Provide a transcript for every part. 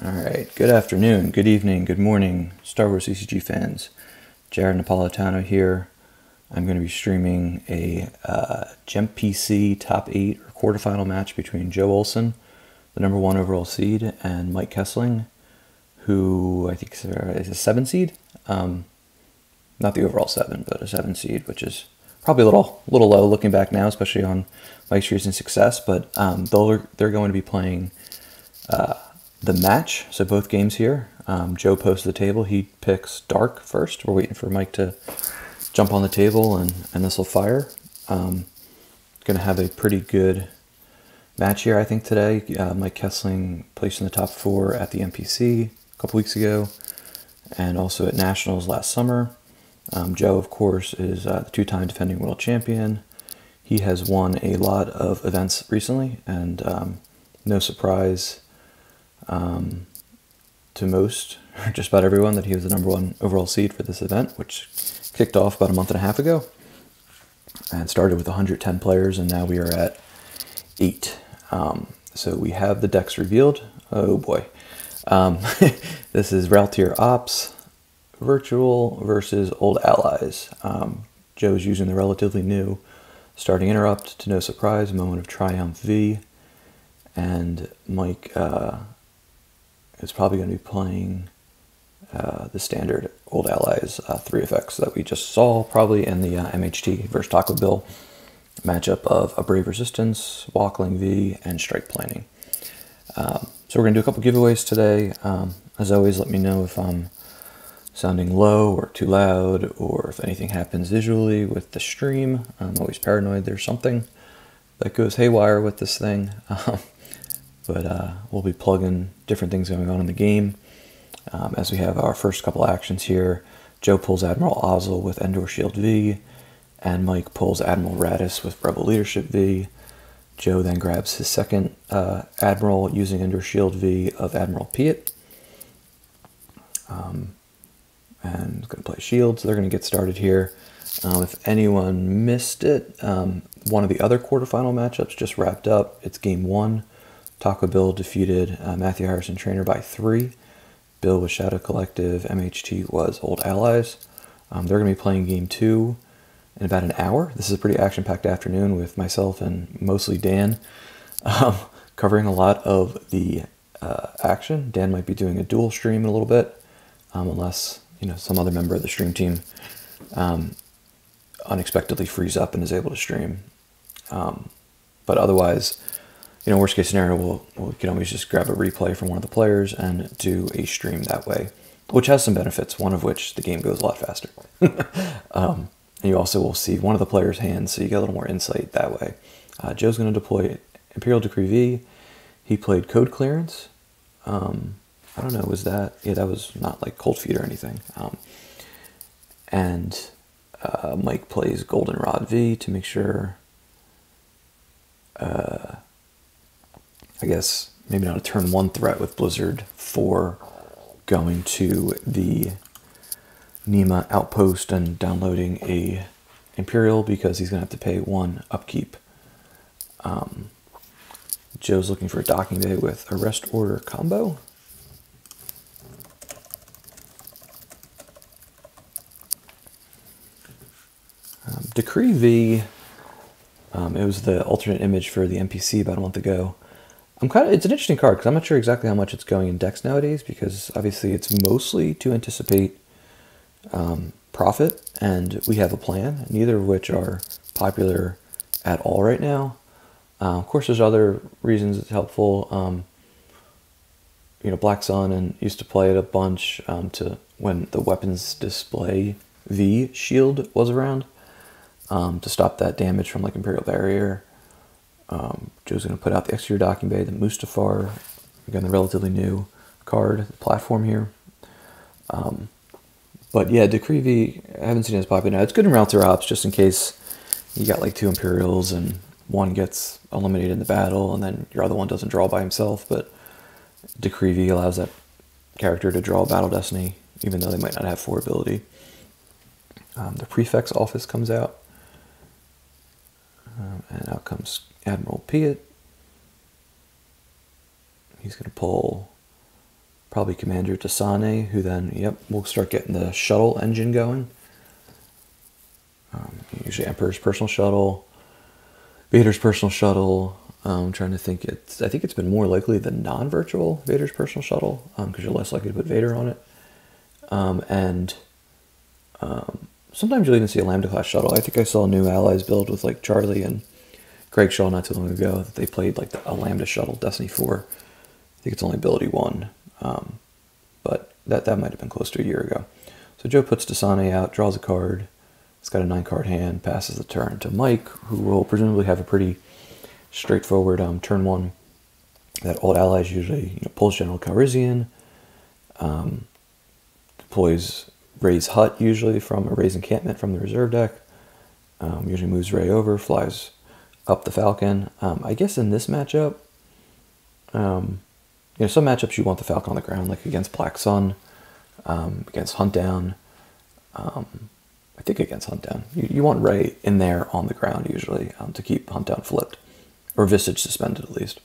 Alright, good afternoon, good evening, good morning, Star Wars CCG fans. Jared Napolitano here. I'm going to be streaming a GEMPC top 8 or quarterfinal match between Joe Olson, the #1 overall seed, and Mike Kessling, who I think is a 7 seed. Not the overall 7, but a 7 seed, which is probably a little low looking back now, especially on Mike's recent success. But they're going to be playing the match, so both games here. Joe posted the table. He picks Dark first. We're waiting for Mike to jump on the table, and this will fire. Going to have a pretty good match here, I think, today. Mike Kessling placed in the top 4 at the NPC a couple weeks ago, and also at Nationals last summer. Joe, of course, is the 2-time defending world champion. He has won a lot of events recently, and no surprise to most, or just about everyone, that he was the #1 overall seed for this event, which kicked off about a month and a half ago and started with 110 players, and now we are at 8. So we have the decks revealed. Oh boy. This is Raltier Ops Virtual versus Old Allies. Joe's using the relatively new Starting Interrupt to No Surprise, Moment of Triumph V, and Mike is probably going to be playing the standard Old Allies 3 effects that we just saw probably in the MHT versus Taco Bill matchup of a Brave Resistance, Walkling V, and Strike Planning. So we're going to do a couple giveaways today. As always, let me know if I'm sounding low or too loud, or if anything happens visually with the stream. I'm always paranoid there's something that goes haywire with this thing. But we'll be plugging different things going on in the game. As we have our first couple actions here, Joe pulls Admiral Ozzel with Endor Shield V, and Mike pulls Admiral Radis with Rebel Leadership V. Joe then grabs his second Admiral using Endor Shield V of Admiral Piet. And going to play Shields. They're going to get started here. If anyone missed it, one of the other quarterfinal matchups just wrapped up. It's game 1. Taco Bill defeated Matthew Harrison Trainer by 3. Bill was Shadow Collective, MHT was Old Allies. They're going to be playing game 2 in about an hour. This is a pretty action-packed afternoon with myself and mostly Dan covering a lot of the action. Dan might be doing a dual stream in a little bit, unless some other member of the stream team unexpectedly frees up and is able to stream. But otherwise, worst case scenario, we can always just grab a replay from one of the players and do a stream that way, which has some benefits, one of which the game goes a lot faster. And you also will see one of the players' hands, so you get a little more insight that way. Joe's going to deploy Imperial Decree V. He played Code Clearance. I don't know, was that? Yeah, that was not like Cold Feet or anything. And Mike plays Goldenrod V to make sure, I guess, maybe not a turn 1 threat with Blizzard 4 going to the Nema outpost and downloading a Imperial, because he's going to have to pay 1 upkeep. Joe's looking for a docking bay with Arrest Order combo. Decree V, it was the alternate image for the NPC about a month ago. It's an interesting card, because I'm not sure exactly how much it's going in decks nowadays, because obviously it's mostly to anticipate profit, and we have a plan, neither of which are popular at all right now. Of course, there's other reasons it's helpful. Black Sun and used to play it a bunch to when the weapons display V shield was around, to stop that damage from like Imperial Barrier. Joe's going to put out the Exterior Docking Bay, the Mustafar, again, the relatively new card, platform here. But yeah, Decree V, I haven't seen it as popular now. It's good in Raltier Ops, just in case you got like 2 Imperials and one gets eliminated in the battle, and then your other one doesn't draw by himself. But Decree V allows that character to draw Battle Destiny, even though they might not have 4 ability. The Prefect's Office comes out. And out comes Admiral Piet. He's going to pull Probably Commander Tasane, who then, yep, we'll start getting the shuttle engine going. Usually Emperor's personal shuttle, Vader's personal shuttle. I'm trying to think. I think it's been more likely the non-virtual Vader's personal shuttle, because you're less likely to put Vader on it. Sometimes you'll even see a Lambda class shuttle. I think I saw a new Allies build with like Charlie and Craig Shaw not too long ago that they played like a Lambda shuttle, Destiny 4. I think it's only ability 1, but that might have been close to a year ago. So Joe puts Dasane out, draws a card. It's got a 9-card hand, passes the turn to Mike, who will presumably have a pretty straightforward turn 1. That Old Allies usually pulls General Calrissian, deploys Ray's hut usually from a Ray's encampment from the reserve deck. Usually moves Ray over, flies up the Falcon. I guess in this matchup, some matchups you want the Falcon on the ground, like against Black Sun, against Hunt Down. I think against Hunt Down. You want Ray in there on the ground usually to keep Hunt Down flipped, or Visage suspended at least.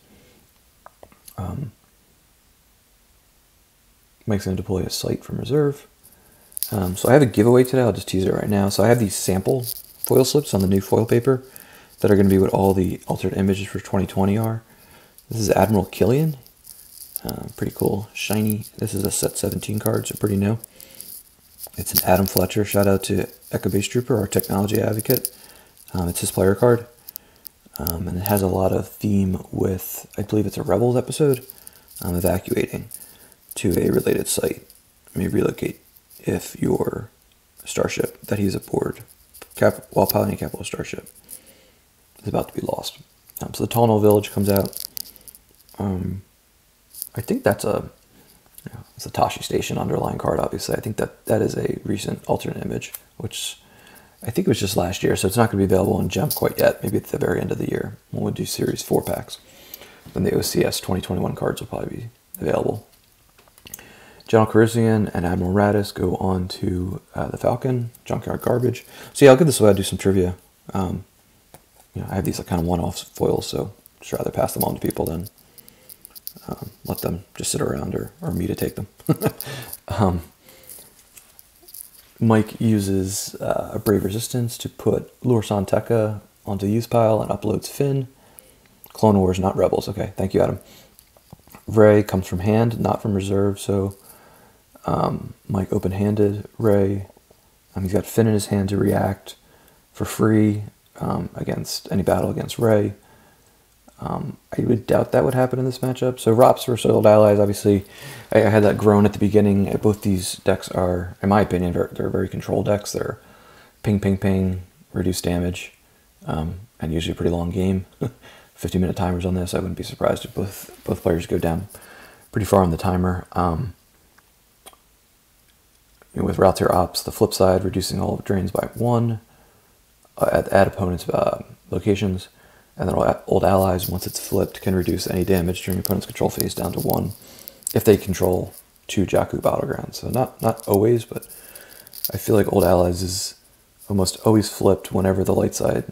Mike's going to deploy a Sight from reserve. So I have a giveaway today. I'll just tease it right now. So I have these sample foil slips on the new foil paper that are going to be what all the alternate images for 2020 are. This is Admiral Killian. Pretty cool, shiny. This is a set 17 card, so pretty new. It's an Adam Fletcher. Shout out to Echo Base Trooper, our technology advocate. It's his player card. And it has a lot of theme with, I believe it's a Rebels episode, evacuating to a related site. May relocate if your starship that he's aboard while piloting a capital starship is about to be lost. So the Tall Knoll Village comes out. I think that's it's a Tashi Station underlying card, obviously. I think that is a recent alternate image, which I think it was just last year, so it's not going to be available in GEMP quite yet. Maybe at the very end of the year when we'll do Series 4 packs. Then the OCS 2021 cards will probably be available. General Calrissian and Admiral Raddus go on to the Falcon, Junkyard Garbage. So yeah, I'll give this away. I'll do some trivia. I have these kind of one-off foils, so just rather pass them on to people than let them just sit around or me to take them. Mike uses a Brave Resistance to put Lursan Tekka onto the use pile and uploads Finn. Clone Wars, not Rebels. Okay, thank you, Adam. Ray comes from hand, not from reserve, so Mike open-handed Ray. He's got Finn in his hand to react for free against any battle against Ray. I would doubt that would happen in this matchup. So ROPS versus Old Allies, obviously, I had that groan at the beginning. Both these decks are, in my opinion, they're very controlled decks. They're ping, ping, ping, reduce damage, and usually a pretty long game. 50-minute timers on this. I wouldn't be surprised if both players go down pretty far on the timer. With Routier Ops, the flip side, reducing all drains by 1 at opponents' locations. And then Old Allies, once it's flipped, can reduce any damage during opponent's control phase down to 1 if they control 2 Jakku battlegrounds. So not always, but I feel like Old Allies is almost always flipped whenever the light side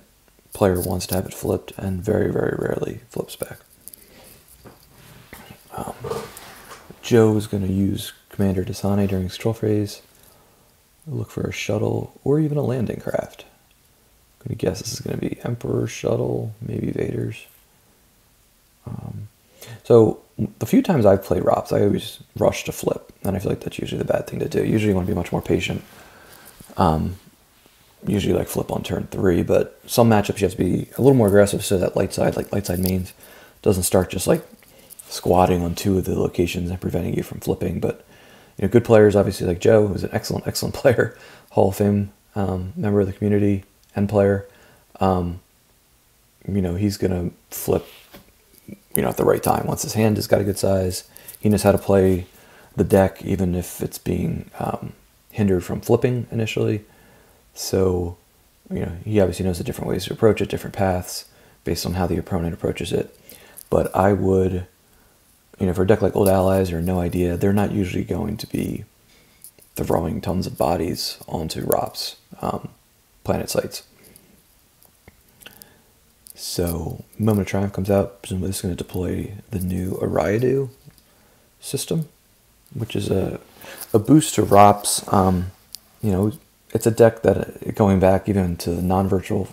player wants to have it flipped, and very, very rarely flips back. Joe is going to use Commander Dasane during his control phase. Look for a shuttle or even a landing craft. I'm going to guess this is going to be Emperor's shuttle, maybe Vader's. So the few times I've played ROPS, I always rush to flip, and I feel like that's usually the bad thing to do. Usually you want to be much more patient. Usually like flip on turn 3, but some matchups you have to be a little more aggressive so that light side mains doesn't start just like squatting on 2 of the locations and preventing you from flipping. But good players, obviously, like Joe, who's an excellent player, Hall of Fame member of the community and player. He's gonna flip at the right time. Once his hand has got a good size, he knows how to play the deck, even if it's being hindered from flipping initially. So he obviously knows the different ways to approach it, different paths based on how the opponent approaches it. But I would, for a deck like Old Allies or No Idea, they're not usually going to be throwing tons of bodies onto ROPS planet sites. So Moment of Triumph comes out. Presumably this is going to deploy the new Ariadu system. which is a boost to ROPS. You know, it's a deck that, going back even to the non-virtual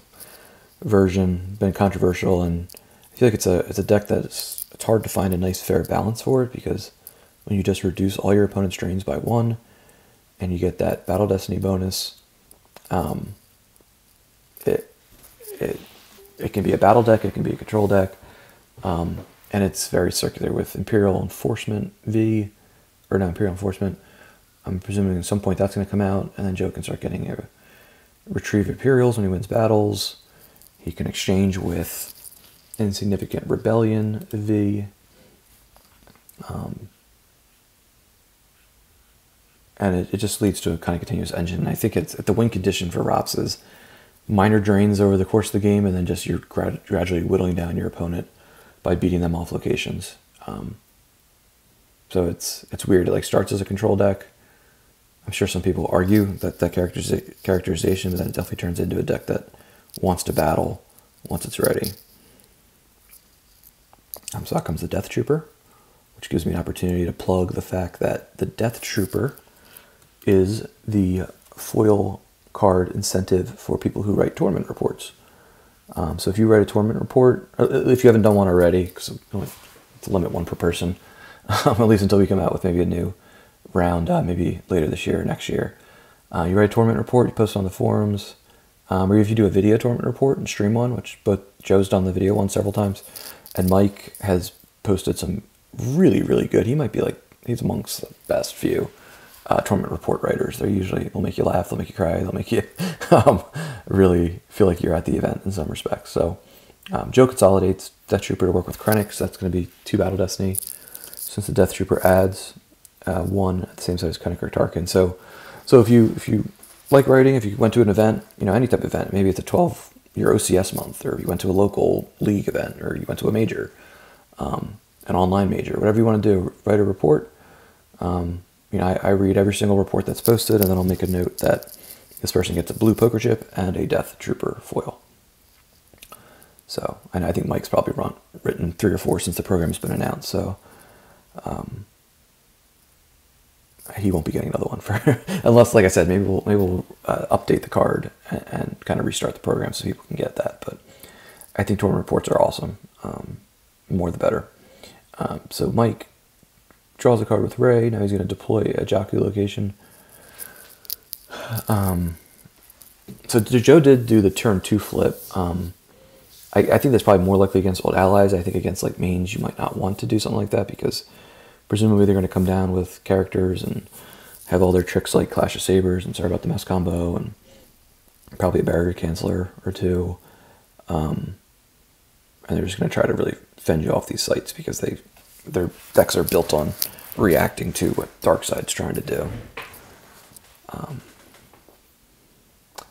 version, been controversial, and I feel like it's a deck that it's hard to find a nice fair balance for it, because when you just reduce all your opponent's drains by 1, and you get that Battle Destiny bonus, it can be a battle deck, it can be a control deck, and it's very circular with Imperial Enforcement V, or no, Imperial Enforcement. I'm presuming at some point that's going to come out, and then Joe can start getting a Retrieve Imperials when he wins battles. He can exchange with Insignificant Rebellion V. And it just leads to a kind of continuous engine. And I think it's the win condition for ROPS is minor drains over the course of the game, and then just you're gradually whittling down your opponent by beating them off locations. So it's weird. It like starts as a control deck. I'm sure some people argue that characterization, but then it definitely turns into a deck that wants to battle once it's ready. So out comes the Death Trooper, which gives me an opportunity to plug the fact that the Death Trooper is the foil card incentive for people who write tournament reports. So if you write a tournament report, if you haven't done one already, because it's a limit 1 per person, at least until we come out with maybe a new round, maybe later this year or next year. You write a tournament report, you post it on the forums, or if you do a video tournament report and stream one, which both Joe's done the video one several times, and Mike has posted some really, really good. He might be like, he's amongst the best few tournament report writers. They'll make you laugh, they'll make you cry, they'll make you really feel like you're at the event in some respects. So Joe consolidates Death Trooper to work with Krennic, so that's going to be 2 Battle Destiny, since the Death Trooper adds 1 at the same size as Krennic or Tarkin. So if you like writing, if you went to an event, you know, any type of event, maybe it's a 12-year OCS month, or you went to a local league event, or you went to a major, an online major, whatever you want to do, write a report. You know, I read every single report that's posted, and then I'll make a note that this person gets a blue poker chip and a Death Trooper foil. So, and I think Mike's probably written 3 or 4 since the program's been announced. So, he won't be getting another one for unless, like I said, maybe we'll update the card and kind of restart the program so people can get that. But I think tournament reports are awesome. More the better. So Mike draws a card with Rey. Now he's going to deploy a Jakku location. So Joe did do the turn 2 flip. I think that's probably more likely against old allies. I think against like mains, you might not want to do something like that, because presumably they're going to come down with characters and have all their tricks like Clash of Sabers and Sorry About the Mess combo, and probably a barrier canceller or 2. And they're just going to try to really fend you off these sites, because their decks are built on reacting to what Darkside's trying to do.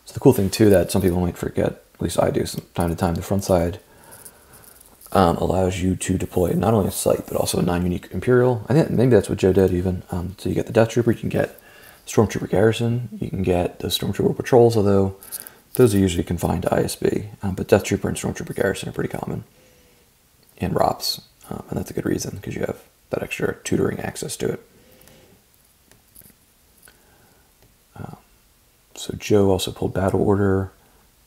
So the cool thing too that some people might forget, at least I do from time to time, the front side allows you to deploy not only a site but also a non-unique Imperial. I think maybe that's what Joe did even. So you get the Death Trooper, you can get Stormtrooper Garrison, you can get the Stormtrooper Patrols, although those are usually confined to ISB. But Death Trooper and Stormtrooper Garrison are pretty common in ROPS, and that's a good reason, because you have that extra tutoring access to it. So Joe also pulled Battle Order,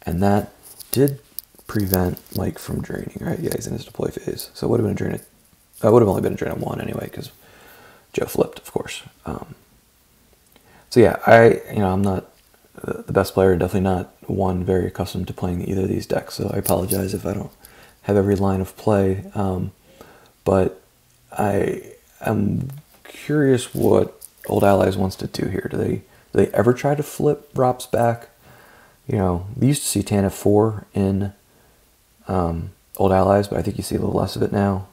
and that did prevent Mike from draining, right? Yeah, he's in his deploy phase. So it would have been a drain it would have only been a drain of 1 anyway, because Joe flipped, of course. So yeah, I'm not the best player, definitely not one very accustomed to playing either of these decks, so I apologize if I don't have every line of play. But I am curious what Old Allies wants to do here. Do they ever try to flip ROPS back? You know, we used to see TANF 4 in Old Allies, but I think you see a little less of it now.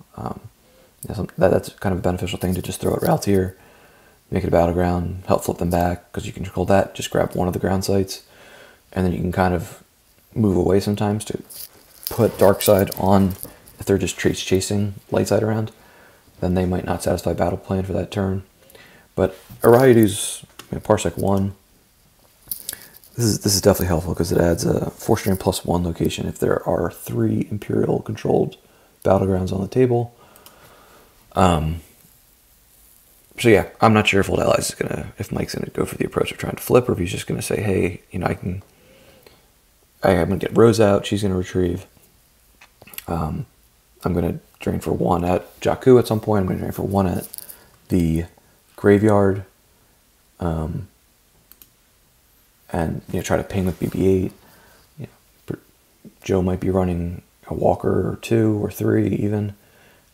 That's kind of a beneficial thing, to just throw out routes here, make it a battleground, help flip them back, because you can control that. Just grab one of the ground sites, and then you can kind of move away sometimes to put Darkside on. If they're just chasing Lightside around, then they might not satisfy battle plan for that turn. But Arayu's Parsec 1, this is definitely helpful, because it adds a 4-string +1 location if there are 3 Imperial controlled battlegrounds on the table. So yeah, I'm not sure if Old Allies is if Mike's gonna go for the approach of trying to flip, or if he's just gonna say, hey, you know, I'm gonna get Rose out. She's gonna retrieve. I'm gonna drain for 1 at Jakku at some point. I'm gonna drain for 1 at the graveyard, and try to ping with BB-8. You know, Joe might be running a walker or 2 or 3 even,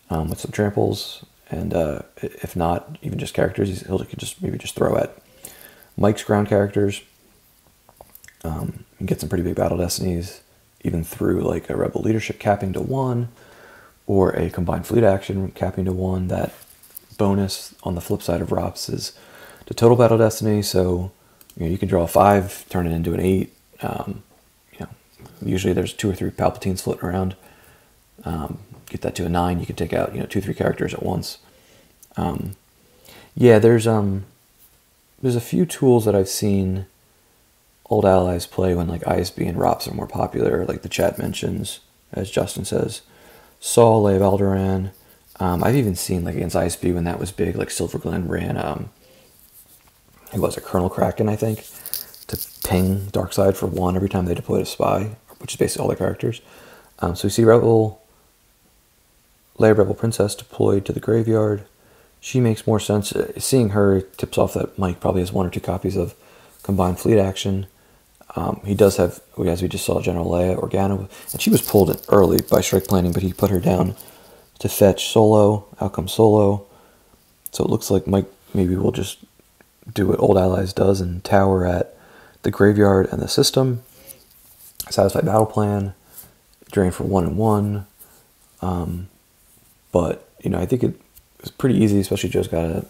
with some tramples. And if not, even just characters, he'll maybe just throw at Mike's ground characters, and get some pretty big battle destinies, even through like a rebel leadership capping to 1, or a combined fleet action capping to 1. That bonus on the flip side of ROPS is the total battle destiny. So you can draw a 5, turn it into an 8. Usually there's 2 or 3 Palpatines floating around. Get that to a 9. You can take out 2-3 characters at once. Yeah, there's a few tools that I've seen Old Allies play when like ISB and ROPS are more popular, like the chat mentions, as Justin says, Saul, Leia Alderaan. I've even seen like against ISB when that was big, like Silver Glen ran it was a Colonel Kraken, I think, to ping Darkseid for 1 every time they deployed a spy, which is basically all their characters. So we see Leia Rebel Princess deployed to the graveyard. She makes more sense. Seeing her tips off that Mike probably has 1 or 2 copies of combined fleet action. He does have, as we just saw, General Leia Organa, and she was pulled in early by strike planning, but he put her down to fetch Solo. Out comes Solo. So it looks like Mike maybe will just do what Old Allies does and tower at the graveyard and the system. Satisfy battle plan. Drain for 1 and 1. But I think it was pretty easy, especially Joe's got a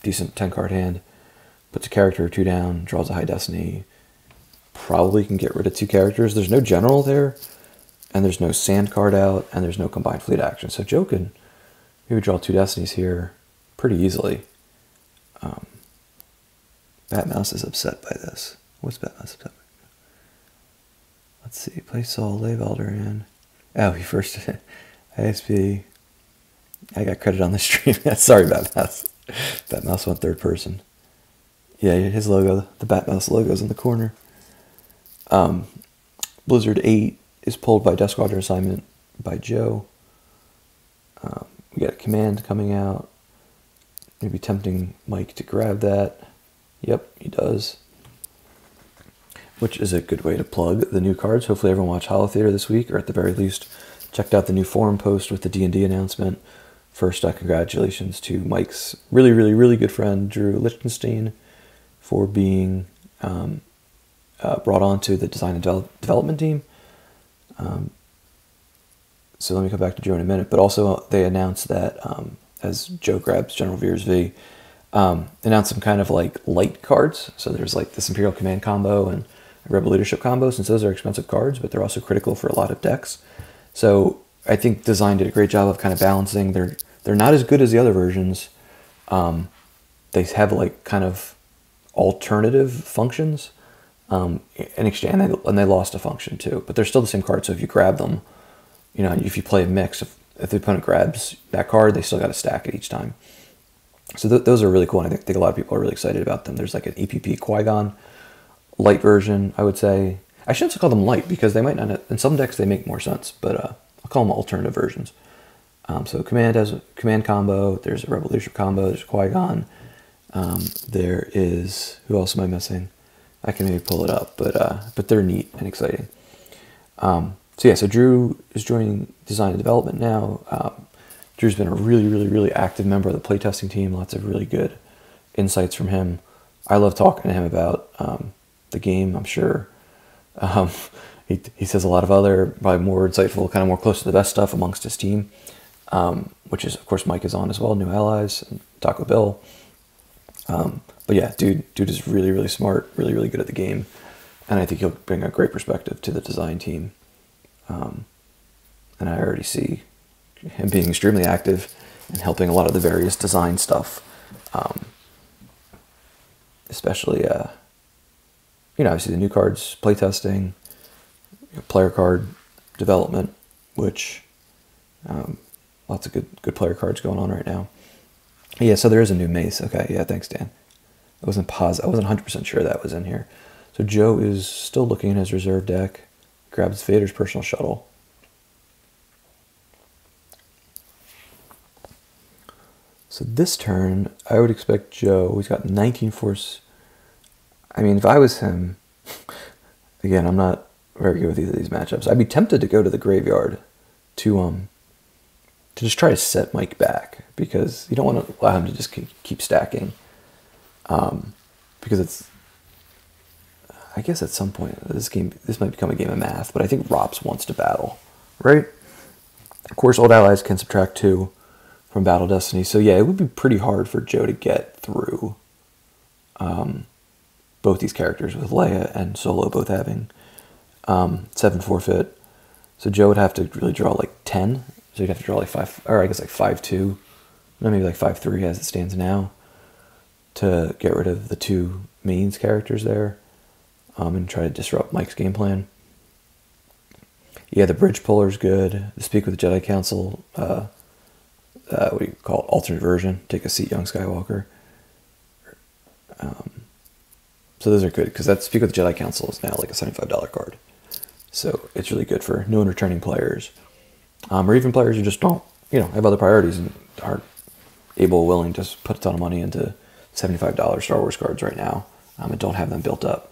decent 10-card hand. Puts a character or 2 down, draws a high destiny. Probably can get rid of 2 characters. There's no general there, and there's no sand card out, and there's no combined fleet action. So Joe could maybe draw 2 destinies here pretty easily. Batmouse is upset by this. What's Batmouse upset by? Let's see. Play Saul, Leia Alderaan. Oh, he first ISP. I got credit on the stream. Sorry, Batmouse. Batmouse went 3rd person. Yeah, his logo, the Batmouse logo's in the corner. Blizzard 8 is pulled by Death Squadron assignment by Joe. We got a command coming out. Maybe tempting Mike to grab that. Yep, he does. Which is a good way to plug the new cards. Hopefully everyone watched Holo Theater this week, or at the very least checked out the new forum post with the D&D announcement. First, congratulations to Mike's really, really, really good friend, Drew Lichtenstein, for being brought on to the design and development team. So let me come back to Joe in a minute. But also they announced that, as Joe grabs General Veers V, announced some kind of like light cards. So there's like this Imperial Command combo and Rebel Leadership combo, since those are expensive cards, but they're also critical for a lot of decks. So I think Design did a great job of kind of balancing. They're not as good as the other versions. They have like kind of alternative functions in exchange, and they lost a function too, but they're still the same card. So if you grab them, if you play a mix, if the opponent grabs that card, they still got to stack it each time. So those are really cool, and I think a lot of people are really excited about them. There's like an EPP Qui-Gon light version, I would say. I shouldn't call them light, because they might not, in some decks they make more sense, but I'll call them alternative versions. So Command has a Command combo, there's a Rebel Leadership combo, there's Qui-Gon, there is, who else am I missing? I can maybe pull it up, but they're neat and exciting. So Drew is joining Design and Development now. Drew's been a really, really, really active member of the playtesting team. Lots of really good insights from him. I love talking to him about the game, I'm sure. He says a lot of other, probably more insightful, kind of more close to the best stuff amongst his team, which is, of course, Mike is on as well, New Allies, and Taco Bill. But yeah, dude is really, really smart, really, really good at the game, and I think he'll bring a great perspective to the design team. And I already see him being extremely active and helping a lot of the various design stuff, especially, obviously the new cards, playtesting, player card development, which lots of good player cards going on right now. Yeah, so there is a new mace. Okay, yeah, thanks, Dan. I wasn't 100% sure that was in here. So Joe is still looking in his reserve deck. Grabs Vader's personal shuttle. So this turn, I would expect Joe, he's got 19 force. I mean, if I was him, again, I'm not very good with either of these matchups. I'd be tempted to go to the graveyard to just try to set Mike back, because you don't want to allow him to just keep stacking. Because it's, I guess at some point, this might become a game of math, but I think ROPS wants to battle, right? Of course, Old Allies can subtract 2 from Battle Destiny, so yeah, it would be pretty hard for Joe to get through both these characters, with Leia and Solo both having 7 forfeit. So Joe would have to really draw like 10, so you'd have to draw like 5, or I guess like 5-2, no, maybe like 5-3 as it stands now, to get rid of the 2 mains characters there, and try to disrupt Mike's game plan. Yeah, the Bridge Puller's good. The Speak with the Jedi Council, what do you call it? Alternate version. Take a seat, young Skywalker. So those are good, because that Speak with the Jedi Council is now like a $75 card. So it's really good for new and returning players, or even players who just don't, have other priorities and aren't able, willing to put a ton of money into $75 Star Wars cards right now, and don't have them built up.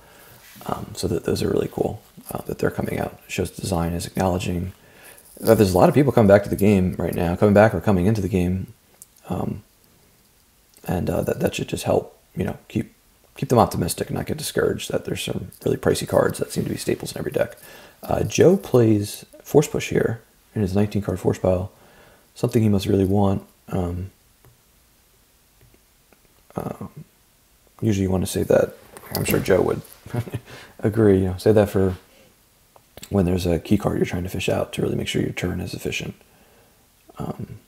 So those are really cool that they're coming out. It shows design is acknowledging that there's a lot of people coming back to the game right now, coming back or coming into the game, and that should just help, keep them optimistic and not get discouraged that there's some really pricey cards that seem to be staples in every deck. Joe plays Force Push here in his 19-card Force pile, something he must really want. Usually you want to save that. I'm sure Joe would agree. Save that for when there's a key card you're trying to fish out to really make sure your turn is efficient. I'm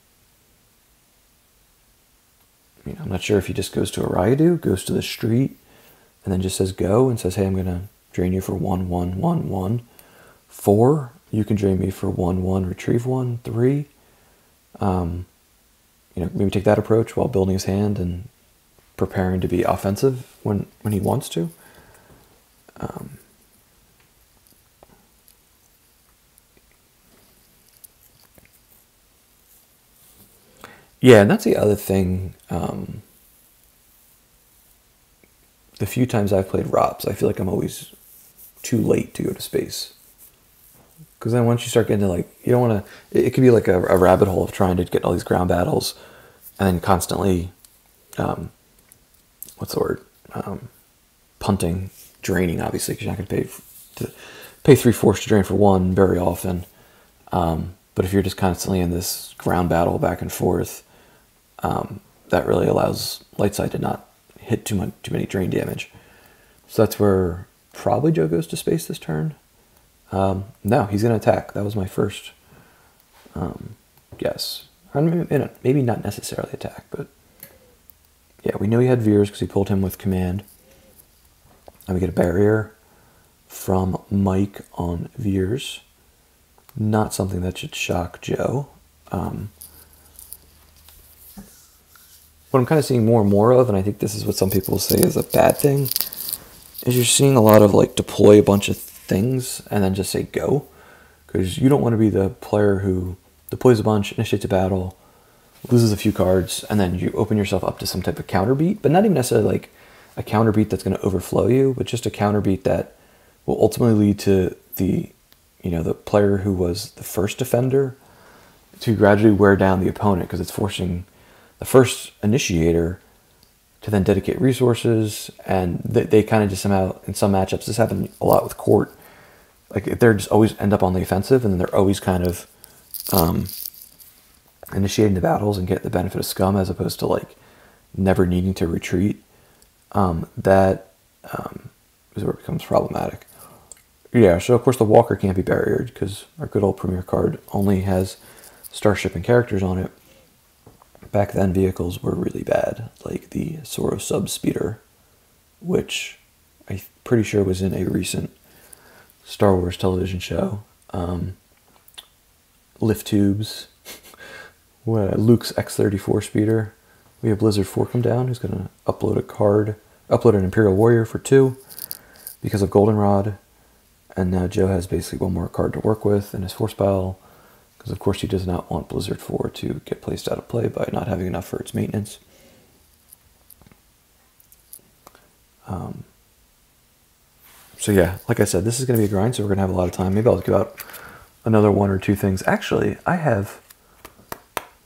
not sure if he just goes to a Ryadu, goes to the street, and then just says go and says, hey, I'm going to drain you for 1, 1, 1, 1. 4, you can drain me for 1, 1, retrieve 1, 3. Maybe take that approach while building his hand and preparing to be offensive when he wants to. Yeah, and that's the other thing. The few times I've played ROPS, I feel like I'm always too late to go to space. Because then once you start getting to you don't want to, it could be like a rabbit hole of trying to get all these ground battles and then constantly, what's the word? Punting, draining, obviously, because you're not going to pay 3 force to drain for 1 very often. But if you're just constantly in this ground battle back and forth, that really allows Lightside to not hit too many drain damage. So that's where probably Joe goes to space this turn. No, he's going to attack. That was my first guess. Maybe not necessarily attack, but yeah, we know he had Veers because he pulled him with command. And we get a barrier from Mike on Veers. Not something that should shock Joe. What I'm kind of seeing more and more of, and I think this is what some people say is a bad thing, is you're seeing a lot of deploy a bunch of things and then just say go. Because you don't want to be the player who deploys a bunch, initiates a battle, loses a few cards, and then you open yourself up to some type of counter beat, but not even necessarily a counter beat that's going to overflow you, but just a counter beat that will ultimately lead to the player who was the first defender to gradually wear down the opponent, because it's forcing the first initiator to then dedicate resources, and they kind of just somehow, in some matchups, this happened a lot with Court, they're just always end up on the offensive, and then they're always kind of initiating the battles and get the benefit of scum as opposed to never needing to retreat. That is where it becomes problematic. Yeah, so of course the Walker can't be barriered because our good old Premier card only has Starship and characters on it. Back then vehicles were really bad, like the Soro Sub Speeder, which I'm pretty sure was in a recent Star Wars television show. Lift tubes, Luke's X-34 speeder, We have Blizzard 4 come down, who's going to upload a card, upload an Imperial Warrior for 2 because of Goldenrod. And now Joe has basically one more card to work with in his force pile, because of course he does not want Blizzard 4 to get placed out of play by not having enough for its maintenance. So yeah, like I said, this is going to be a grind, so we're going to have a lot of time. Maybe I'll give out another 1 or 2 things. Actually, I have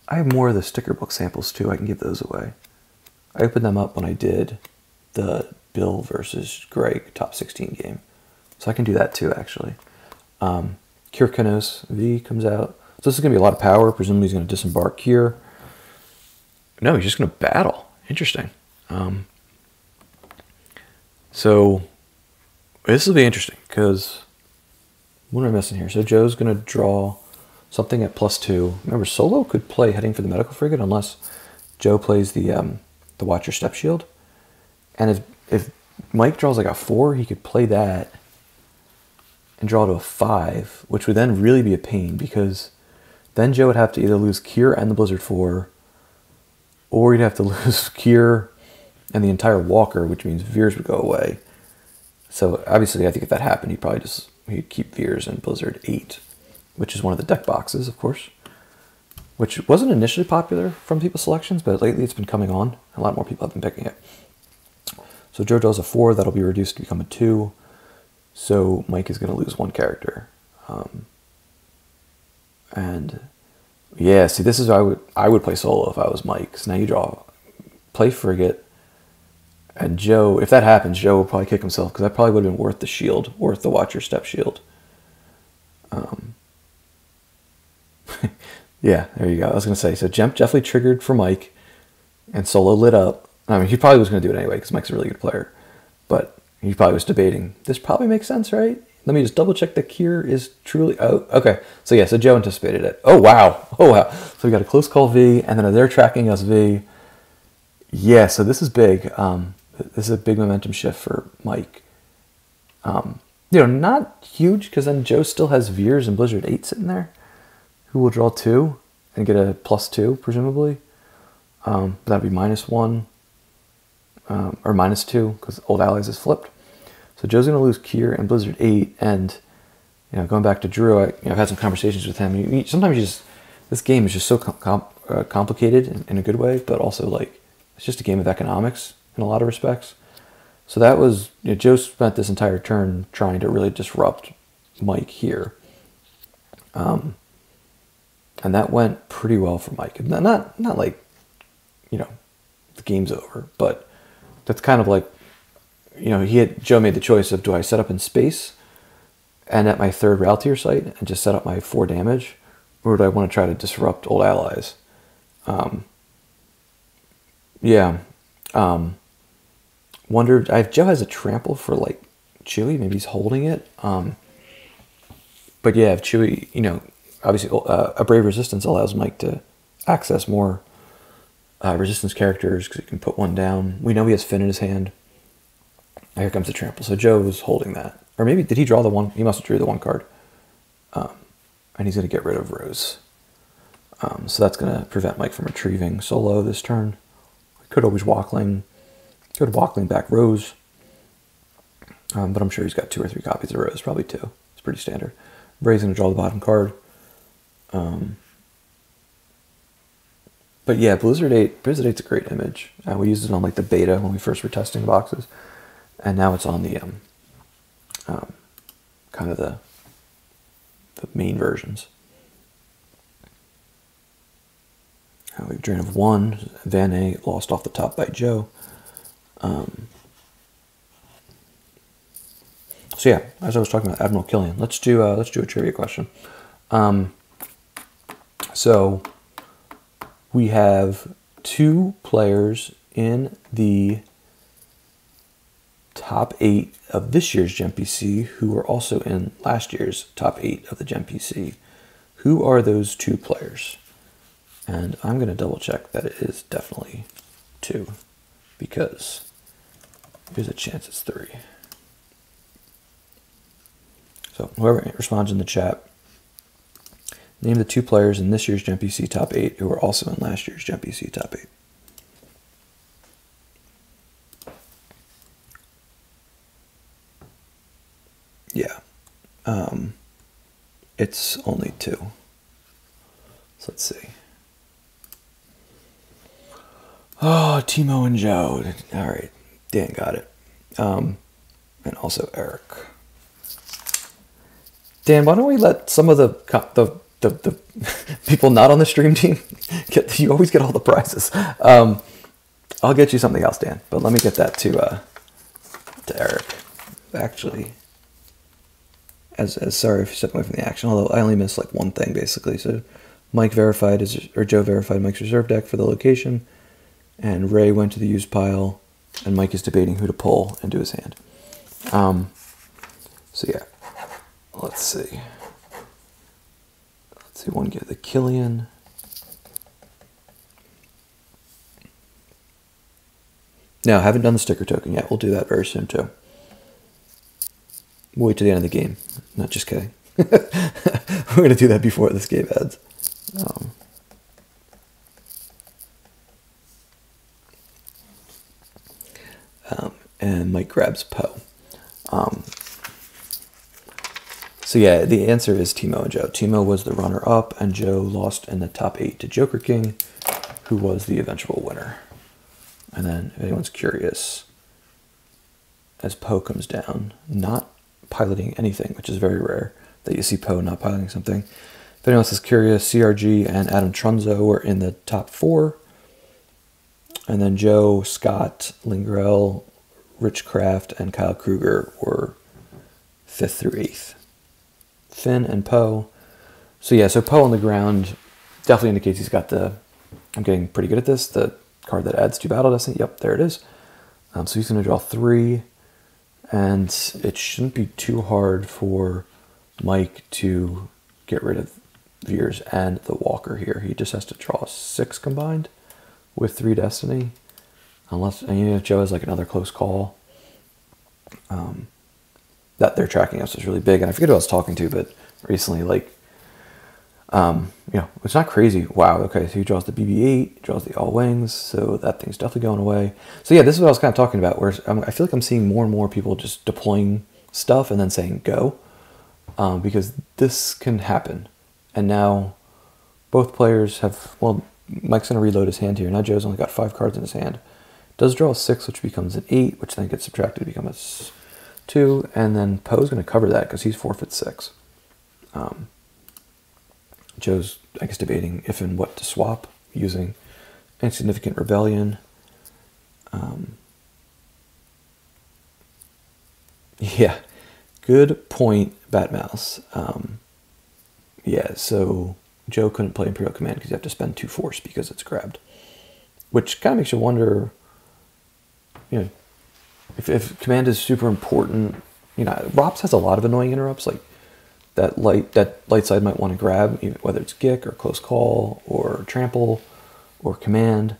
more of the sticker book samples too. I can give those away. I opened them up when I did the Bill versus Greg top 16 game. So I can do that too, actually. Kyrkanos V comes out. So this is going to be a lot of power. Presumably he's going to disembark here. No, he's just going to battle. Interesting. So this will be interesting because what am I missing here? So Joe's going to draw something at +2. Remember, Solo could play heading for the medical frigate unless Joe plays the Watcher Step Shield. And if Mike draws like a 4, he could play that and draw to a 5, which would then really be a pain because then Joe would have to either lose Kier and the Blizzard 4, or he'd have to lose Kier and the entire Walker, which means Veers would go away. So obviously, I think if that happened, he'd keep Veers and Blizzard 8, which is one of the deck boxes, of course, which wasn't initially popular from people's selections, but lately it's been coming on. A lot more people have been picking it. So Joe draws a 4, that'll be reduced to become a 2. So Mike is going to lose 1 character. And yeah, see, this is how I would play Solo if I was Mike. So now you play Frigate, and Joe, if that happens, Joe will probably kick himself because that probably would have been worth the shield, worth the Watcher Step Shield. Yeah, there you go. I was going to say, so Gemp definitely triggered for Mike, and Solo lit up. I mean, he probably was going to do it anyway because Mike's a really good player, but he probably was debating, this probably makes sense, right? Let me just double check that Kier is truly... Oh, okay. So yeah, so Joe anticipated it. Oh, wow. Oh, wow. So we got a close call V, and then they're tracking us V. Yeah, so this is big. This is a big momentum shift for Mike. Not huge, because then Joe still has Veers and Blizzard 8 sitting there, who will draw 2 and get a +2, presumably. That'd be -1. Or -2, because Old Allies is flipped. So Joe's going to lose Kier and Blizzard 8, and going back to Drew, I've had some conversations with him. Sometimes this game is just so complicated in a good way, but also like it's just a game of economics in a lot of respects. So that was Joe spent this entire turn trying to really disrupt Mike here, and that went pretty well for Mike. Not like the game's over, but that's kind of like Joe made the choice of, do I set up in space and at my 3rd Ral tier site and just set up my 4 damage, or do I want to try to disrupt Old Allies? Wondered, Joe has a trample for like Chewie, maybe he's holding it. But yeah, if Chewie, obviously a Brave Resistance allows Mike to access more resistance characters because he can put 1 down. We know he has Finn in his hand. Here comes the trample. So Joe was holding that. Or maybe, did he draw the 1? He must have drew the 1 card. And he's going to get rid of Rose. So that's going to prevent Mike from retrieving Solo this turn. Could always Walkling back Rose. But I'm sure he's got 2 or 3 copies of Rose, probably 2. It's pretty standard. Bray's going to draw the bottom card. But yeah, Blizzard 8's a great image. We used it on like the beta when we first were testing boxes. And now it's on the kind of the main versions. We have Drain of 1, Van A lost off the top by Joe. So yeah, as I was talking about Admiral Killian, let's do a trivia question. So we have 2 players in the top 8 of this year's GEMPC who were also in last year's top 8 of the GEMPC. Who are those 2 players? And I'm going to double check that it is definitely 2, because there's a chance it's 3. So whoever responds in the chat, name the 2 players in this year's GEMPC top 8 who were also in last year's GEMPC top 8. Yeah. It's only 2. So let's see. Oh, Timo and Joe. All right. Dan got it. And also Eric. Dan, why don't we let some of the people not on the stream team get, you always get all the prizes. I'll get you something else, Dan, but let me get that to Eric. Actually, as sorry if you stepped away from the action, although I only missed like one thing basically. So Mike verified Joe verified Mike's reserve deck for the location, and Ray went to the used pile, and Mike is debating who to pull into his hand. So yeah, let's see. Let's see, one get the Killian. No, I haven't done the sticker token yet. We'll do that very soon too. We'll wait to the end of the game. Not just kidding. We're going to do that before this game ends. And Mike grabs Poe. So yeah, the answer is Timo and Joe. Timo was the runner-up, and Joe lost in the top 8 to Joker King, who was the eventual winner. And then, if anyone's curious, as Poe comes down, not piloting anything, which is very rare that you see Poe not piloting something. If anyone else is curious, CRG and Adam Trunzo were in the top 4. And then Joe, Scott, Lingrell, Rich Kraft, and Kyle Kruger were 5th through 8th. Finn and Poe. So yeah, so Poe on the ground definitely indicates he's got the, I'm getting pretty good at this, the card that adds 2 battle destiny. Yep, there it is. So he's going to draw 3. And it shouldn't be too hard for Mike to get rid of Veers and the Walker here. He just has to draw 6 combined with 3 destiny. Unless, and you know, Joe has like another close call. That they're tracking us is really big. And I forget who I was talking to, but recently, like, you know, it's not crazy. Wow, okay, so he draws the BB-8, draws the All Wings, so that thing's definitely going away. So yeah, this is what I was kind of talking about, where I feel like I'm seeing more and more people just deploying stuff and then saying go, because this can happen. And now both players have, well, Mike's going to reload his hand here. Now Joe's only got 5 cards in his hand. Does draw a 6, which becomes an 8, which then gets subtracted to become a 2, and then Poe's going to cover that because he's forfeit 6. Joe's, I guess, debating if and what to swap using Insignificant Rebellion. Yeah, good point, Batmouse. Yeah, so Joe couldn't play Imperial Command because you have to spend 2 force because it's grabbed. Which kind of makes you wonder, you know, if command is super important. You know, ROPS has a lot of annoying interrupts, like that light side might want to grab, whether it's Gick or Close Call or Trample or Command.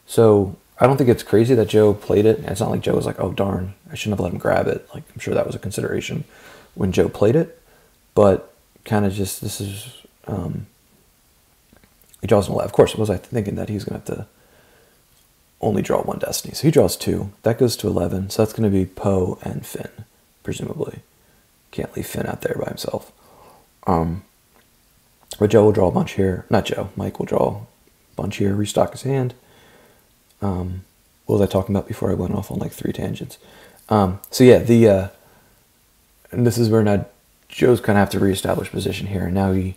So I don't think it's crazy that Joe played it. And it's not like Joe was like, oh darn, I shouldn't have let him grab it. Like, I'm sure that was a consideration when Joe played it. But kind of just, this is, he draws an 11. Of course, was I thinking that he's going to have to only draw 1 destiny. So he draws 2. That goes to 11. So that's going to be Poe and Finn, presumably. Can't leave Finn out there by himself. But Joe will draw a bunch here. Not Joe. Mike will draw a bunch here, restock his hand. What was I talking about before I went off on like 3 tangents? So yeah, and this is where now Joe's kind of have to reestablish position here. And now he's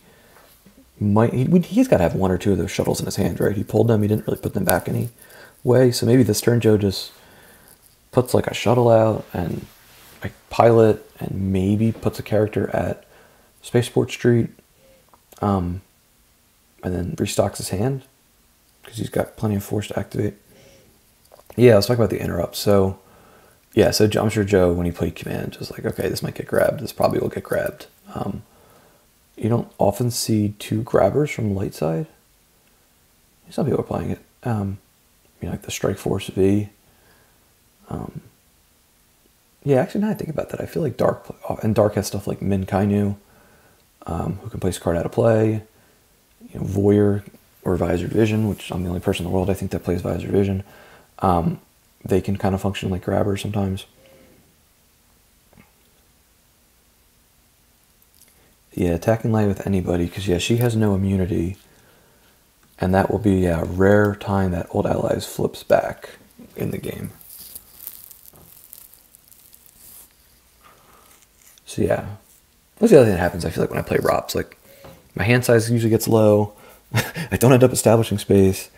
got to have 1 or 2 of those shuttles in his hand, right? He pulled them. He didn't really put them back any way. So maybe this turn Joe just puts like a shuttle out and like pilot, and maybe puts a character at Spaceport Street, and then restocks his hand because he's got plenty of force to activate. Yeah, let's talk about the interrupt. So yeah, so I'm sure Joe, when he played command, was like, okay, this might get grabbed. This probably will get grabbed. You don't often see 2 grabbers from light side. Some people are playing it. You know, like the Strike Force V. Yeah, actually, now I think about that, I feel like Dark has stuff like Min Kainu, who can place a card out of play. You know, Voyeur or Visor Vision, which I'm the only person in the world I think that plays Visor Vision. They can kind of function like grabbers sometimes. Yeah, attacking light with anybody, because yeah, she has no immunity. And that will be a rare time that old allies flips back in the game. So yeah, that's the other thing that happens, I feel like, when I play ROPS. Like, my hand size usually gets low, I don't end up establishing space,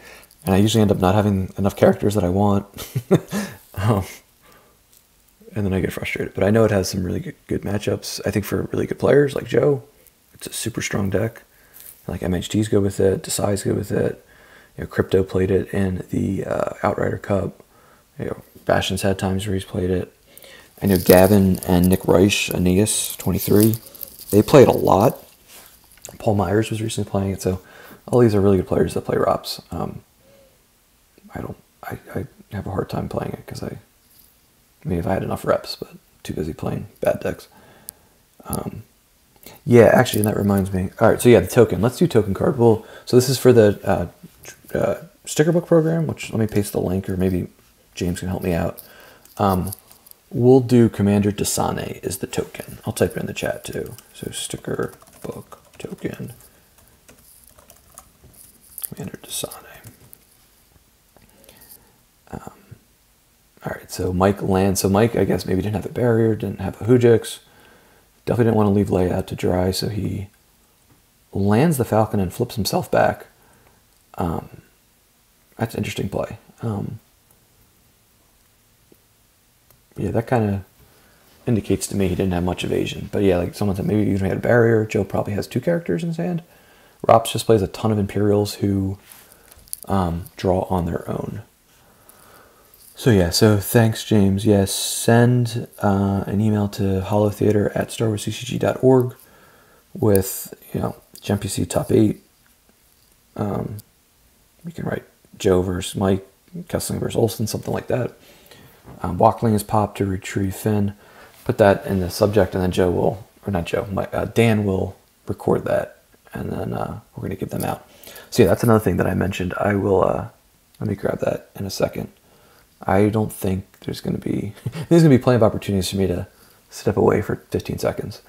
and I usually end up not having enough characters that I want. And then I get frustrated. But I know it has some really good matchups. I think for really good players like Joe, it's a super strong deck. Like MHTs go with it, Desai's go with it. You know, Crypto played it in the Outrider Cup. You know, Bastion's had times where he's played it. I know Gavin and Nick Reich, Aeneas 23, they play it a lot. Paul Myers was recently playing it, so all these are really good players that play ROPS. I have a hard time playing it because I mean, if I had enough reps, but too busy playing bad decks. Yeah, actually, and that reminds me. All right, so yeah, the token. Let's do token card. Well, so this is for the sticker book program, which let me paste the link, or maybe James can help me out. We'll do Commander Desane is the token. I'll type it in the chat too. So sticker book token. Commander Desane. All right, so Mike lands. So Mike, I guess, maybe didn't have a barrier, didn't have a Hujix. Definitely didn't want to leave layout to dry, so he lands the Falcon and flips himself back. That's an interesting play. Yeah, that kind of indicates to me he didn't have much evasion. But yeah, like someone said, maybe even had a barrier. Joe probably has 2 characters in his hand. ROPS just plays a ton of Imperials who draw on their own. So yeah, so thanks, James. Yes, send an email to holotheater@starwarsccg.org with, you know, GEMPC top 8. You can write Joe versus Mike, Kessling versus Olsen, something like that. Walkling is popped to retrieve Finn. Put that in the subject, and then Joe will, or not Joe, Dan will record that, and then we're going to give them out. So yeah, that's another thing that I mentioned. I will, let me grab that in a second. I don't think there's going to be, there's going to be plenty of opportunities for me to step away for 15 seconds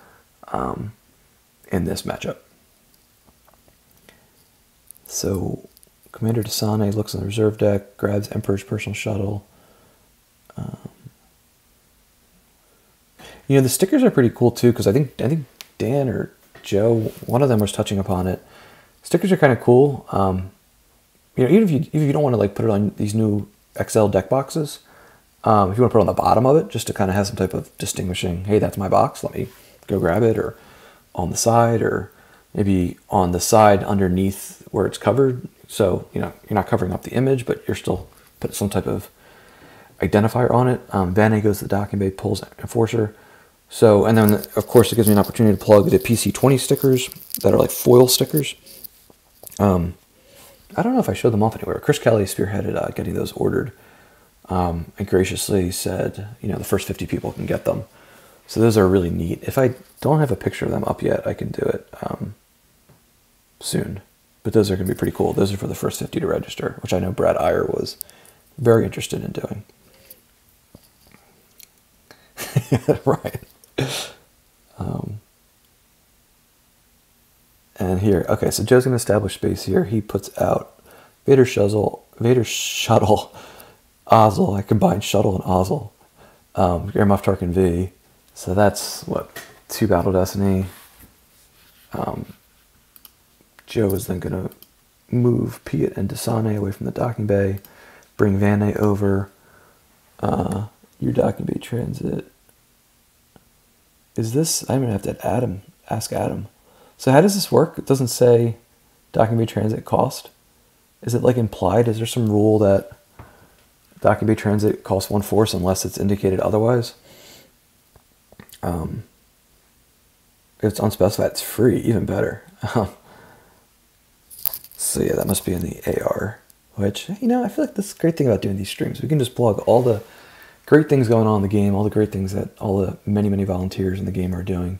in this matchup. So Commander Desane looks on the reserve deck, grabs Emperor's Personal Shuttle. You know, the stickers are pretty cool too, because I think Dan or Joe, one of them was touching upon it. Stickers are kind of cool. You know, even if you don't want to like put it on these new XL deck boxes, if you want to put it on the bottom of it, just to kind of have some type of distinguishing, hey, that's my box, let me go grab it, or on the side, or maybe on the side underneath where it's covered. So, you know, you're not covering up the image, but you're still put some type of identifier on it. Vanne goes to the docking bay, pulls Enforcer. So, and then of course it gives me an opportunity to plug the PC20 stickers that are like foil stickers. I don't know if I showed them off anywhere. Chris Kelly spearheaded getting those ordered, and graciously said, you know, the first 50 people can get them. So those are really neat. If I don't have a picture of them up yet, I can do it soon. But those are going to be pretty cool. Those are for the first 50 to register, which I know Brad Iyer was very interested in doing. Right. And here, okay, so Joe's going to establish space here. He puts out Vader Shuttle, Ozzel. I combined Shuttle and Ozzel. Moff Tarkin V. So that's, what, 2 Battle Destiny. Joe is then going to move Piet and Desane away from the docking bay, bring Vanne over. Your docking bay transit. Is this, I'm going to have to ask Adam. So how does this work? It doesn't say docking bay transit cost. Is it like implied? Is there some rule that docking bay transit costs 1 force unless it's indicated otherwise? If it's unspecified, it's free, even better. So yeah, that must be in the AR, which, you know, I feel like this is the great thing about doing these streams. We can just plug all the great things going on in the game, all the great things that all the many, many volunteers in the game are doing.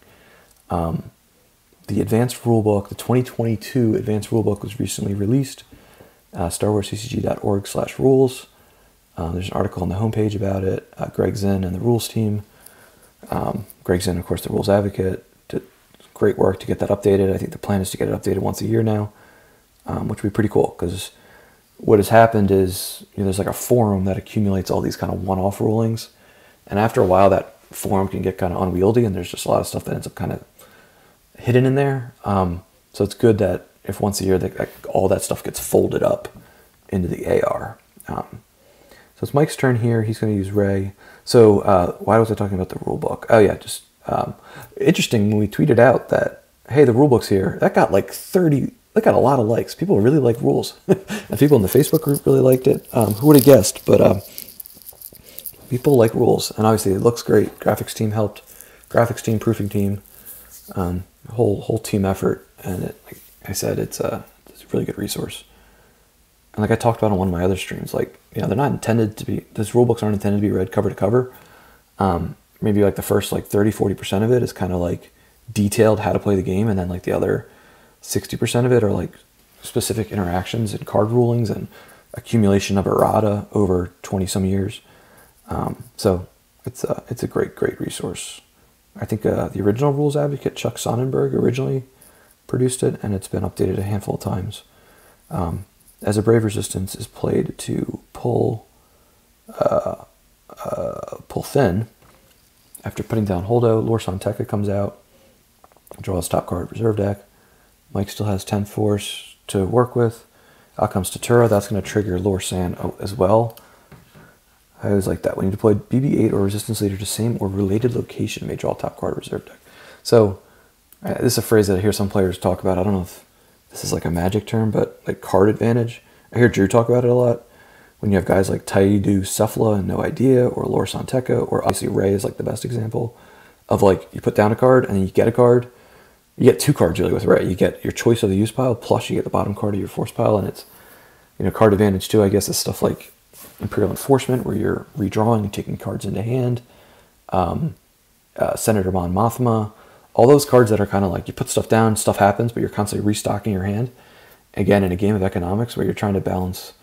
The advanced rulebook, the 2022 advanced rulebook was recently released. StarWarsCCG.org/rules. There's an article on the homepage about it. Greg Zinn and the rules team. Greg Zinn, of course, the rules advocate, did great work to get that updated. I think the plan is to get it updated once a year now, which would be pretty cool, because what has happened is, there's like a forum that accumulates all these kind of one-off rulings, and after a while that forum can get kind of unwieldy, and there's just a lot of stuff that ends up kind of hidden in there. So it's good that if once a year all that stuff gets folded up into the AR. So it's Mike's turn here. He's going to use Ray. So why was I talking about the rule book? Oh yeah, just interesting, when we tweeted out that, hey, the rule book's here, that got like 30, that got a lot of likes. People really like rules. And people in the Facebook group really liked it. Who would have guessed? But people like rules, and obviously it looks great. Graphics team helped. Graphics team, proofing team, whole team effort. And like I said, it's a really good resource. And like I talked about on one of my other streams, like, they're not intended to be, these rule books aren't intended to be read cover to cover. Maybe like the first like 30-40% of it is kind of like detailed how to play the game, and then like the other 60% of it are like specific interactions and card rulings and accumulation of errata over 20 some years. So it's a great resource. I think the original rules advocate Chuck Sonnenberg originally produced it, and it's been updated a handful of times. As a Brave Resistance is played to pull thin. After putting down Holdo, Lorsan Tekka comes out, draws top card reserve deck. Mike still has 10 force to work with. Out comes Tatura. That's going to trigger Lorsan as well. I always like that. When you deploy BB-8 or Resistance Leader to same or related location, may draw top card reserve deck. So this is a phrase that I hear some players talk about. I don't know if this is like a Magic term, but like card advantage. I hear Drew talk about it a lot. When you have guys like Taidu Cephala and No Idea, or Lorsan Tekka, or obviously Ray is like the best example of like, you put down a card and then you get a card. You get two cards really with Ray. You get your choice of the use pile, plus you get the bottom card of your force pile, and it's, card advantage too, I guess, is stuff like Imperial Enforcement, where you're redrawing and taking cards into hand. Senator Mon Mothma, all those cards that are kind of like, you put stuff down, stuff happens, but you're constantly restocking your hand. Again, in a game of economics where you're trying to balance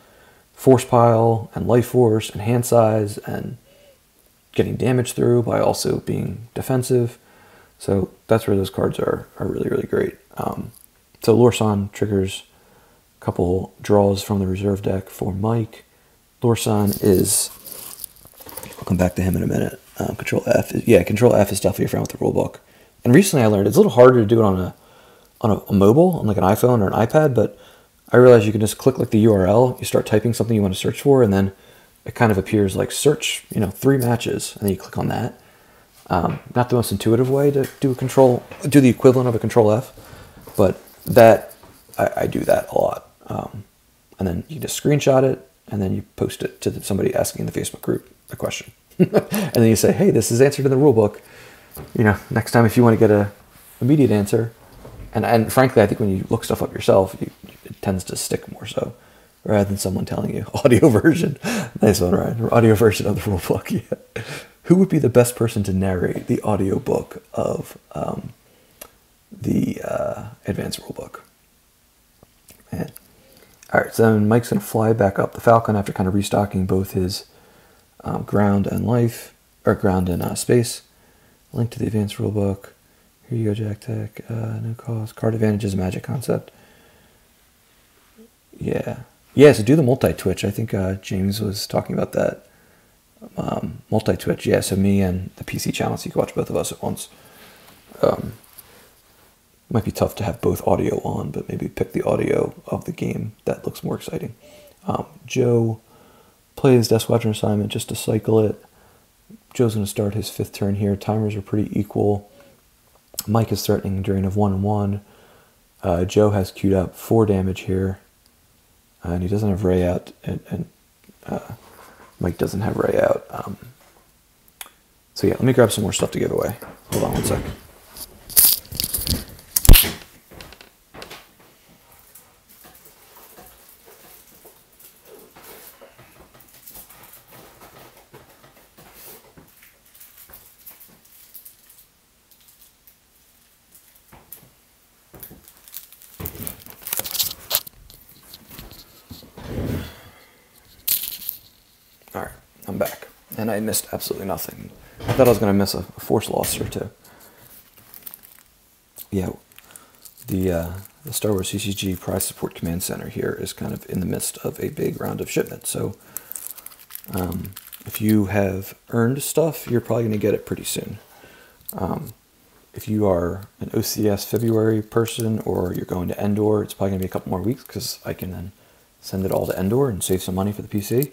force pile and life force and hand size and getting damage through by also being defensive. So that's where those cards are really great. So Lorsan triggers a couple draws from the reserve deck for Mike. Lorsan is, I'll come back to him in a minute. Control F is definitely a friend with the rulebook. And recently I learned it's a little harder to do it on a mobile, on like an iPhone or an iPad, but I realized you can just click like the URL, you start typing something you want to search for, and then it kind of appears like search, 3 matches, and then you click on that. Not the most intuitive way to do the equivalent of a Control F, but that I do that a lot. And then you just screenshot it, and then you post it to somebody asking in the Facebook group a question. And then you say, hey, this is answered in the rule book. Next time if you want to get a immediate answer. And frankly, I think when you look stuff up yourself, it tends to stick more so, rather than someone telling you audio version. Nice one, Ryan. Audio version of the rule book. Yeah. Who would be the best person to narrate the audio book of the advanced rule book? Man. All right, so then Mike's going to fly back up the Falcon after kind of restocking both his ground and life, or ground and space. Link to the advanced rule book. Here you go, Jack Tech. No cost. Card advantage is a Magic concept. Yeah. So do the multi-twitch. I think James was talking about that. Multi-twitch. Yeah, so me and the PC channel, so you can watch both of us at once. Might be tough to have both audio on, but maybe pick the audio of the game. That looks more exciting. Joe plays Death Squadron assignment just to cycle it. Joe's going to start his 5th turn here. Timers are pretty equal. Mike is threatening drain of 1 and 1. Joe has queued up 4 damage here. And he doesn't have Ray out. And Mike doesn't have Ray out. So yeah, let me grab some more stuff to give away. Hold on one sec. Alright, I'm back. And I missed absolutely nothing. I thought I was going to miss a force loss or two. yeah, the Star Wars CCG Prize Support Command Center here is kind of in the midst of a big round of shipment. So if you have earned stuff, you're probably going to get it pretty soon. If you are an OCS February person or you're going to Endor, it's probably going to be a couple more weeks because I can then send it all to Endor and save some money for the PC.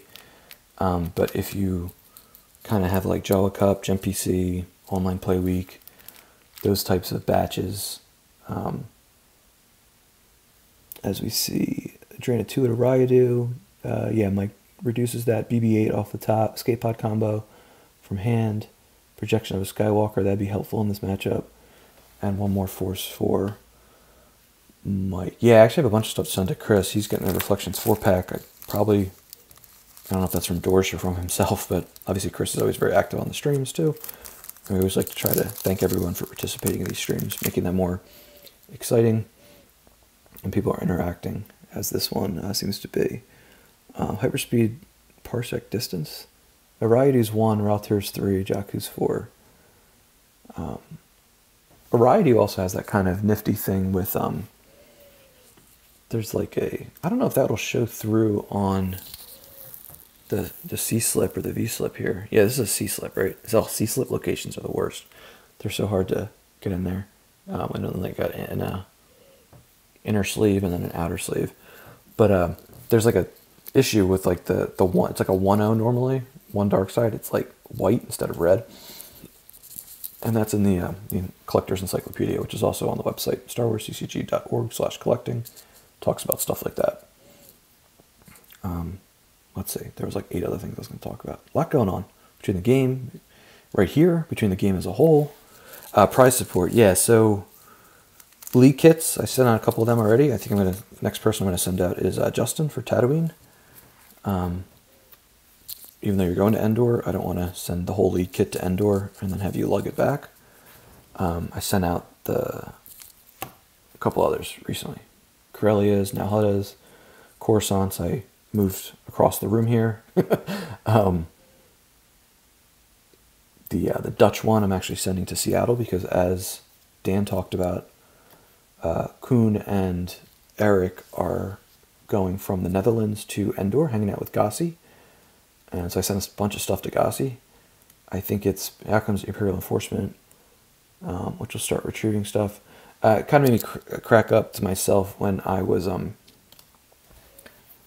But if you kind of have like Java Cup, GEMPC, Online Play Week, those types of batches, as we see, drain a 2 at a Ryadu. Yeah, Mike reduces that BB-8 off the top, escape pod combo from hand, projection of a Skywalker, that'd be helpful in this matchup. And one more force for Mike. Yeah, I actually have a bunch of stuff to send to Chris. He's getting a Reflections 4-pack. I don't know if that's from Dorsch or from himself, but obviously Chris is always very active on the streams too. And we always like to try to thank everyone for participating in these streams, making them more exciting. And people are interacting, as this one seems to be. Hyperspeed parsec distance. Ariedu's 1, Raltier's 3, Jakku's 4. Ariedu also has that kind of nifty thing with, there's like a, I don't know if that'll show through on the C-slip or the V-slip here. Yeah, this is a C-slip, right? C-slip locations are the worst. They're so hard to get in there. And then they got an inner sleeve and then an outer sleeve. But there's like a issue with like the one, it's like a 1-0 normally. One dark side, it's like white instead of red. And that's in the Collector's Encyclopedia, which is also on the website, starwarsccg.org/collecting. Talks about stuff like that. Let's see, there was like 8 other things I was going to talk about. A lot going on between the game, right here, between the game as a whole. Prize support, yeah, so league kits, I sent out a couple of them already. I think next person I'm going to send out is Justin for Tatooine. Even though you're going to Endor, I don't want to send the whole lead kit to Endor and then have you lug it back. I sent out a couple others recently. Corellia's, Nalhutta's, Coruscant's. I moved across the room here. The Dutch one I'm actually sending to Seattle because, as Dan talked about, Koen and Eric are going from the Netherlands to Endor, hanging out with Gassi. And so I sent a bunch of stuff to Gassi. I think it's Outcomes Imperial Enforcement, which will start retrieving stuff. It kind of made me crack up to myself when I was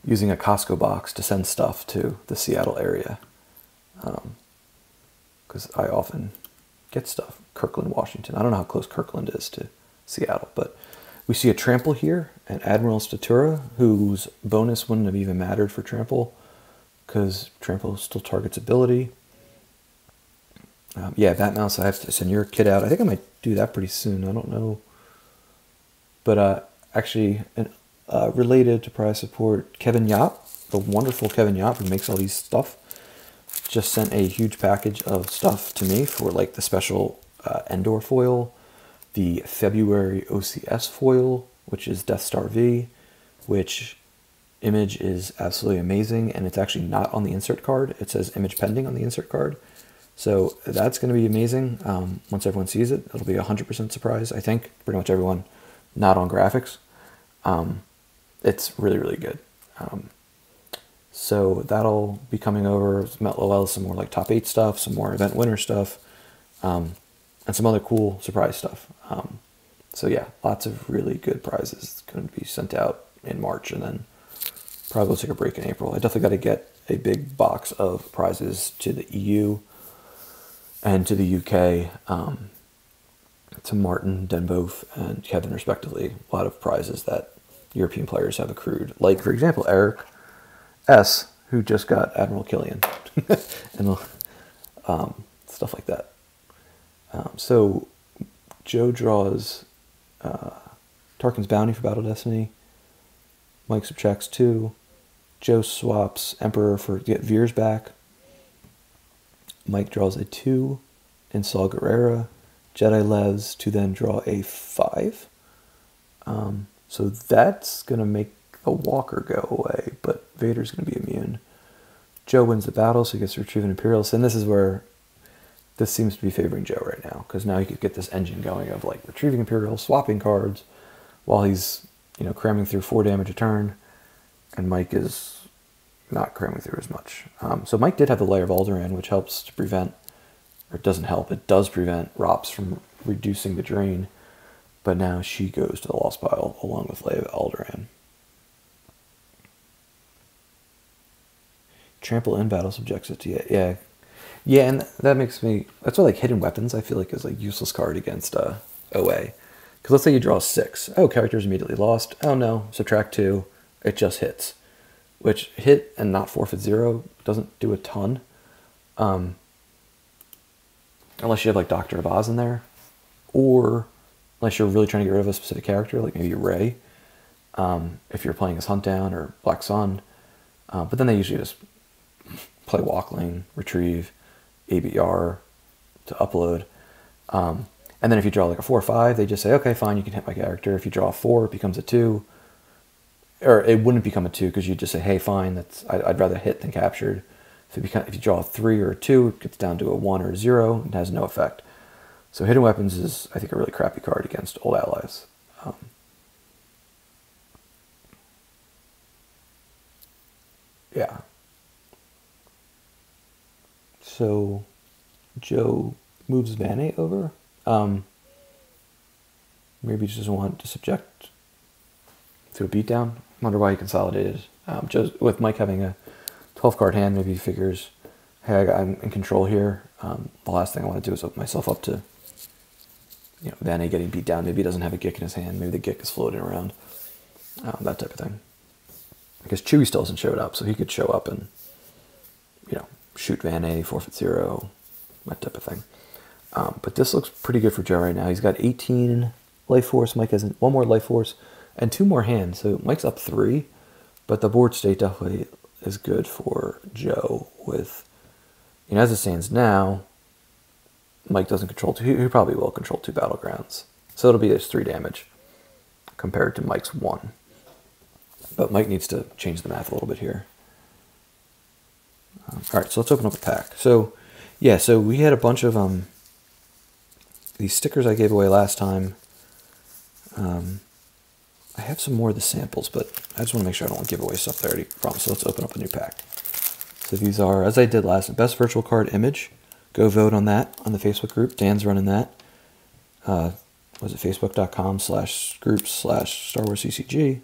using a Costco box to send stuff to the Seattle area. Because I often get stuff. Kirkland, Washington. I don't know how close Kirkland is to Seattle, but we see a Trample here, an Admiral Statura, whose bonus wouldn't have even mattered for Trample, because Trample still targets ability. Yeah, Bat Mouse, I have to send your kit out. I think I might do that pretty soon. I don't know. But actually, related to prize support, Kevin Yap, the wonderful Kevin Yap who makes all these stuff, just sent a huge package of stuff to me for like the special Endor foil, the February OCS foil, which is Death Star V, which image is absolutely amazing, and it's actually not on the insert card. It says image pending on the insert card. So that's going to be amazing. Once everyone sees it, it'll be 100% surprise, I think. Pretty much everyone not on graphics. It's really, really good. So that'll be coming over. Some more like top 8 stuff, some more event winner stuff, and some other cool surprise stuff. So yeah, lots of really good prizes. It's going to be sent out in March, and then probably we'll take a break in April. I definitely got to get a big box of prizes to the EU and to the UK, to Martin, Denbove, and Kevin respectively. A lot of prizes that European players have accrued. Like, for example, Eric S., who just got Admiral Killian, and stuff like that. So Joe draws Tarkin's Bounty for Battle Destiny. Mike subtracts 2. Joe swaps Emperor to get Veers back. Mike draws a 2 in Saw Gerrera. Jedi Levs to then draw a 5. So that's going to make the Walker go away, but Vader's going to be immune. Joe wins the battle, so he gets to retrieve an Imperialist. And this is where this seems to be favoring Joe right now, because now he could get this engine going of like retrieving Imperial, swapping cards, while he's, you know, cramming through 4 damage a turn, and Mike is not cramming through as much. So Mike did have the Lair of Alderaan, which helps to prevent, or it doesn't help, it does prevent ROPS from reducing the drain, but now she goes to the lost pile along with Lair of Alderaan. Trample in battle subjects it to, yeah. Yeah, and that makes me, that's why like hidden weapons I feel like is a useless card against OA. Because let's say you draw 6. Oh, character's immediately lost. Oh no, subtract 2. It just hits. Which hit and not forfeit 0 doesn't do a ton. Unless you have like Doctor of Oz in there. Or unless you're really trying to get rid of a specific character, like maybe Rey. If you're playing as Huntdown or Black Sun. But then they usually just play Walk Lane, Retrieve, ABR to upload. And then if you draw like a 4 or 5, they just say, okay, fine, you can hit my character. If you draw a 4, it becomes a 2. Or it wouldn't become a 2 because you just say, hey, fine, I'd rather hit than captured. If you draw a 3 or a 2, it gets down to a 1 or a 0 and has no effect. So Hidden Weapons is, I think, a really crappy card against old allies. Yeah. So Joe moves Vanne over. Maybe he just doesn't want to subject to a beatdown. Wonder why he consolidated. With Mike having a 12-card hand, maybe he figures, hey, I'm in control here. The last thing I want to do is open myself up to, you know, Vanne getting beat down. Maybe he doesn't have a Gick in his hand. Maybe the Gick is floating around. That type of thing. I guess Chewie still hasn't showed up, so he could show up and, you know, shoot Vanne, forfeit 0, that type of thing. But this looks pretty good for Joe right now. He's got 18 life force. Mike has 1 more life force and 2 more hands. So Mike's up 3, but the board state definitely is good for Joe with, you know, as it stands now, Mike doesn't control 2. He probably will control 2 battlegrounds. So it'll be his 3 damage compared to Mike's 1. But Mike needs to change the math a little bit here. All right, so let's open up a pack. So, yeah, so we had a bunch of these stickers I gave away last time. I have some more of the samples, but I just want to make sure I don't want to give away stuff that I already promised. So let's open up a new pack. So these are, as I did last time, best virtual card image. Go vote on that on the Facebook group. Dan's running that. Was it facebook.com/groups/Star Wars CCG.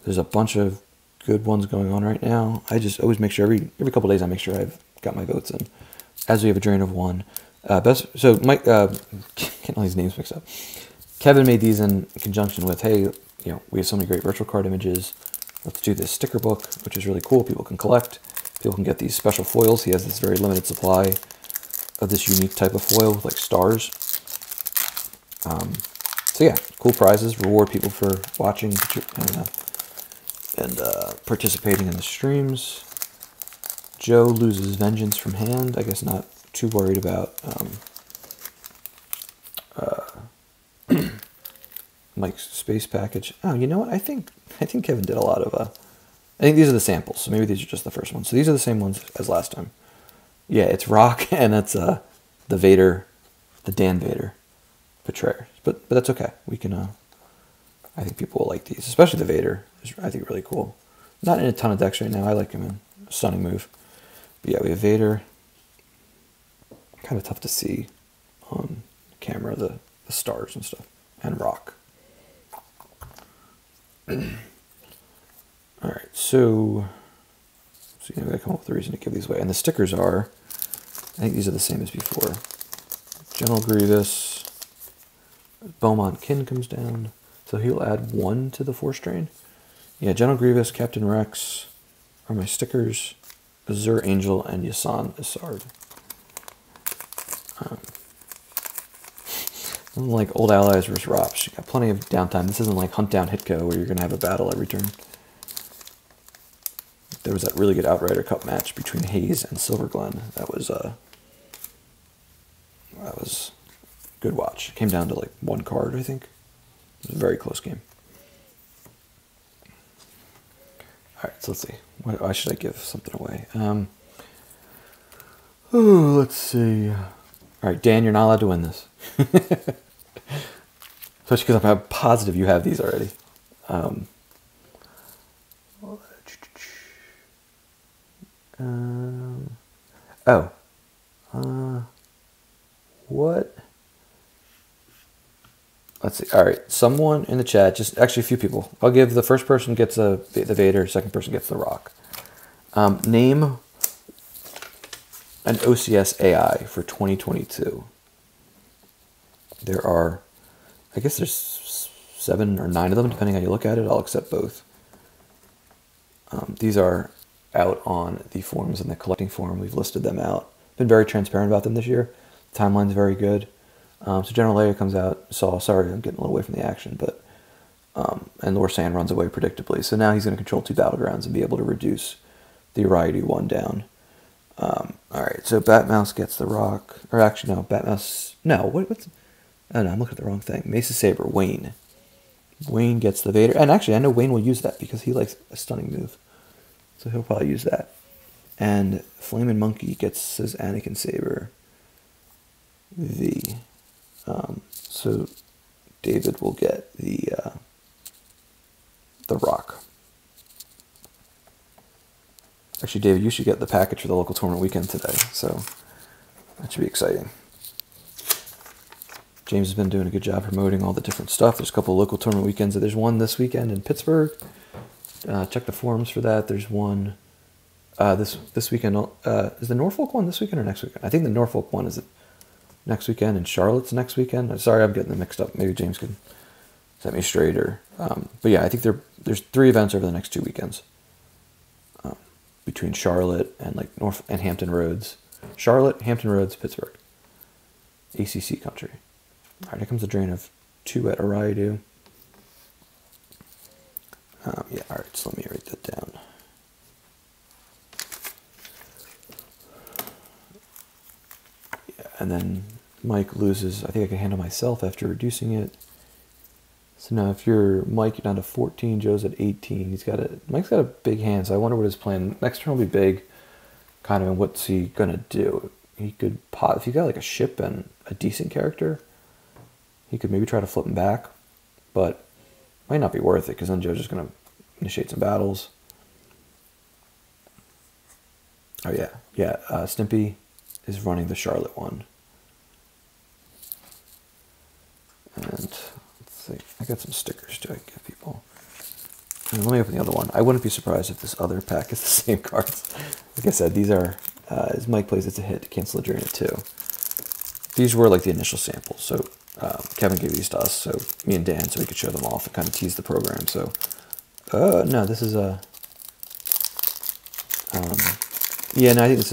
There's a bunch of good ones going on right now. I just always make sure every couple days I make sure I've got my votes in. As we have a drain of 1. So Mike, getting all these names mixed up. Kevin made these in conjunction with, hey, you know, we have so many great virtual card images. Let's do this sticker book, which is really cool. People can collect. People can get these special foils. He has this very limited supply of this unique type of foil with like stars. So yeah, cool prizes. Reward people for watching and participating in the streams. Joe loses Vengeance from hand. I guess not too worried about Mike's space package. Oh, you know what? I think Kevin did a lot of I think these are the samples, so maybe these are just the first ones. So these are the same ones as last time. Yeah, it's Rock and it's the Vader, the Dan Vader Betrayer. But that's okay. We can I think people will like these, especially the Vader is, I think, really cool. Not in a ton of decks right now. I like him in a stunning move. But yeah, we have Vader. Kind of tough to see on camera, the stars and stuff. And Rock. Alright, so you know, I gotta come up with a reason to give these away. And the stickers are, I think these are the same as before. General Grievous. Beaumont Kin comes down. So he'll add 1 to the force drain. Yeah, General Grievous, Captain Rex are my stickers. Azure Angel and Yasan Isard. Like old allies versus ROPS, you got plenty of downtime. This isn't like Hunt Down Hitco where you're going to have a battle every turn. There was that really good Outrider Cup match between Hayes and Silverglen. That was good watch. It came down to like 1 card, I think. It was a very close game. Alright, so let's see. Why should I give something away? Let's see. All right, Dan, you're not allowed to win this. Especially because I'm positive you have these already. What? Let's see. All right, someone in the chat, just actually a few people. I'll give the first person gets the Vader, second person gets the Rock. Name an OCS AI for 2022. There are, I guess there's 7 or 9 of them, depending how you look at it. I'll accept both. These are out on the forums and the collecting forum. We've listed them out. Been very transparent about them this year. The timeline's very good. So General Leia comes out. Sorry, I'm getting a little away from the action, but and Lor San runs away predictably. So now he's going to control 2 battlegrounds and be able to reduce the Ariadu 1 down. All right, so Batmouse gets the Rock, or actually no, Batmouse. No, what's? Oh no, I'm looking at the wrong thing. Mesa Saber, Wayne. Wayne gets the Vader, and actually I know Wayne will use that because he likes a stunning move, so he'll probably use that. And Flamin' Monkey gets his Anakin Saber V. So David will get the Rock. Actually, David, you should get the package for the local tournament weekend today, so that should be exciting. James has been doing a good job promoting all the different stuff. There's a couple of local tournament weekends. There's one this weekend in Pittsburgh. Check the forums for that. There's one this weekend. Is the Norfolk one this weekend or next weekend? I think the Norfolk one is next weekend, and Charlotte's next weekend. Sorry, I'm getting them mixed up. Maybe James can set me straight. Or, but yeah, I think there's 3 events over the next 2 weekends between Charlotte and like North and Hampton Roads. Charlotte, Hampton Roads, Pittsburgh. ACC country. All right, here comes a drain of 2 at Ariadu. Yeah, all right, so let me write that down. Yeah, and then Mike loses. I think I can handle myself after reducing it. So now if you're Mike, you're down to 14. Joe's at 18. Mike's got a big hand, so I wonder what his plan. Next turn will be big, kind of, and what's he gonna do? He could if he got like a ship and a decent character, he could maybe try to flip him back, but might not be worth it because then Joe's just gonna initiate some battles. Oh yeah. Stimpy is running the Charlotte one, and let's see. I got some stickers too. I can give people. And let me open the other one. I wouldn't be surprised if this other pack is the same cards. Like I said, these are as Mike plays, it's a hit to cancel a drain at 2. These were like the initial samples, so Kevin gave these to us, so me and Dan, so we could show them off and kind of tease the program. So, no, this is a, yeah, no, I think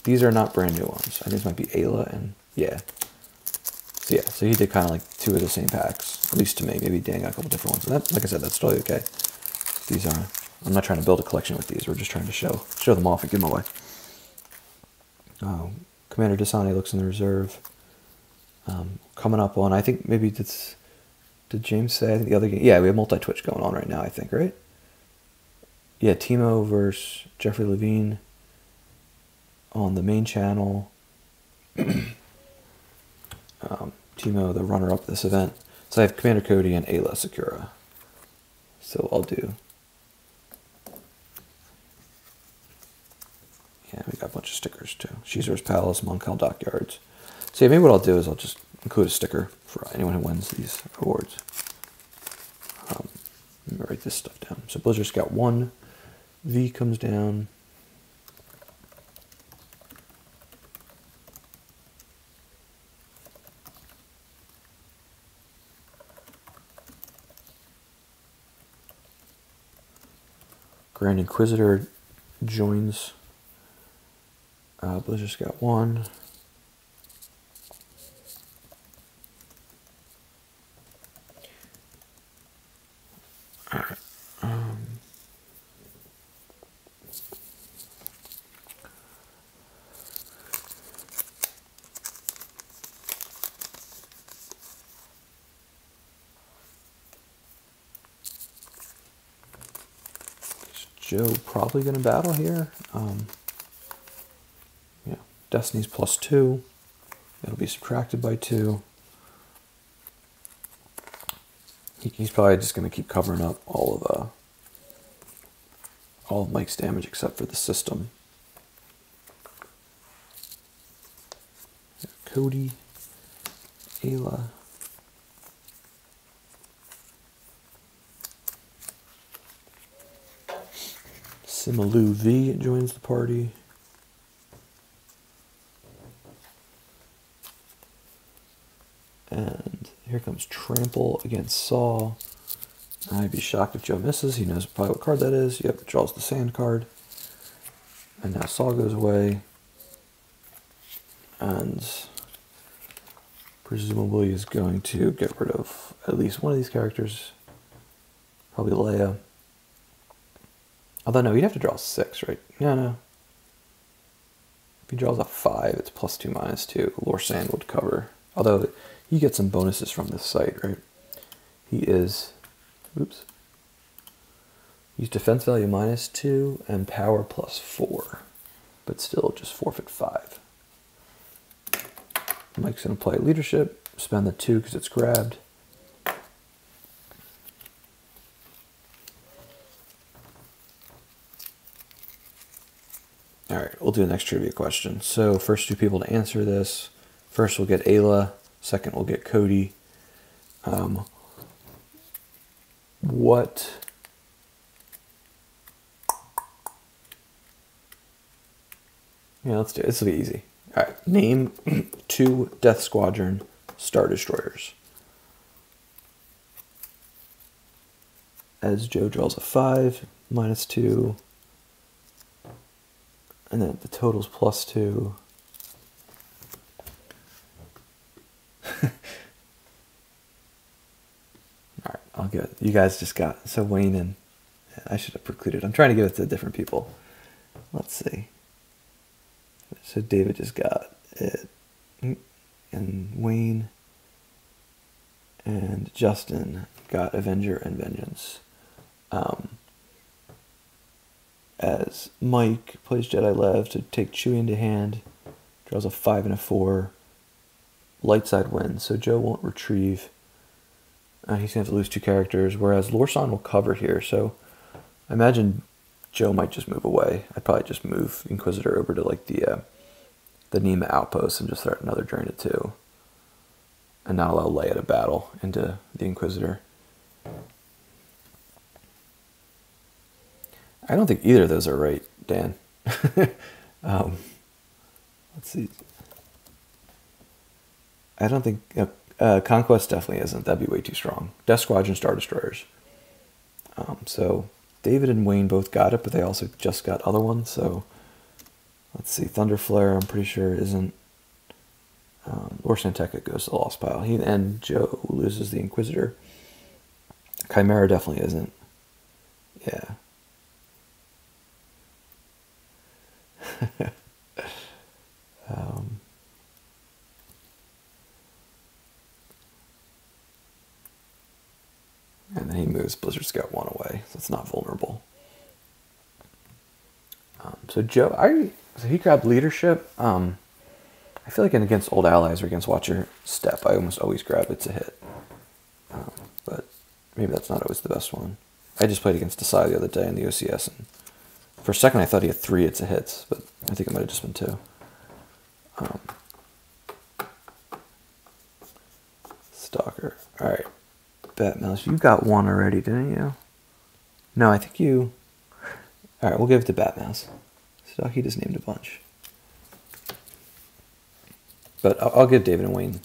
these are not brand new ones. I think this might be Ayla, and yeah. So yeah, so he did kind of like 2 of the same packs, at least to me. Maybe Dan got a couple different ones. And that, like I said, that's totally okay. These are, I'm not trying to build a collection with these. We're just trying to show them off and give them away. Commander Desani looks in the reserve. Coming up on, I think maybe did James say, I think the other game, yeah, we have multi-twitch going on right now, I think, right? Yeah, Timo versus Jeffrey Levine on the main channel. Timo, the runner-up this event. So I have Commander Cody and Ayla Sakura. So I'll do. Yeah, we got a bunch of stickers too. Shizor's Palace, Monkal Dockyards. So yeah, maybe what I'll do is I'll just include a sticker for anyone who wins these awards. Let me write this stuff down. So Blizzard Scout 1, V comes down. Grand Inquisitor joins Blizzard Scout 1. Alright. Is Joe probably going to battle here? Yeah, Destiny's +2. It'll be subtracted by 2. He's probably just going to keep covering up all of Mike's damage except for the system. Cody, Ayla. Simaloo V joins the party. And here comes Trample against Saul. I'd be shocked if Joe misses. He knows probably what card that is. Yep, it draws the sand card. And now Saul goes away. And presumably is going to get rid of at least one of these characters. Probably Leia. Although, no, he'd have to draw 6, right? No. If he draws a 5, it's +2, -2. Lore Sand would cover. Although, you get some bonuses from this site, right? He is... Oops. Use defense value -2 and power +4. But still just forfeit 5. Mike's going to play leadership. Spend the 2 because it's grabbed. Alright, we'll do the next trivia question. So, first 2 people to answer this. First we'll get Ayla. Second we'll get Cody. What... Yeah, let's do it. This will be easy. Alright, name 2 Death Squadron Star Destroyers. As Joe draws a 5, -2. And then the total's +2. Alright, I'll give it. You guys just got... So Wayne and... I should have precluded. I'm trying to give it to different people. Let's see. So David just got it. And Wayne and Justin got Avenger and Vengeance. As Mike plays Jedi Lev to take Chewie into hand, draws a 5 and a 4. Light side wins, so Joe won't retrieve. He's going to have to lose 2 characters, whereas Lorsan will cover here, so I imagine Joe might just move away. I'd probably just move Inquisitor over to like the Nema outpost and just start another Drain at 2. And not allow Leia to battle into the Inquisitor. I don't think either of those are right, Dan. Let's see. I don't think... Conquest definitely isn't. That'd be way too strong. Death Squadron Star Destroyers. So David and Wayne both got it, but they also just got other ones. So let's see. Thunder Flare, I'm pretty sure isn't. Or Santeca goes to the Lost Pile. And Joe loses the Inquisitor. Chimera definitely isn't. Yeah. And then he moves Blizzard Scout 1 away, so it's not vulnerable. So Joe, so he grabbed leadership. I feel like against old allies or against Watcher Step, I almost always grab it's a hit. But maybe that's not always the best one. I just played against Desai the other day in the OCS, and for a second I thought he had 3 it's a hits, but I think it might have just been 2. Stalker. Alright. Batmouse, you got 1 already, didn't you? No, I think you... Alright, we'll give it to Batmouse. Stocky just named a bunch. But I'll give David and Wayne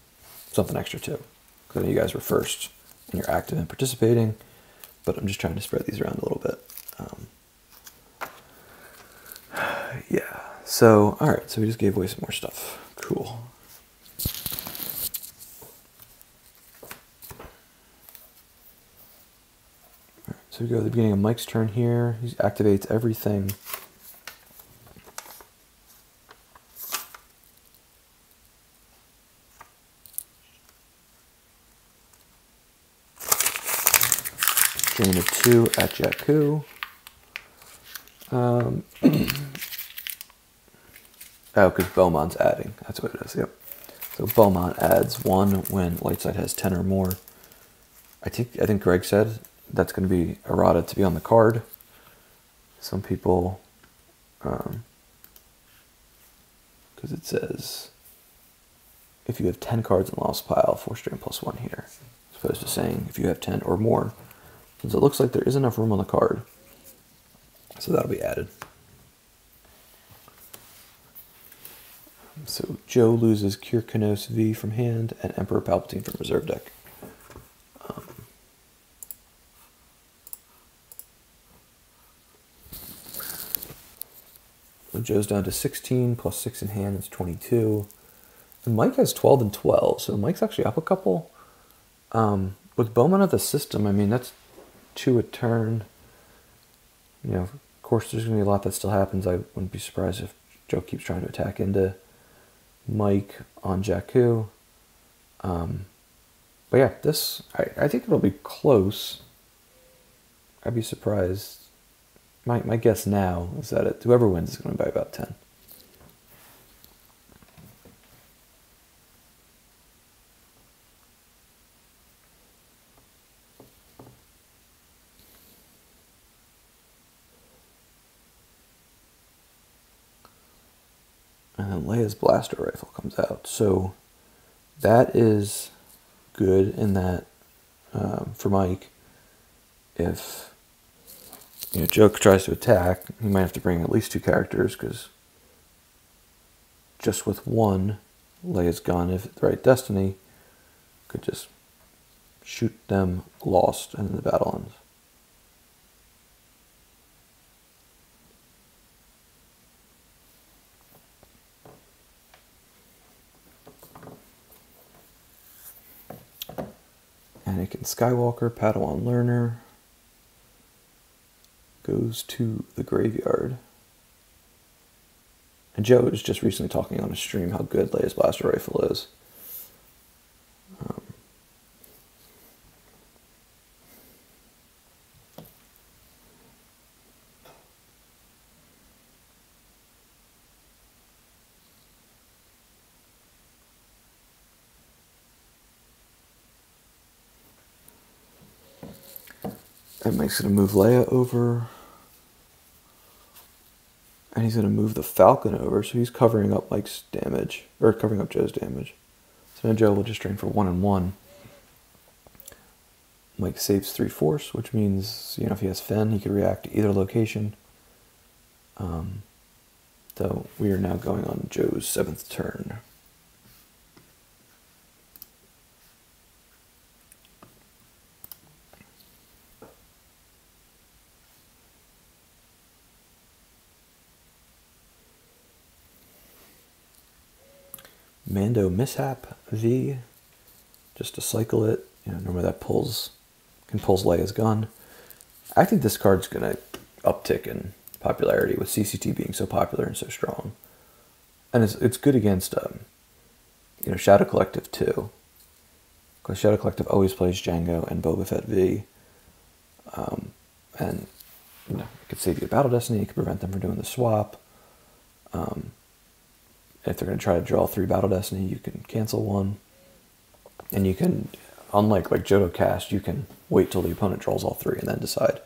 something extra too. Because you guys were first and you're active and participating. But I'm just trying to spread these around a little bit. Yeah. So, alright, so we just gave away some more stuff. Cool. So we go to the beginning of Mike's turn here. He activates everything. Drain a 2 at Jakku. Oh, because Beaumont's adding. That's what it is, yep. So Beaumont adds 1 when Lightside has 10 or more. I think Greg said that's going to be errata to be on the card. Some people, because it says if you have 10 cards in lost pile, force drain +1 here, as opposed to saying if you have 10 or more, since it looks like there is enough room on the card. So that'll be added. So Joe loses Kyrkanos-V from hand and Emperor Palpatine from reserve deck. So Joe's down to 16 plus 6 in hand is 22. And Mike has 12 and 12, so Mike's actually up a couple. With Bowman of the system, I mean, that's 2 a turn. You know, of course, there's going to be a lot that still happens. I wouldn't be surprised if Joe keeps trying to attack into Mike on Jakku. But yeah, this, I think it'll be close. I'd be surprised. My guess now is that whoever wins is going to be by about 10. And then Leia's blaster rifle comes out. So that is good in that for Mike, if Joe tries to attack, he might have to bring at least 2 characters, because just with 1, Leia's gun, if it's the right destiny, could just shoot them lost and then the battle ends. Anakin Skywalker, Padawan Learner, goes to the graveyard. And Joe was just recently talking on a stream how good Leia's blaster rifle is. And Mike's going to move Leia over. And he's going to move the Falcon over, so he's covering up Mike's damage, or covering up Joe's damage. So now Joe will just drain for 1 and 1. Mike saves 3 force, which means, if he has Fen, he can react to either location. So we are now going on Joe's 7th turn. Mando Mishap V, just to cycle it. Normally that can pulls Leia's gun. I think this card's gonna uptick in popularity with CCT being so popular and so strong, and it's good against Shadow Collective too, because Shadow Collective always plays Jango and Boba Fett V, and it could save you a Battle Destiny. It could prevent them from doing the swap. If they're going to try to draw 3 Battle Destiny, you can cancel 1. And you can, unlike Jodo Cast, you can wait till the opponent draws all 3 and then decide.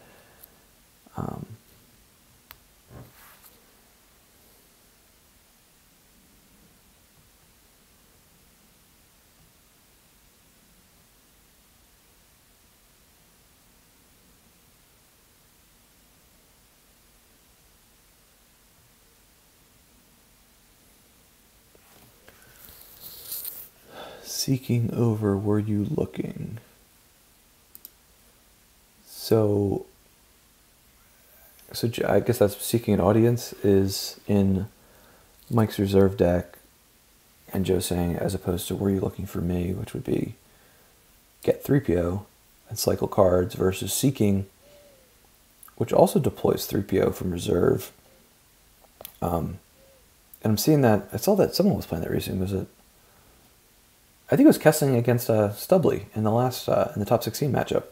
Seeking over, were you looking? So I guess that's seeking an audience is in Mike's reserve deck, and Joe saying, as opposed to were you looking for me, which would be get 3PO and cycle cards, versus seeking, which also deploys 3PO from reserve. And I'm seeing that, I saw that someone was playing that recently. Was it? I think it was Kessling against Stubley in the last in the top 16 matchup,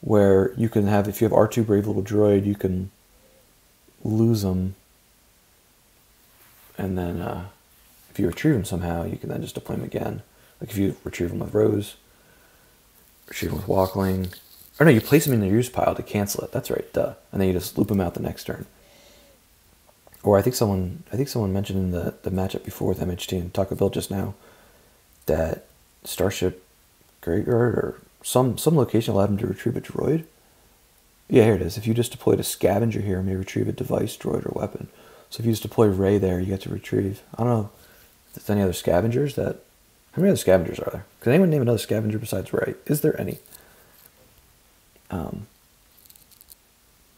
where you can have, if you have R2 Brave Little Droid, you can lose them, and then if you retrieve them somehow, you can then just deploy them again. Like if you retrieve them with Rose, retrieve them with Walkling, or no, you place them in your use pile to cancel it. That's right, duh. And then you just loop them out the next turn. Or I think someone mentioned in the matchup before with MHT and Taco Bill just now that Starship Graveyard or some location allowed him to retrieve a droid. Yeah, here it is. If you just deployed a scavenger here, it may retrieve a device, droid, or weapon. So if you just deploy Ray there, you get to retrieve. I don't know if there's any other scavengers that. How many other scavengers are there? Can anyone name another scavenger besides Ray? Is there any? I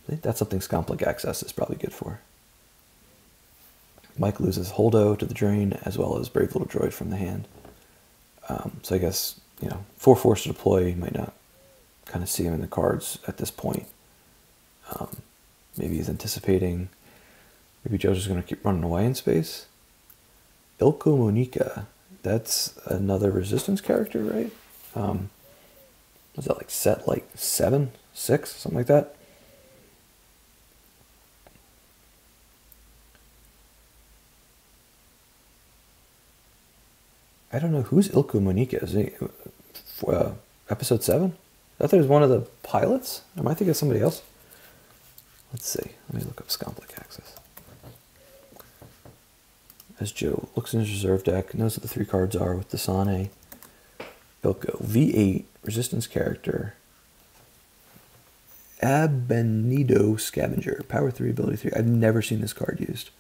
think that's something Scomplink Access is probably good for. Mike loses Holdo to the drain as well as Brave Little Droid from the hand. So I guess, 4 force to deploy, you might not kind of see him in the cards at this point. Maybe he's anticipating. Maybe Joe's just going to keep running away in space. Ilko Monica. That's another resistance character, right? Was that like set like 7, 6, something like that? I don't know who's Ilko Monica. Is he episode 7? I thought he was one of the pilots. Am I thinking of somebody else? Let's see. Let me look up Scomplink Access. As Joe looks in his reserve deck, knows what the 3 cards are with Dasane. Ilko. V8, resistance character. Abenido Scavenger. Power 3, ability 3. I've never seen this card used.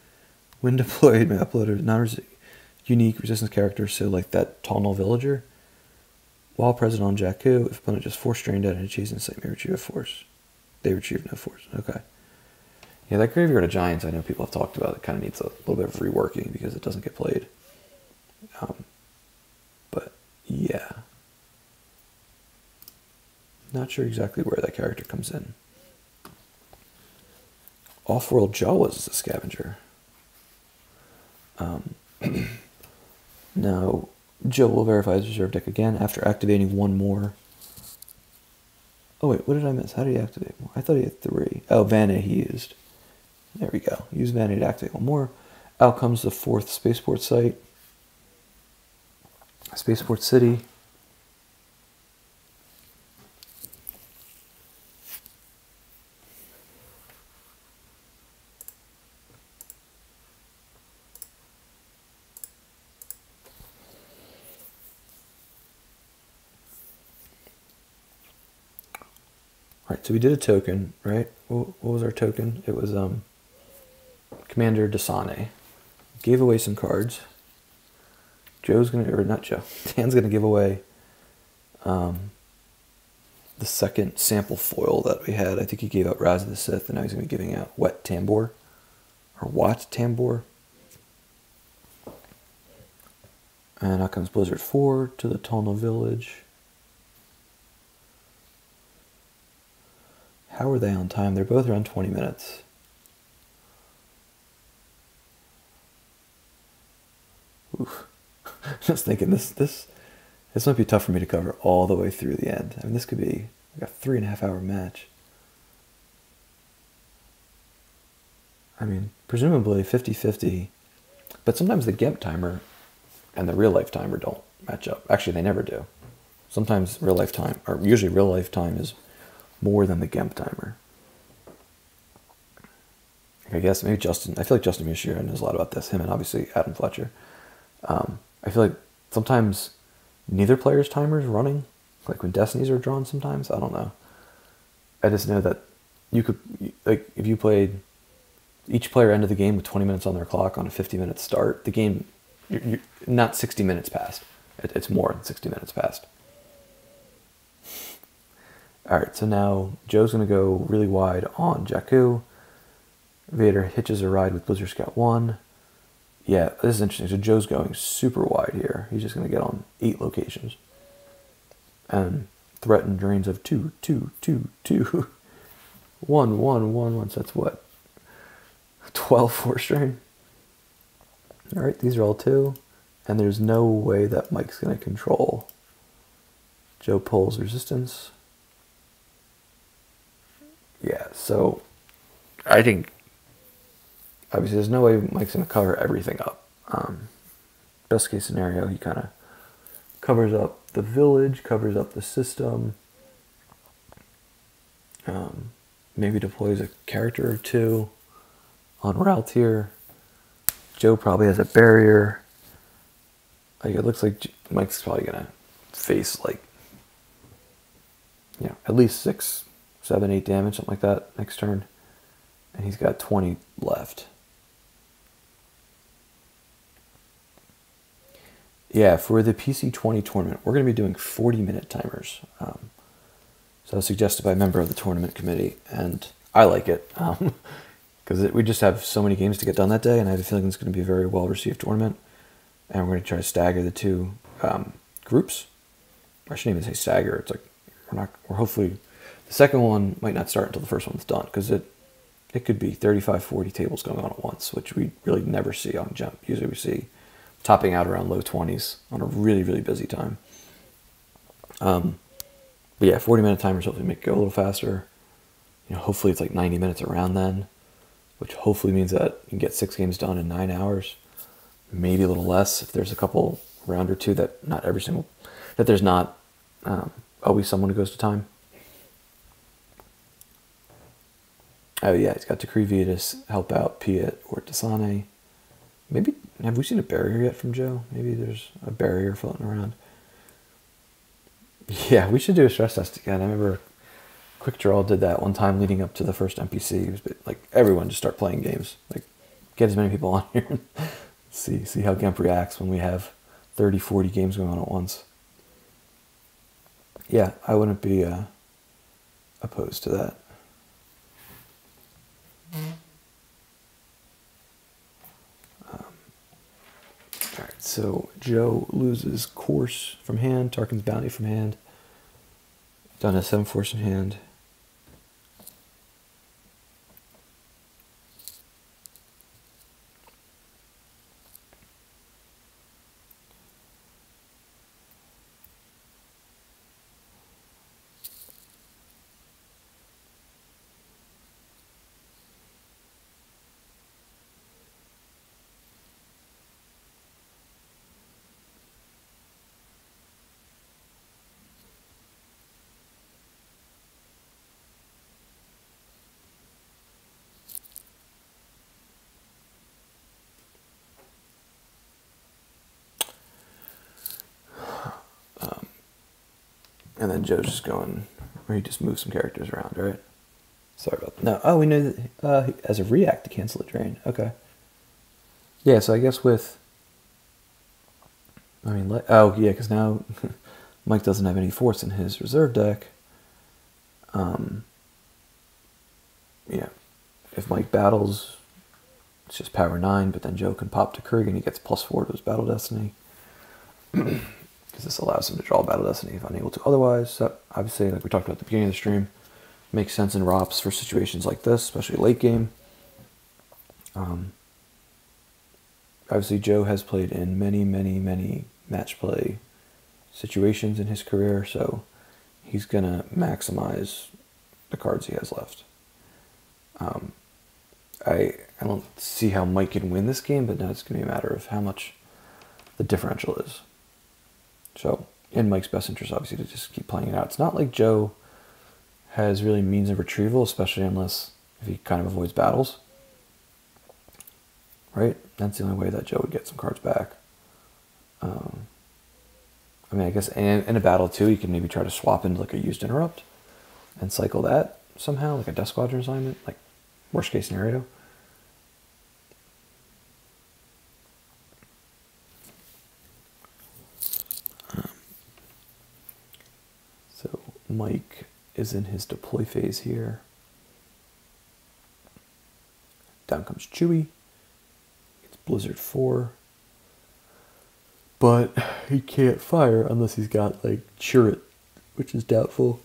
When deployed, may upload a non-unique resistance character, so like that Tonal Villager. While present on Jakku, if opponent just force drained out and achieves insight, may retrieve a force. They retrieve no force. Okay. Yeah, that Graveyard of Giants, I know people have talked about, it kind of needs a little bit of reworking because it doesn't get played. But, yeah. Not sure exactly where that character comes in. Off-World Jawas is a scavenger. Now, Joe will verify his reserve deck again after activating 1 more. Oh wait, what did I miss? How did he activate more? I thought he had 3. Oh, Vanna he used. There we go. Use Vanna to activate 1 more. Out comes the 4th Spaceport site. Spaceport City. Alright, so we did a token, right? What was our token? It was Commander Dasane. Gave away some cards. Joe's gonna, or not Joe, Dan's gonna give away the 2nd sample foil that we had. I think he gave out Rise of the Sith, and now he's gonna be giving out Wet Tambor, or Wat Tambor. And out comes Blizzard 4 to the Tonal Village. How are they on time? They're both around 20 minutes. Oof. Just thinking this might be tough for me to cover all the way through the end. I mean, this could be like a 3.5-hour match. I mean, presumably 50-50, but sometimes the GEMP timer and the real life timer don't match up. Actually, they never do. Sometimes real life time, or usually real life time is more than the GEMP timer. I guess maybe Justin, I feel like Justin Mishira knows a lot about this, him and obviously Adam Fletcher. I feel like sometimes neither player's timer is running, like when Destinies are drawn sometimes, I don't know. I just know that you could, like if you played, each player ended the game with 20 minutes on their clock on a 50-minute start, the game, you're not 60 minutes past. It's more than 60 minutes past. Alright, so now Joe's going to go really wide on Jakku. Vader hitches a ride with Blizzard Scout 1. Yeah, this is interesting. So Joe's going super wide here. He's just going to get on 8 locations. And threaten drains of 2, 2, 2, 2. 1, 1, 1, 1. So that's what? 12 force drain. Alright, these are all 2. And there's no way that Mike's going to control. Joe pulls resistance. Yeah, so I think obviously there's no way Mike's going to cover everything up. best case scenario, he kind of covers up the village, covers up the system, maybe deploys a character or two on route here. Joe probably has a barrier. Like, it looks like Mike's probably gonna face like, you know, at least 6, 7, 8 damage, something like that next turn, and he's got 20 left. Yeah, for the PC20 tournament, we're going to be doing 40-minute timers. So that was suggested by a member of the tournament committee, and I like it because we just have so many games to get done that day, and I have a feeling it's going to be a very well-received tournament. And we're going to try to stagger the two groups. I shouldn't even say stagger. It's like we're hopefully the second one might not start until the first one's done, because it could be 35, 40 tables going on at once, which we really never see on Jump. Usually we see topping out around low 20s on a really, really busy time. But yeah, 40-minute timers hopefully make it go a little faster. You know, hopefully it's like 90 minutes around then, which hopefully means that you can get 6 games done in 9 hours, maybe a little less if there's a couple round or two that there's not always someone who goes to time. Oh yeah, he's got Takrivi to help out Piet or Tasane. Maybe, have we seen a barrier yet from Joe? Maybe there's a barrier floating around. Yeah, we should do a stress test again. I remember Quick Draw did that one time leading up to the first NPC. It was like, everyone just start playing games. Like, get as many people on here and see how Gemp reacts when we have 30, 40 games going on at once. Yeah, I wouldn't be opposed to that. Alright, so Joe loses Course from hand, Tarkin's Bounty from hand. Dunn has 7 Force in hand. And then Joe's just going, where he just moves some characters around, right? Sorry about that. No, oh, we know that as a react to cancel a drain. Okay. Yeah, so I guess oh yeah, because now Mike doesn't have any force in his reserve deck. Yeah, if Mike battles, it's just power 9, but then Joe can pop to Krieg and he gets +4 to his Battle Destiny. Because this allows him to draw Battle Destiny if unable to otherwise. So obviously, like we talked about at the beginning of the stream, makes sense in ROPS for situations like this, especially late game. Obviously, Joe has played in many, many, many match play situations in his career, so he's going to maximize the cards he has left. I don't see how Mike can win this game, but now it's going to be a matter of how much the differential is. So, in Mike's best interest, obviously, to just keep playing it out. It's not like Joe has really means of retrieval, especially if he kind of avoids battles. Right? That's the only way that Joe would get some cards back. I mean, I guess in a battle, too, you can maybe try to swap into like a used interrupt and cycle that somehow, like a Death Squadron assignment, like worst case scenario. So Mike is in his deploy phase here. Down comes Chewie. It's Blizzard 4. But he can't fire unless he's got like Chirrut, which is doubtful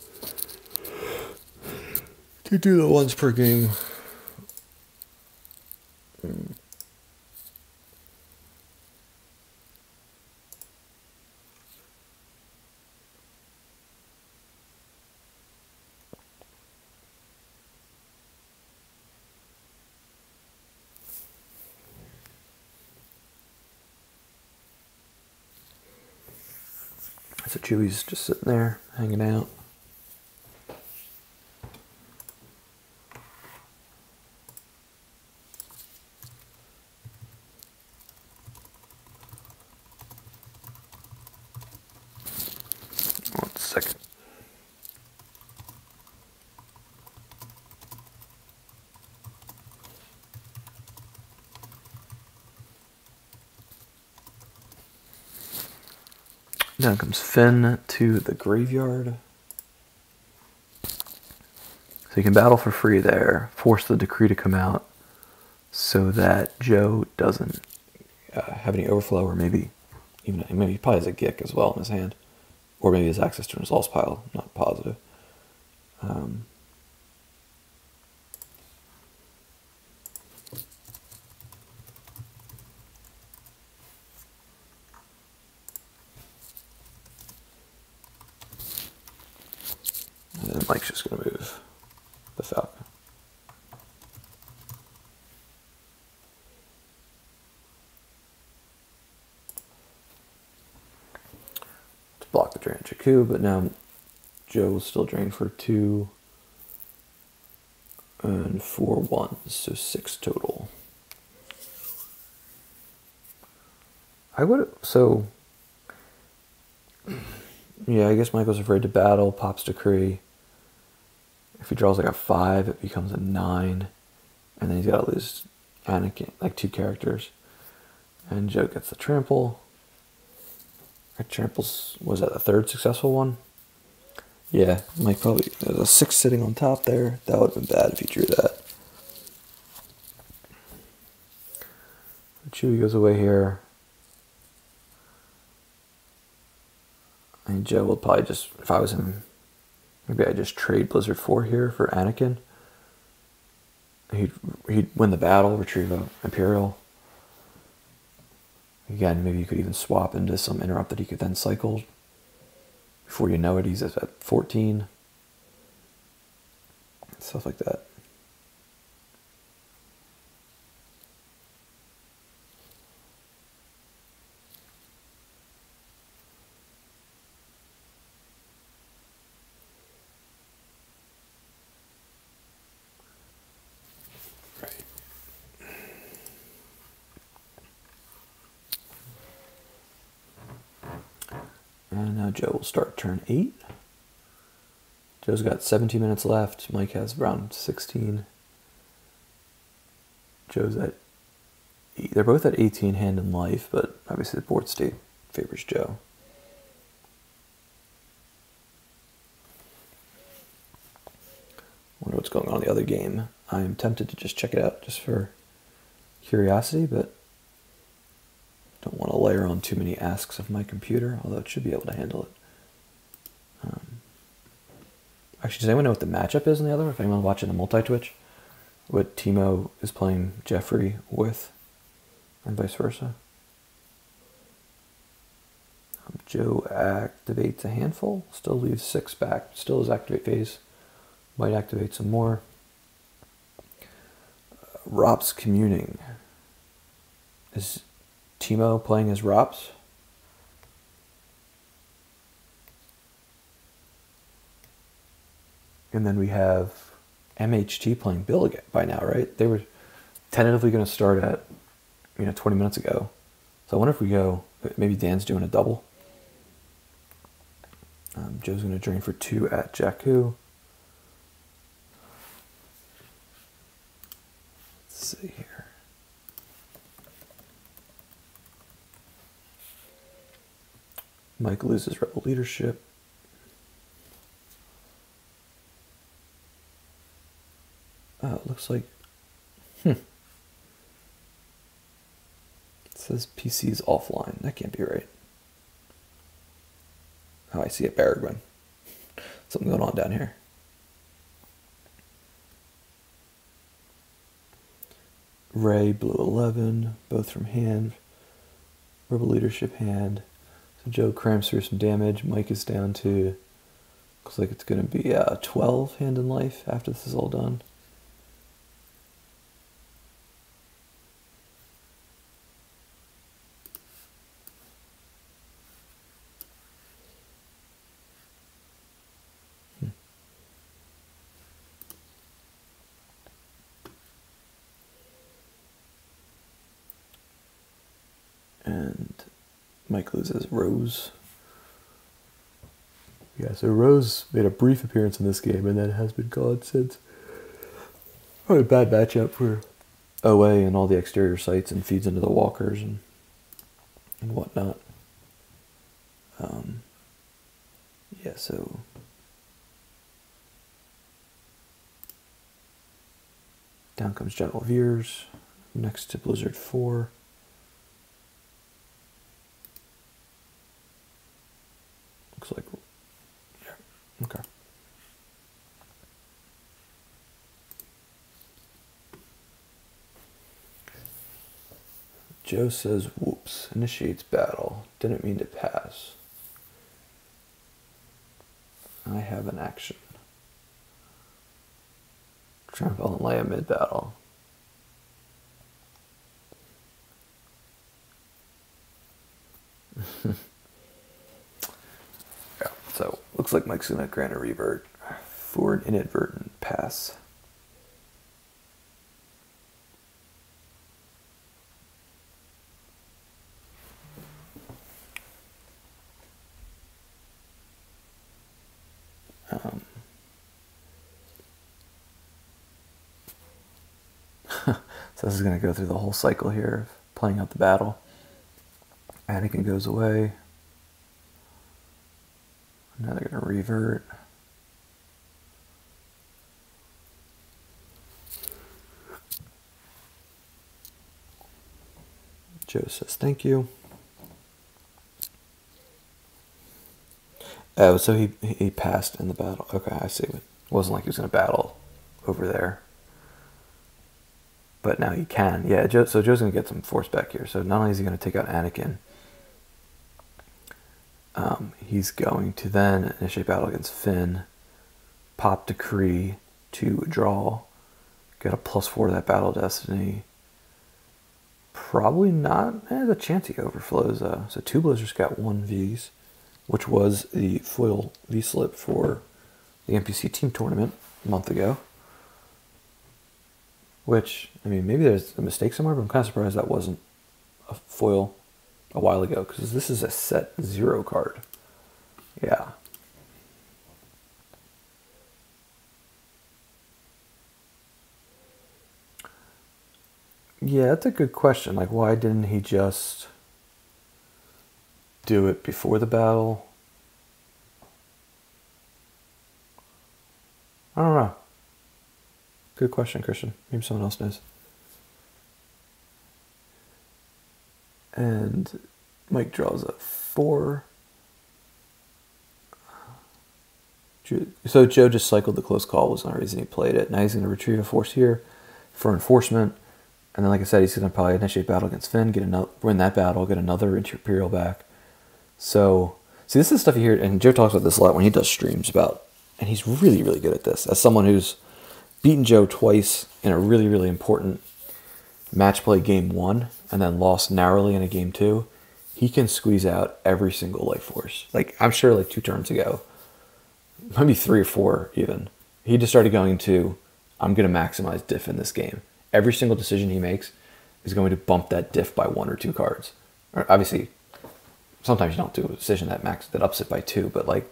to do the once per game. So Chewie's just sitting there, hanging out. One second. Down comes Finn to the graveyard. So you can battle for free there, force the decree to come out so that Joe doesn't have any overflow, or maybe he probably has a Gick as well in his hand, or maybe his access to an resolves pile, not positive. And then Mike's just going to move the Falcon. To block the drain Jakku, but now Joe will still drain for 2 and 4 ones, so 6 total. Yeah, I guess Michael's afraid to battle, pops Decree. If he draws like a 5, it becomes a 9. And then he's got to lose Anakin, like 2 characters. And Joe gets the trample. Tramples, was that the 3rd successful one? Yeah, Mike probably, there's a 6 sitting on top there. That would have been bad if he drew that. Chewie goes away here. And Joe will probably just, if I was him, maybe I'd just trade Blizzard 4 here for Anakin. He'd win the battle, retrieve an Imperial. Again, maybe you could even swap into some interrupt that he could then cycle. Before you know it, he's at 14. Stuff like that. And now Joe will start turn 8. Joe's got 17 minutes left. Mike has around 16. Joe's at... They're both at 18 hand and life, but obviously the board state favors Joe. Wonder what's going on in the other game. I'm tempted to just check it out just for curiosity, but don't want to layer on too many asks of my computer, although it should be able to handle it. Actually, does anyone know what the matchup is in the other one? If anyone's watching the multi-twitch, what Timo is playing Jeffrey with, and vice versa. Joe activates a handful, still leaves 6 back, still his activate phase. Might activate some more. ROPS communing. Is Timo playing as ROPS? And then we have MHT playing Bill again by now, right? They were tentatively going to start at 20 minutes ago. So I wonder if we go, maybe Dan's doing a double. Joe's going to drain for 2 at Jakku. Let's see here. Mike loses rebel leadership. It looks like... It says PC's offline. That can't be right. Oh, I see it, Bergman. Something going on down here. Ray, blue 11, both from hand. Rebel leadership hand. So Joe crams through some damage. Mike is down to, looks like it's going to be 12 hand in life after this is all done. And Mike loses Rose. Yeah, so Rose made a brief appearance in this game and then has been gone since. Probably a bad matchup for OA and all the exterior sites, and feeds into the walkers and whatnot. Yeah, so down comes General Veers next to Blizzard 4. Looks like, yeah, okay. Joe says, whoops, initiates battle. Didn't mean to pass. I have an action. Trample and Leia mid-battle. Yeah, so looks like Mike's gonna grant a revert for an inadvertent pass. So this is going to go through the whole cycle here of playing out the battle. Anakin goes away. Now they're going to revert. Joe says thank you. Oh, so he passed in the battle. Okay, I see. It wasn't like he was going to battle over there. But now he can. Yeah, so Joe's going to get some force back here. So not only is he going to take out Anakin, he's going to then initiate battle against Finn, pop Decree to draw, get a +4 to that battle destiny. Probably not. There's a chance he overflows. So 2 Blizzards got 1 Vs, which was the foil V-slip for the NPC team tournament a month ago. Which, I mean, maybe there's a mistake somewhere, but I'm kind of surprised that wasn't a foil a while ago, because this is a set 0 card. Yeah. Yeah, that's a good question. Like, why didn't he just do it before the battle? I don't know. Good question, Christian. Maybe someone else knows. And Mike draws a 4. So Joe just cycled the close call, was the reason he played it. Now he's going to retrieve a force here for enforcement. And then, like I said, he's going to probably initiate battle against Finn, win that battle, get another Imperial back. So, see, this is stuff you hear, and Joe talks about this a lot when he does streams about, and he's really, really good at this. As someone who's beaten Joe twice in a really, really important match play game 1 and then lost narrowly in a game 2, he can squeeze out every single life force. Like, I'm sure like 2 turns ago, maybe 3 or 4 even, he just started going to, I'm going to maximize diff in this game. Every single decision he makes is going to bump that diff by 1 or 2 cards. Or obviously, sometimes you don't do a decision that ups it by 2, but like,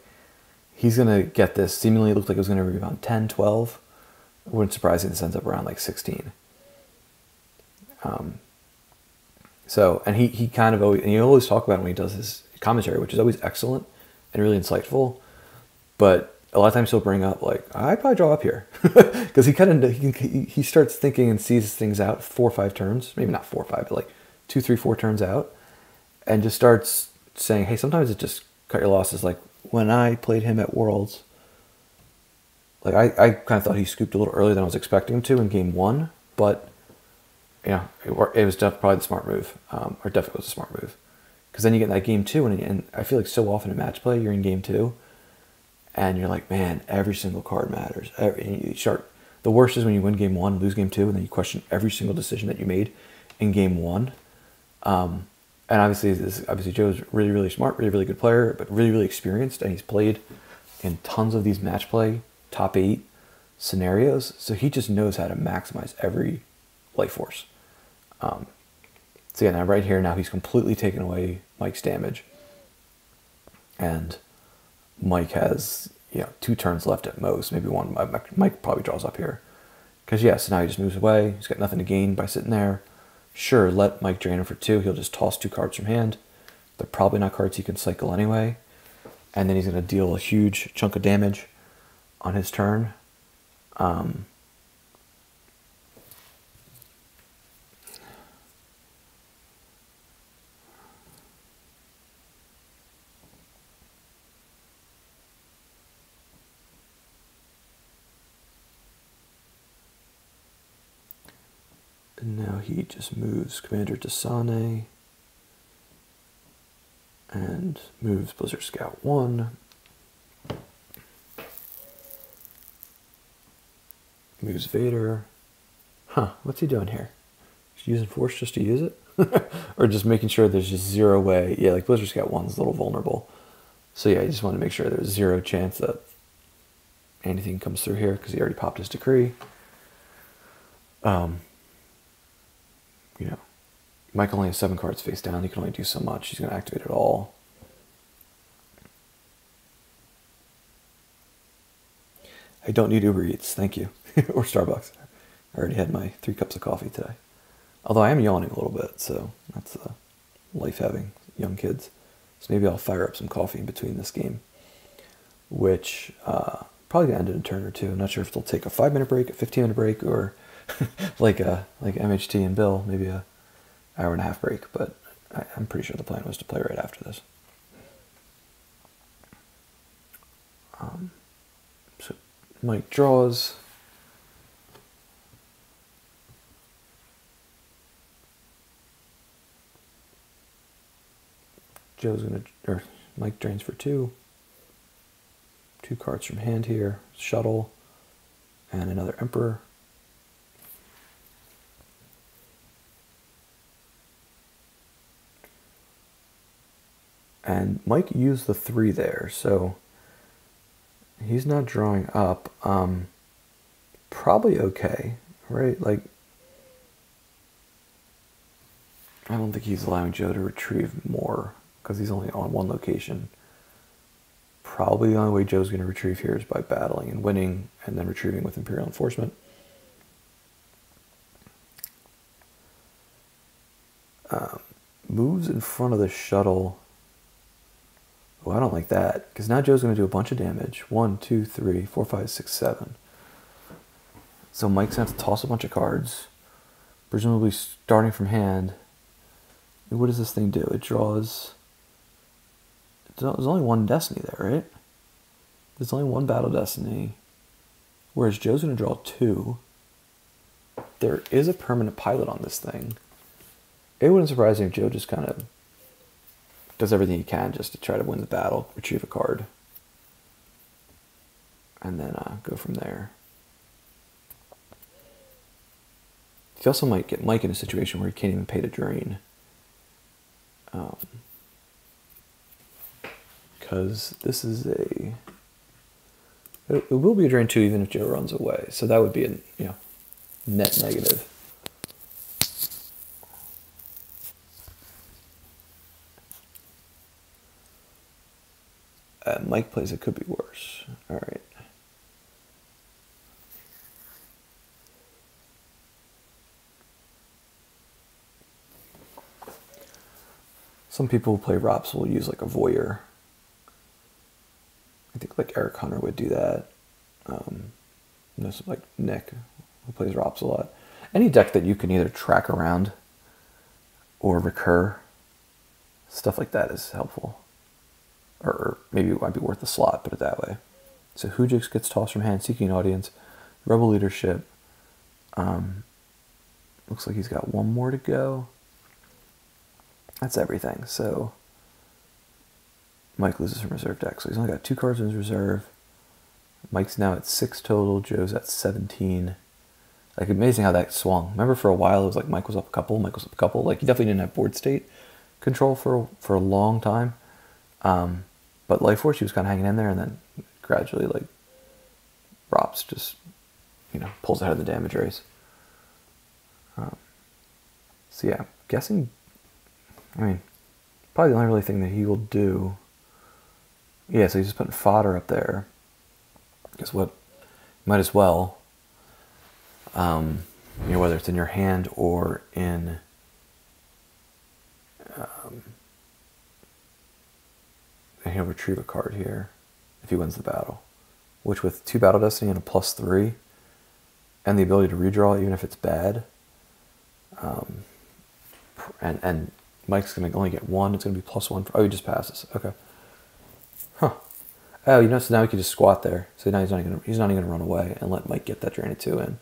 he's going to get this. Seemingly it looked like it was going to rebound 10, 12. It wouldn't surprise me if this ends up around like 16. So, and he kind of always, and you always talk about it when he does his commentary, which is always excellent and really insightful. But a lot of times he'll bring up like, I probably draw up here, because he starts thinking and sees things out 4 or 5 turns, maybe not 4 or 5, but like 2, 3, 4 turns out, and just starts saying, hey, sometimes it just cut your losses. Like when I played him at Worlds, like I kind of thought he scooped a little earlier than I was expecting him to in game 1, but yeah, it was probably the smart move, or definitely was a smart move, because then you get in that game 2, and I feel like so often in match play you're in game 2, and you're like, man, every single card matters. The worst is when you win game 1, lose game 2, and then you question every single decision that you made in game 1. And obviously Joe's really, really smart, really, really good player, but really, really experienced, and he's played in tons of these match play top 8 scenarios, so he just knows how to maximize every life force. So yeah, now right here, now he's completely taken away Mike's damage. And Mike has, 2 turns left at most, maybe one. Mike probably draws up here. Because yes, now he just moves away. He's got nothing to gain by sitting there. Sure, let Mike drain him for 2. He'll just toss 2 cards from hand. They're probably not cards he can cycle anyway. And then he's going to deal a huge chunk of damage on his turn. And now he just moves Commander Tasane and moves Blizzard Scout 1. Moves Vader. Huh, what's he doing here? Just using Force just to use it? Or just making sure there's just 0 way. Yeah, like Blizzard Scout 1's a little vulnerable. So yeah, I just want to make sure there's 0 chance that anything comes through here because he already popped his decree. Mike only has 7 cards face down. He can only do so much. He's going to activate it all. I don't need Uber Eats, thank you. Or Starbucks. I already had my 3 cups of coffee today. Although I am yawning a little bit, so that's life having young kids. So maybe I'll fire up some coffee in between this game, which probably gonna end in a turn or 2. I'm not sure if they'll take a 5-minute break, a 15-minute break, or like MHT and Bill, maybe a hour-and-a-half break. But I'm pretty sure the plan was to play right after this. So Mike draws. Mike drains for 2. 2 cards from hand here. Shuttle. And another Emperor. And Mike used the 3 there, so he's not drawing up. Probably okay, right? Like, I don't think he's allowing Joe to retrieve more because he's only on 1 location. Probably the only way Joe's going to retrieve here is by battling and winning and then retrieving with Imperial Enforcement. Moves in front of the shuttle. Oh, I don't like that because now Joe's going to do a bunch of damage. 1, 2, 3, 4, 5, 6, 7. So Mike's going to have to toss a bunch of cards, presumably starting from hand. And what does this thing do? It draws... There's only 1 Destiny there, right? There's only 1 Battle Destiny. Whereas Joe's going to draw 2. There is a permanent pilot on this thing. It wouldn't surprise me if Joe just kind of does everything he can just to try to win the battle, retrieve a card, and then go from there. He also might get Mike in a situation where he can't even pay to drain. Because this is a... It will be a drain 2 even if Joe runs away. So that would be a net negative. Mike plays it could be worse. All right. Some people who play ROPS will use like a voyeur. I think like Eric Hunter would do that. Like Nick, who plays ROPS a lot. Any deck that you can either track around or recur, stuff like that is helpful. Or maybe it might be worth the slot, put it that way. So Hujix gets tossed from hand, seeking audience. Rebel leadership. Looks like he's got 1 more to go. That's everything. So Mike loses from reserve deck. So he's only got 2 cards in his reserve. Mike's now at 6 total. Joe's at 17. Like, amazing how that swung. Remember for a while it was like Mike was up a couple, Mike was up a couple. Like, he definitely didn't have board state control for a long time. But Life Force, he was kind of hanging in there, and then gradually, like, ROPS just, pulls ahead of the damage race. So yeah, guessing I mean, probably the only really thing that he will do. Yeah, so he's just putting fodder up there. Guess what? Might as well. You know, whether it's in your hand or in. And he'll retrieve a card here if he wins the battle. Which, with 2 Battle Destiny and a +3, and the ability to redraw even if it's bad, and Mike's going to only get 1, it's going to be +1. Oh, he just passes. Okay. Huh. Oh, you know, so now he can just squat there. So now he's not even going to run away and let Mike get that Drain 2 in.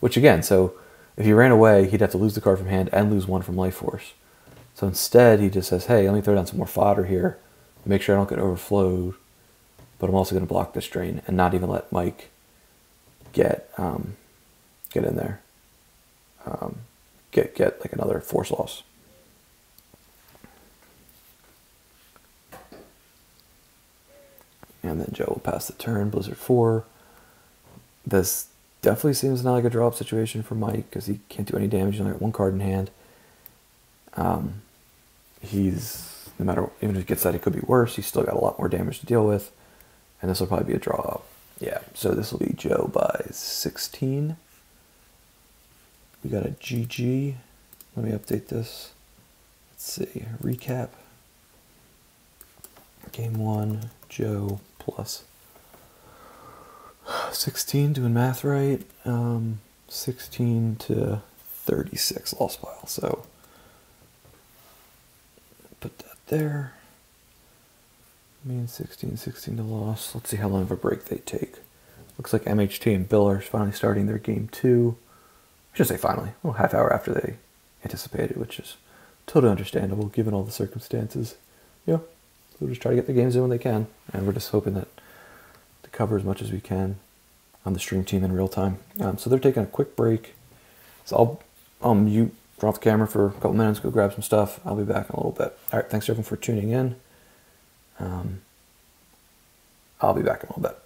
Which, again, so if he ran away, he'd have to lose the card from hand and lose 1 from Life Force. So instead, he just says, hey, let me throw down some more fodder here, make sure I don't get overflowed, but I'm also going to block this Drain and not even let Mike get in there, get like another force loss. And then Joe will pass the turn, Blizzard 4. This definitely seems not like a draw-up situation for Mike because he can't do any damage. He's only got 1 card in hand. He's, no matter, even if he gets that, it could be worse. He's still got a lot more damage to deal with. And this will probably be a draw-up. Yeah, so this will be Joe by 16. We got a GG. Let me update this. Let's see, recap. Game 1, Joe plus 16, doing math right. 16 to 36 loss pile. So put that there. Means 16 to loss. Let's see how long of a break they take. Looks like MHT and Bill are finally starting their game 2. I should say finally. Well, half hour after they anticipated, which is totally understandable given all the circumstances. Yeah, we'll just try to get the games in when they can, and we're just hoping that to cover as much as we can on the stream team in real time. So they're taking a quick break. So I'll mute, turn off the camera for a couple minutes, go grab some stuff. I'll be back in a little bit. All right, thanks everyone for tuning in. I'll be back in a little bit.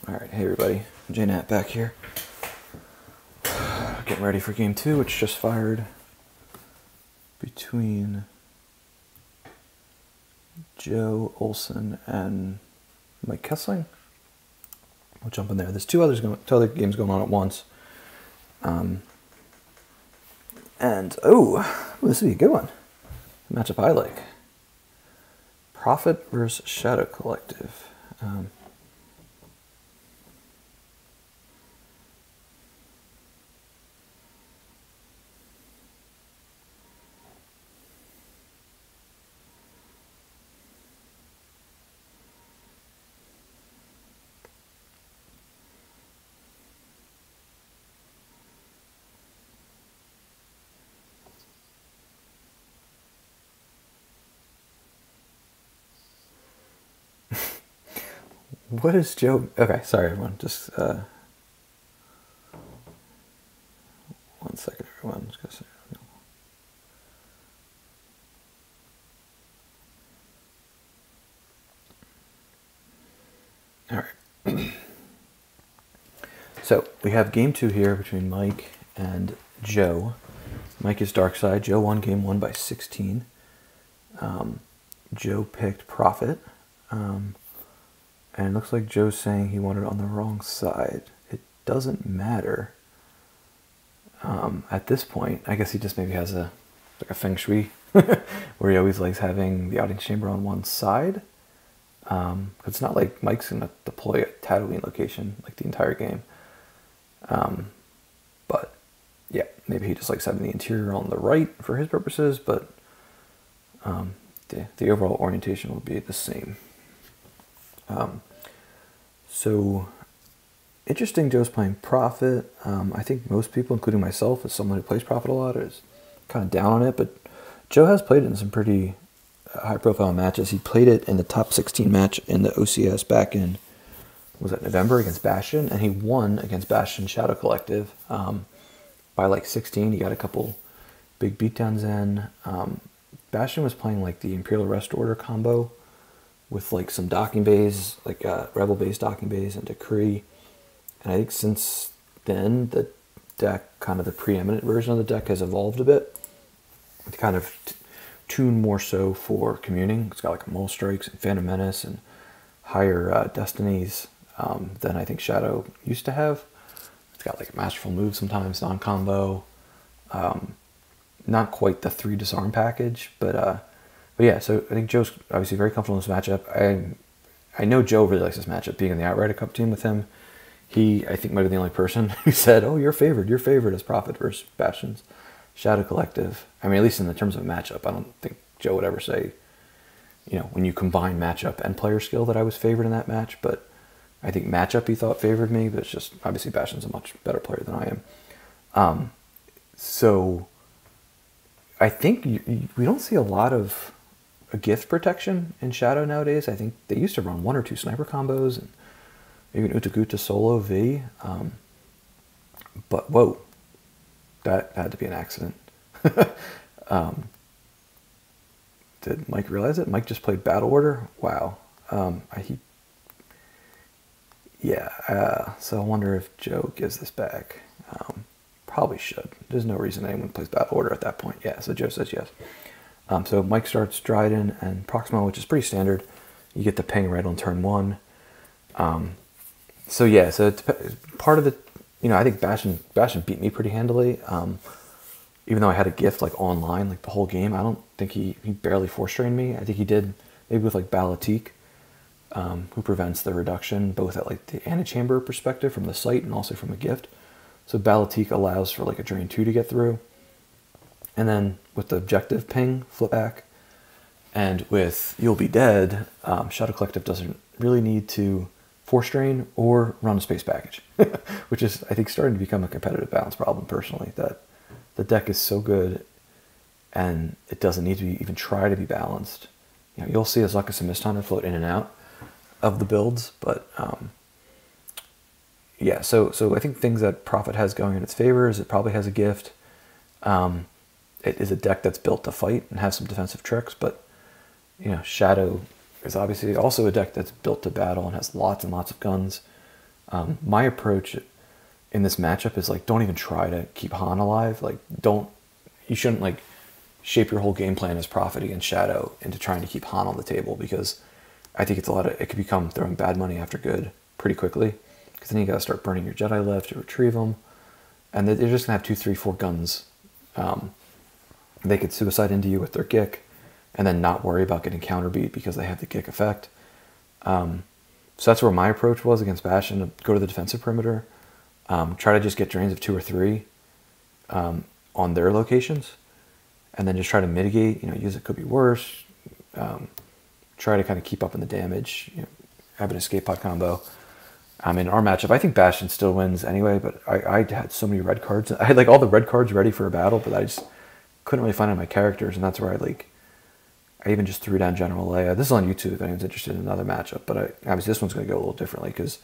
Alright, hey everybody, JNat back here. Getting ready for game 2, which just fired between Joe Olson and Mike Kessling. We'll jump in there. There's two other games going on at once. This would be a good one. Matchup I like. Prophet versus Shadow Collective. What is Joe? Okay, sorry everyone. Just 1 second, everyone. Just all right. So we have game 2 here between Mike and Joe. Mike is dark side. Joe won game 1 by 16. Joe picked Prophet. And it looks like Joe's saying he wanted it on the wrong side. It doesn't matter. At this point, I guess he just maybe has like a feng shui where he always likes having the audience chamber on one side. It's not like Mike's going to deploy a Tatooine location like the entire game. But yeah, maybe he just likes having the interior on the right for his purposes, but the overall orientation will be the same. So interesting, Joe's playing Prophet. I think most people, including myself, as someone who plays Prophet a lot, is kind of down on it, but Joe has played it in some pretty high-profile matches. He played it in the top 16 match in the OCS back in, was that November, against Bastion, and he won against Bastion Shadow Collective by like 16. He got a couple big beatdowns in. Bastion was playing like the Imperial Arrest Order combo with like some docking bays, like Rebel base docking bays and Decree. And I think since then, the deck, kind of the preeminent version of the deck, has evolved a bit. It's kind of tuned more so for communing. It's got like Mole Strikes and Phantom Menace and higher destinies than I think Shadow used to have. It's got like a Masterful Move sometimes, non-combo. Not quite the 3 disarm package, but yeah, so I think Joe's obviously very comfortable in this matchup. I know Joe really likes this matchup, being in the Outrider Cup team with him. He, I think, might be the only person who said, oh, you're favored as Prophet versus Bastion's Shadow Collective. I mean, at least in the terms of matchup, I don't think Joe would ever say, you know, when you combine matchup and player skill, that I was favored in that match. But I think matchup he thought favored me, but it's just, obviously Bastion's a much better player than I am. So I think we don't see a lot of a gift protection in Shadow nowadays. I think they used to run 1 or 2 sniper combos and maybe an Utaguta solo V. But whoa, that had to be an accident. Did Mike realize it? Mike just played Battle Order? Wow. So I wonder if Joe gives this back. Probably should. There's no reason anyone plays Battle Order at that point. Yeah, so Joe says yes. So Mike starts Dryden and Proximo, which is pretty standard. You get the ping right on turn 1. So yeah, so it's part of the, you know, I think Bastion beat me pretty handily. Even though I had a gift like online, like the whole game, I don't think he barely force-strained me. I think he did maybe with like Balatique, who prevents the reduction both at like the antechamber perspective from the site and also from a gift. So Balatique allows for like a drain 2 to get through. And then with the objective ping, flip back. And with You'll Be Dead, Shadow Collective doesn't really need to force drain or run a space package, which is, I think, starting to become a competitive balance problem personally, that the deck is so good and it doesn't need to even try to be balanced. You know, you'll see a Zuckuss and Mist Hunter float in and out of the builds, but yeah, so I think things that Prophet has going in its favor is it probably has a gift. It is a deck that's built to fight and has some defensive tricks, but Shadow is obviously also a deck that's built to battle and has lots and lots of guns. My approach in this matchup is like, don't even try to keep Han alive. Like, you shouldn't like shape your whole game plan as Prophet against Shadow into trying to keep Han on the table, because I think it could become throwing bad money after good pretty quickly, because then you gotta start burning your Jedi left to retrieve them, and they're just gonna have 2, 3, 4 guns. They could suicide into you with their Gick, and then not worry about getting counterbeat because they have the Gick effect. So that's where my approach was against Bastion, to go to the defensive perimeter, try to just get drains of 2 or 3 on their locations, and then just try to mitigate, use it could be worse, try to kind of keep up in the damage, have an escape pod combo. In our matchup, I think Bastion still wins anyway, but I had so many red cards. I had like all the red cards ready for a battle, but I just couldn't really find any of my characters, and that's where I even just threw down General Leia. This is on YouTube if anyone's interested in another matchup, but obviously this one's going to go a little differently, because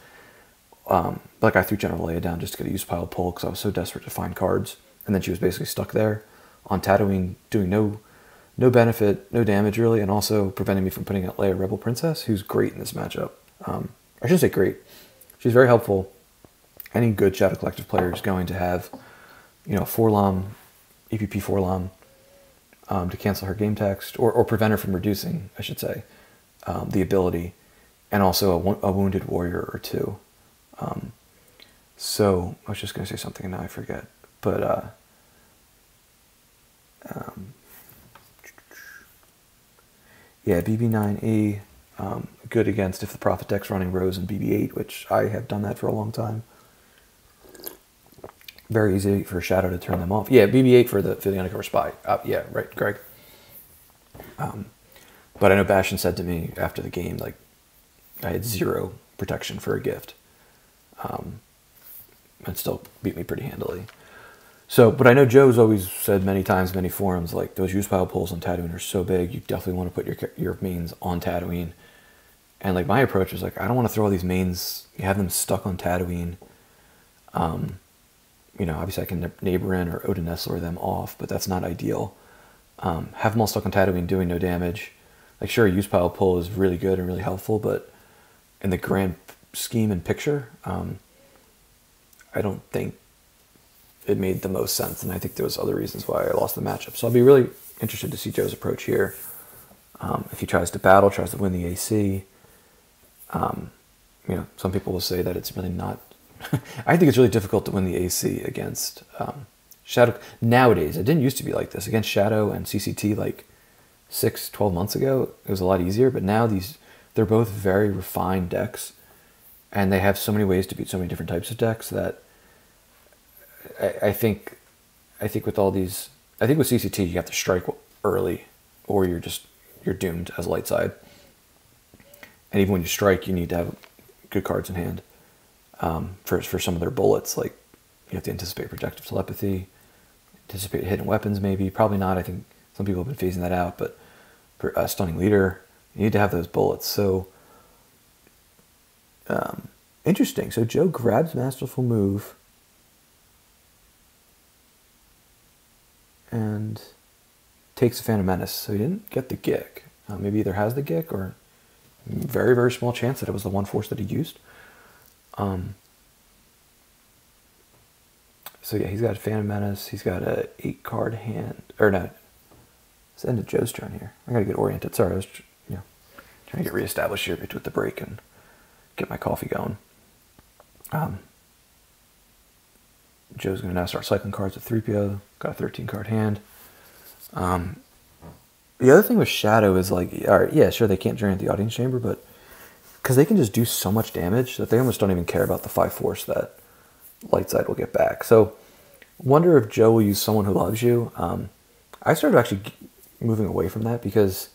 I threw General Leia down just to get a use pile pull because I was so desperate to find cards, and then she was basically stuck there on Tatooine doing no benefit, no damage really, and also preventing me from putting out Leia Rebel Princess, who's great in this matchup. I shouldn't say great. She's very helpful. Any good Shadow Collective player is going to have, 4-LOM, EPP 4-LOM, to cancel her game text, or prevent her from reducing, I should say, the ability, and also a wounded warrior or 2. So I was just going to say something and now I forget. But yeah, BB9E, good against if the Prophet deck's running Rose and BB8, which I have done that for a long time. Very easy for Shadow to turn them off. Yeah, BB8 for the undercover spy. Yeah, right, Greg. But I know Bastion said to me after the game, like, I had 0 protection for a gift. And still beat me pretty handily. So, but I know Joe's always said many times, many forums, like, those use pile pulls on Tatooine are so big, you definitely want to put your mains on Tatooine. And like my approach was like, I don't want to throw all these mains, you have them stuck on Tatooine. Obviously I can neighbor in or Odin Nestler them off, but that's not ideal. Have them all stuck on Tatooine doing no damage. Like, sure, a use pile pull is really good and really helpful, but in the grand scheme and picture, I don't think it made the most sense, and I think there was other reasons why I lost the matchup. So I'll be really interested to see Joe's approach here. If he tries to battle, tries to win the AC, some people will say that it's really not. I think it's really difficult to win the AC against Shadow nowadays. It didn't used to be like this against Shadow and CCT like 6-12 months ago. It was a lot easier, but now they're both very refined decks, and they have so many ways to beat so many different types of decks that I think with all these, I think with CCT you have to strike early, or you're doomed as a light side. And even when you strike, you need to have good cards in hand for some of their bullets. Like, you have to anticipate projective telepathy, anticipate hidden weapons maybe. Probably not. I think some people have been phasing that out. But for a stunning leader, you need to have those bullets. So interesting. So Joe grabs Masterful Move and takes a Phantom Menace. So he didn't get the Gick. Maybe either has the Gick, or very, very small chance that it was the one force that he used. So yeah, he's got a Phantom Menace. He's got a 8-card hand. Or no, it's the end of Joe's turn here. I gotta get oriented. Sorry, I was trying to get reestablished here with the break and get my coffee going. Joe's gonna now start cycling cards with 3PO. Got a 13-card hand. The other thing with Shadow is like, all right, yeah, sure, they can't drain the audience chamber, but because they can just do so much damage that they almost don't even care about the 5 force that light side will get back. So wonder if Joe will use Someone Who Loves You. I started actually moving away from that, because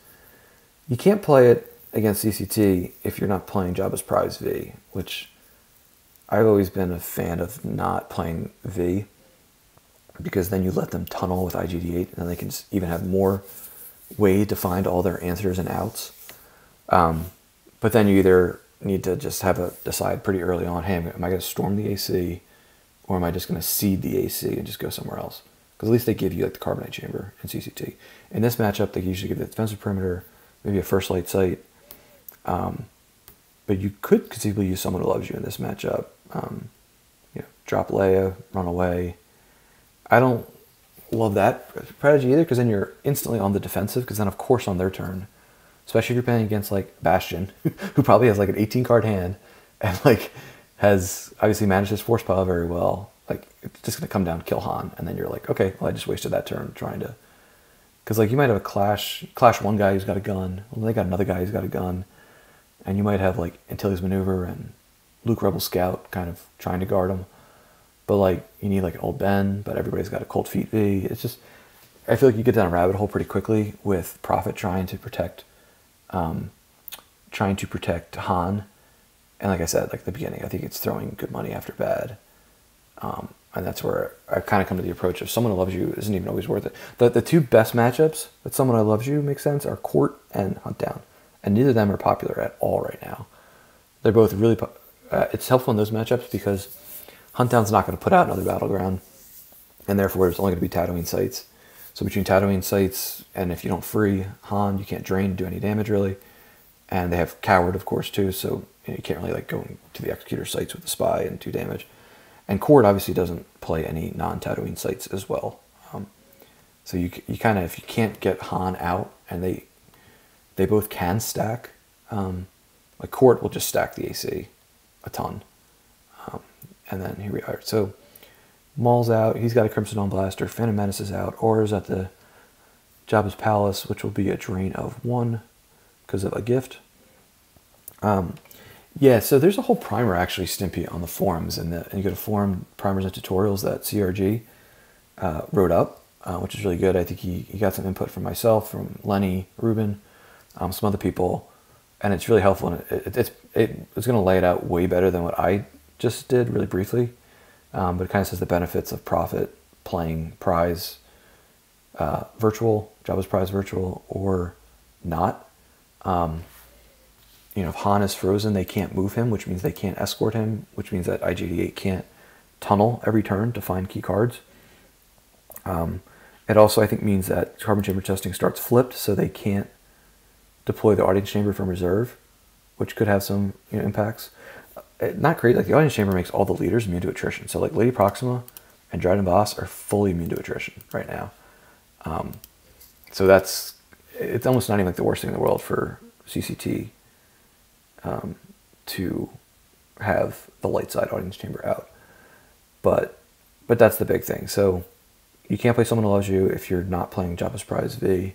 you can't play it against CCT if you're not playing Jabba's Prize V, which I've always been a fan of not playing V, because then you let them tunnel with IGD8, and then they can even have more way to find all their answers and outs. But then you either need to just decide pretty early on, hey, am I going to storm the AC, or am I just going to seed the AC and just go somewhere else? Because at least they give you like the Carbonite Chamber in CCT. In this matchup, they usually give the defensive perimeter, maybe a first light sight. But you could conceivably use Someone Who Loves You in this matchup, Drop Leia, run away. I don't love that strategy either, because then you're instantly on the defensive, because then of course on their turn, especially if you're playing against like Bastion, who probably has like an 18 card hand and like has obviously managed his force pile very well, like it's just gonna come down, kill Han, and then you're like, okay, well I just wasted that turn trying to, because like you might have a clash one guy who's got a gun, well they got another guy who's got a gun, and you might have like Antilles Maneuver and Luke Rebel Scout kind of trying to guard him. But like you need like an old Ben, but everybody's got a Colt Feet V. It's just, I feel like you get down a rabbit hole pretty quickly with Prophet trying to protect Han. And like I said, like at the beginning, I think it's throwing good money after bad. And that's where I've kind of come to the approach of Someone Who Loves You isn't even always worth it. The two best matchups that Someone Who Loves You makes sense are Court and Hunt Down. And neither of them are popular at all right now. They're both really, it's helpful in those matchups because Hunt Down's not going to put out another Battleground, and therefore there's only going to be Tatooine sites. So between Tatooine sites, and if you don't free Han, you can't drain, do any damage really. And they have Coward, of course, too, so you can't really like go to the Executor sites with the Spy and do damage. And Court obviously doesn't play any non-Tatooine sites as well. So you kind of, if you can't get Han out, and they both can stack, like Court will just stack the AC a ton. And then here we are. So Maul's out. He's got a Crimson Dawn Blaster. Phantom Menace is out. Aura's at the Jabba's Palace, which will be a drain of 1 because of a gift. Yeah, so there's a whole primer actually, Stimpy, on the forums, and you go to forum primers and tutorials that CRG wrote up, which is really good. I think he got some input from myself, from Lenny, Ruben, some other people, and it's really helpful. And it's going to lay it out way better than what I just did really briefly, but it kind of says the benefits of Prophet playing Prize virtual, Jabba's Prize virtual, or not. If Han is frozen, they can't move him, which means they can't escort him, which means that IG-88 can't tunnel every turn to find key cards. It also, I think, means that carbon chamber testing starts flipped, so they can't deploy the audience chamber from reserve, which could have some impacts. Not great. Like the audience chamber makes all the leaders immune to attrition. So like Lady Proxima and Dryden Boss are fully immune to attrition right now. So it's almost not even like the worst thing in the world for CCT to have the light side audience chamber out. But that's the big thing. So you can't play Someone Who Loves You if you're not playing Jabba's Prize V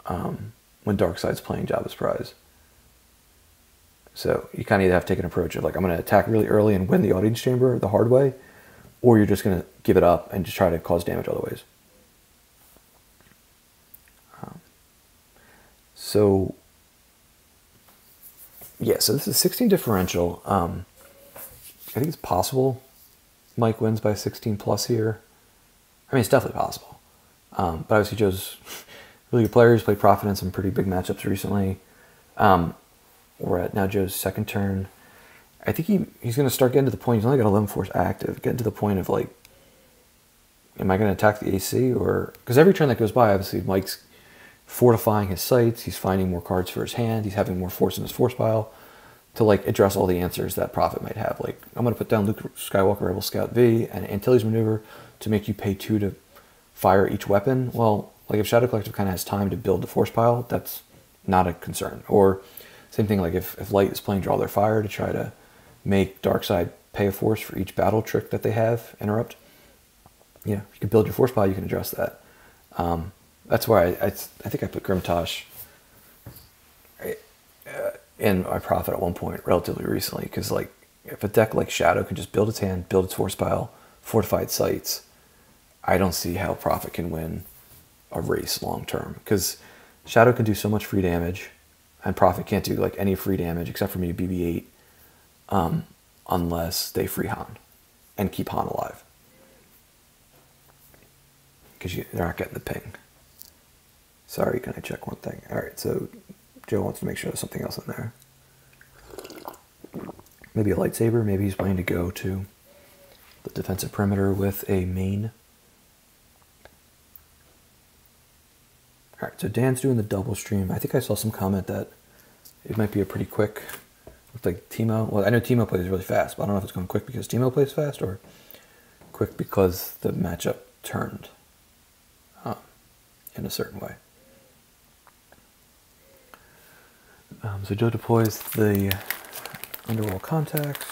when Darkside's playing Jabba's Prize. So you kind of either have to take an approach of like, I'm going to attack really early and win the audience chamber the hard way, or you're just going to give it up and just try to cause damage other ways. So yeah, so this is 16 differential. I think it's possible Mike wins by 16 plus here. I mean, it's definitely possible. But obviously Joe's really good player. He's played Prophet in some pretty big matchups recently. We're at now Joe's second turn. I think he's going to start getting to the point, he's only got 11 force active, getting to the point of like, am I going to attack the AC? Or, because every turn that goes by, obviously Mike's fortifying his sights, he's finding more cards for his hand, he's having more force in his force pile to like address all the answers that Prophet might have. Like, I'm going to put down Luke Skywalker Rebel Scout V and Antilles Maneuver to make you pay 2 to fire each weapon. Well, like if Shadow Collective kind of has time to build the force pile, that's not a concern. Or same thing, like if Light is playing Draw Their Fire to try to make Darkside pay a force for each battle trick that they have, interrupt. You know, you can build your force pile, you can address that. That's why I think I put Grimtosh in my Prophet at one point relatively recently, because like if a deck like Shadow can just build its hand, build its force pile, fortified sites, I don't see how Prophet can win a race long term, because Shadow can do so much free damage and Prophet can't do like any free damage except for maybe BB-8 unless they free Han and keep Han alive, because they're not getting the ping. Sorry, can I check one thing? All right, so Joe wants to make sure there's something else in there. Maybe a lightsaber. Maybe he's planning to go to the defensive perimeter with a main. All right, so Dan's doing the double stream. I think I saw some comment that it might be a pretty quick Looks like Teemo. Well, I know Teemo plays really fast, but I don't know if it's going quick because Teemo plays fast or quick because the matchup turned in a certain way. So Joe deploys the underworld contacts.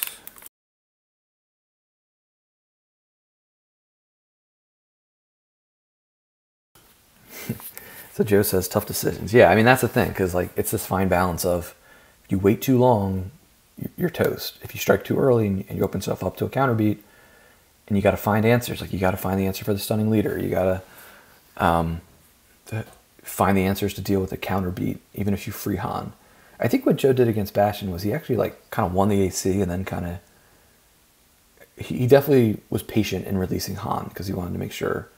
So Joe says tough decisions. Yeah, I mean that's the thing, because like it's this fine balance of if you wait too long, you're toast. If you strike too early and you open yourself up to a counter beat, and you got to find answers. Like you got to find the answer for the stunning leader. You got to find the answers to deal with the counter beat, even if you free Han. I think what Joe did against Bastion was he actually like kind of won the AC and then kind of he definitely was patient in releasing Han because he wanted to make sure.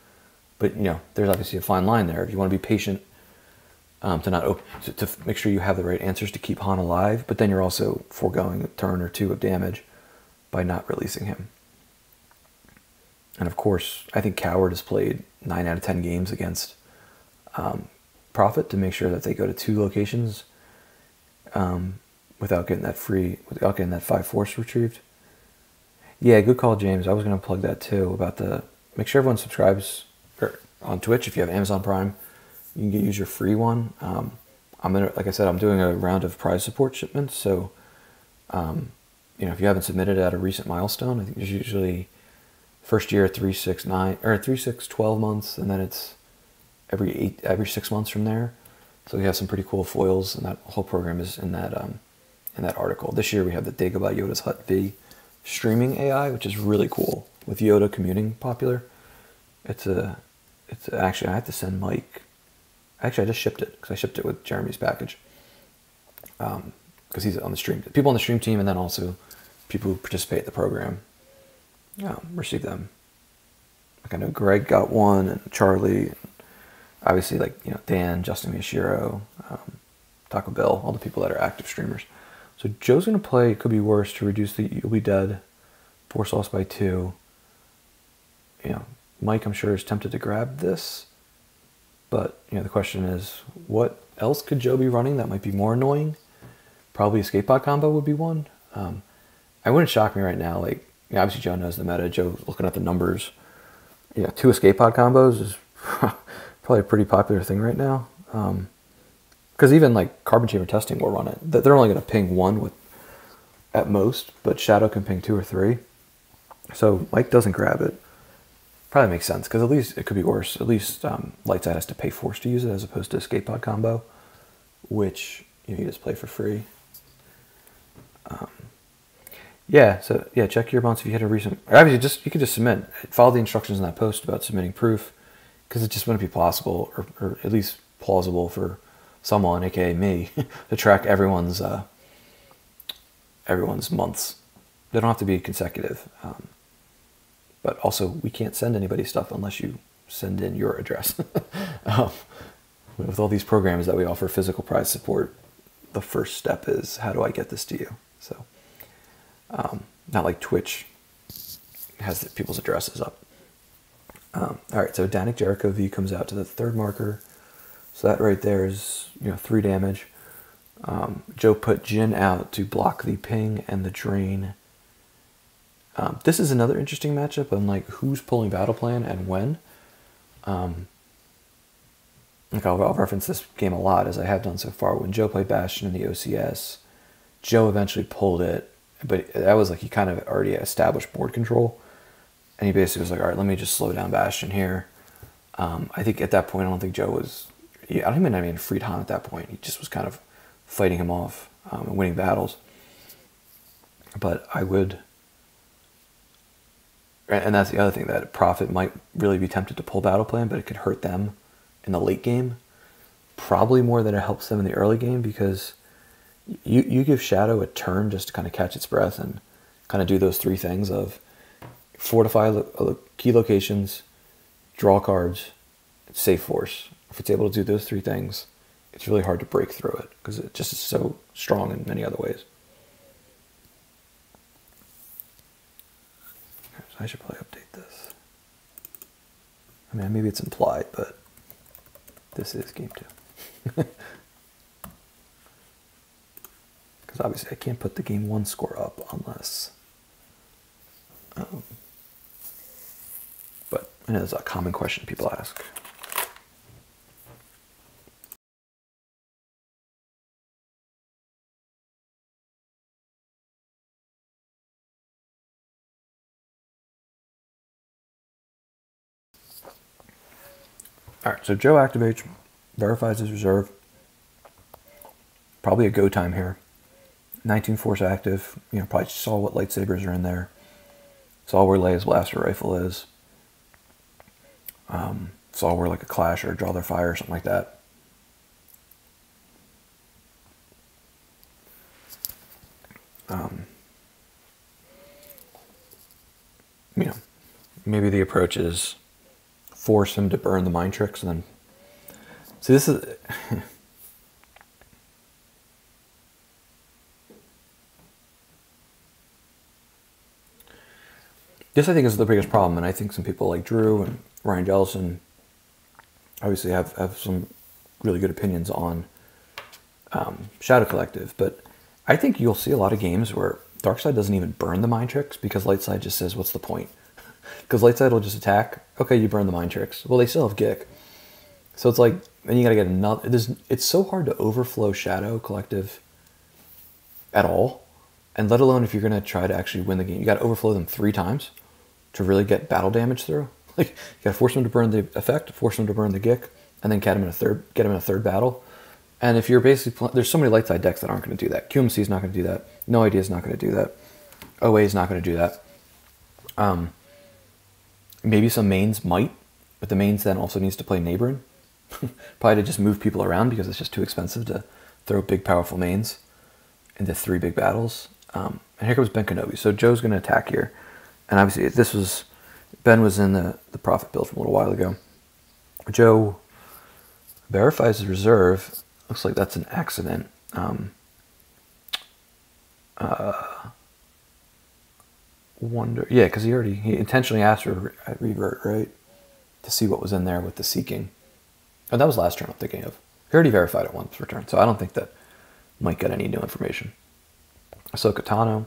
But you know, there's obviously a fine line there. If you want to be patient to make sure you have the right answers to keep Han alive, but then you're also foregoing a turn or two of damage by not releasing him. And of course, I think Coward has played 9 out of 10 games against Prophet to make sure that they go to 2 locations without getting that 5 force retrieved. Yeah, good call, James. I was going to plug that too about make sure everyone subscribes on Twitch. If you have Amazon Prime, you can use your free one. Like I said, I'm doing a round of prize support shipments. So, you know, if you haven't submitted at a recent milestone, I think there's usually first year 3, 6, 9 or 3, 6, 12 months, and then it's every 6 months from there. So we have some pretty cool foils, and that whole program is in that article. This year we have the Dagobah Yoda's Hut V streaming AI, which is really cool with Yoda commuting popular. It's actually I have to send Mike. Actually, I just shipped it because I shipped it with Jeremy's package. Because he's on the stream. People on the stream team, and then also people who participate in the program receive them. Like I know Greg got one, and Charlie, and obviously like you know Dan, Justin Miyashiro, Taco Bell, all the people that are active streamers. So Joe's gonna play Could Be Worse to reduce the You'll Be Dead force loss by 2. You know, Mike I'm sure is tempted to grab this, but you know the question is, what else could Joe be running that might be more annoying? Probably escape pod combo would be one. I wouldn't shock me right now. Like you know, obviously Joe knows the meta. Joe's looking at the numbers. Yeah, 2 escape pod combos is probably a pretty popular thing right now. Because even like Carbon Chamber Testing will run it. They're only going to ping 1 at most, but Shadow can ping 2 or 3. So Mike doesn't grab it. Probably makes sense because at least it could be worse. At least Lightside has to pay force to use it as opposed to escape pod combo, which you just play for free. Yeah, so yeah, check your bounce if you hit a recent. Or obviously, you could just submit. Follow the instructions in that post about submitting proof, because it just wouldn't be possible, or at least plausible for someone, aka me, to track everyone's months. They don't have to be consecutive, but also we can't send anybody stuff unless you send in your address. With all these programs that we offer physical prize support, the first step is how do I get this to you? So. Not like Twitch has people's addresses up. All right, so Danik Jericho V comes out to the 3rd marker. So that right there is 3 damage. Joe put Jin out to block the ping and the drain. This is another interesting matchup on like who's pulling battle plan and when. Like I'll reference this game a lot as I have done so far. When Joe played Bastion in the OCS, Joe eventually pulled it. But that was like he kind of already established board control. And he basically was like, all right, let me just slow down Bastion here. I think at that point, I don't think Joe was... I don't even mean freed Han at that point. He just was kind of fighting him off and winning battles. But I would... And that's the other thing, that Prophet might really be tempted to pull battle plan, but it could hurt them in the late game. Probably more than it helps them in the early game, because... You give Shadow a turn just to kind of catch its breath and kind of do those 3 things of fortify key locations, draw cards, save force. If it's able to do those 3 things, it's really hard to break through it because it just is so strong in many other ways. So I should probably update this. I mean, maybe it's implied, but this is game 2. Because because obviously I can't put the game 1 score up unless, but I know it's a common question people ask. All right, so Joe activates, verifies his reserve. Probably a go time here. 19 force active. You know, probably saw what lightsabers are in there. Saw where Leia's blaster rifle is. Saw where like a clash or a draw their fire or something like that. You know, maybe the approach is force him to burn the mind tricks and then see this is this I think is the biggest problem, and I think some people like Drew and Ryan Jellison obviously have some really good opinions on Shadow Collective, but I think you'll see a lot of games where Darkside doesn't even burn the mind tricks because Lightside just says, what's the point? Because Lightside will just attack. Okay, you burn the mind tricks. Well, they still have Gick. So it's like, then you got to get another. It's so hard to overflow Shadow Collective at all. And let alone if you're going to try to actually win the game. You got to overflow them 3 times to really get battle damage through. Like, you got to force them to burn the effect, force them to burn the Gick, and then get them in a third battle. And if you're basically there's so many light side decks that aren't going to do that. QMC is not going to do that. No Idea is not going to do that. OA is not going to do that. Maybe some mains might, but the mains then also needs to play neighboring. Probably to just move people around because it's just too expensive to throw big powerful mains into 3 big battles. And here comes Ben Kenobi. So Joe's going to attack here. And obviously Ben was in the Prophet build from a little while ago. Joe verifies his reserve. Looks like that's an accident. Yeah, because he intentionally asked for a revert, right? To see what was in there with the seeking. Oh, that was last turn I'm thinking of. He already verified it once per turn, so I don't think that Mike got any new information. Ahsoka Tano.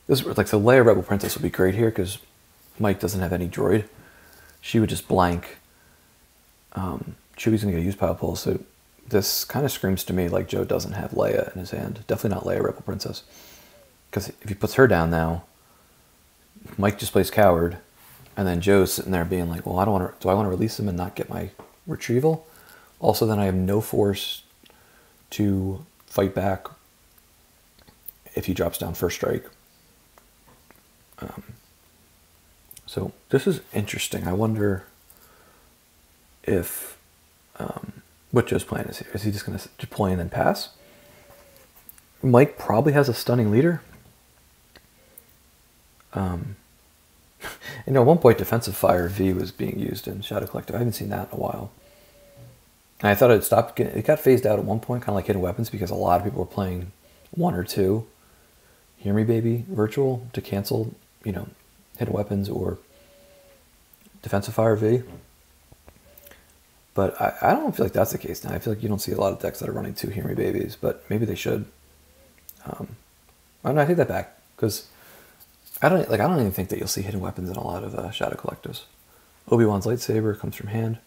This is like, so Leia Rebel Princess would be great here because Mike doesn't have any droid. She would just blank. Chewie's going to get a use pile pull, so this kind of screams to me like Joe doesn't have Leia in his hand. Definitely not Leia Rebel Princess. Because if he puts her down now, Mike just plays coward, and then Joe's sitting there being like, well, do I want to release him and not get my retrieval? Also, then I have no force to fight back if he drops down first strike. So this is interesting. I wonder if what Joe's plan is here. Is he just going to deploy and then pass? Mike probably has a stunning leader. At one point, Defensive Fire V was being used in Shadow Collective. I haven't seen that in a while. And I thought it stopped. It got phased out at one point, kind of like Hidden Weapons, because a lot of people were playing 1 or 2 Hear Me Baby Virtual to cancel, Hidden Weapons or Defensive Fire V. But I don't feel like that's the case now. I feel like you don't see a lot of decks that are running 2 Hear Me Babies, but maybe they should. I take that back, because I don't even think that you'll see Hidden Weapons in a lot of Shadow Collectives. Obi-Wan's lightsaber comes from hand.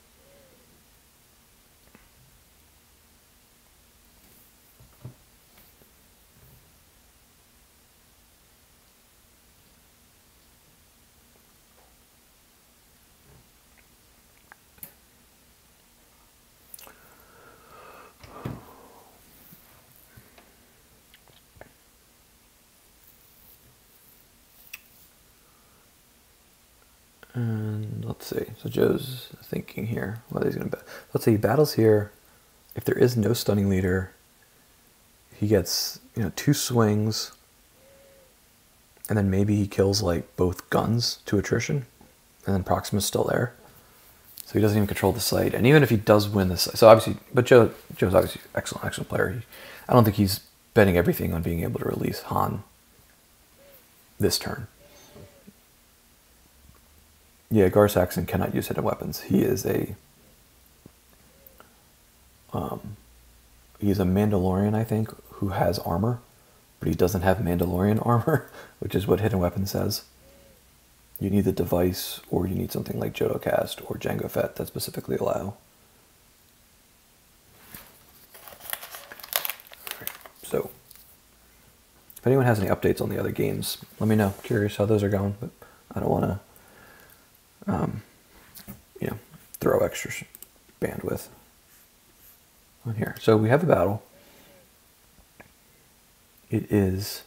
And let's see. So Joe's thinking here whether he's going to. Let's say he battles here. If there is no stunning leader, he gets 2 swings, and then maybe he kills like both guns to attrition, and then Proxima's still there, so he doesn't even control the site. And even if he does win this, so obviously, but Joe's obviously excellent player. I don't think he's betting everything on being able to release Han this turn. Yeah, Gar Saxon cannot use hidden weapons. He is he's a Mandalorian, I think, who has armor, but he doesn't have Mandalorian armor, which is what hidden weapon says. You need the device, or you need something like Jotocast or Jango Fett that specifically allow. So, if anyone has any updates on the other games, let me know. Curious how those are going, but I don't want to, you know, throw extra bandwidth on here. So we have a battle. It is,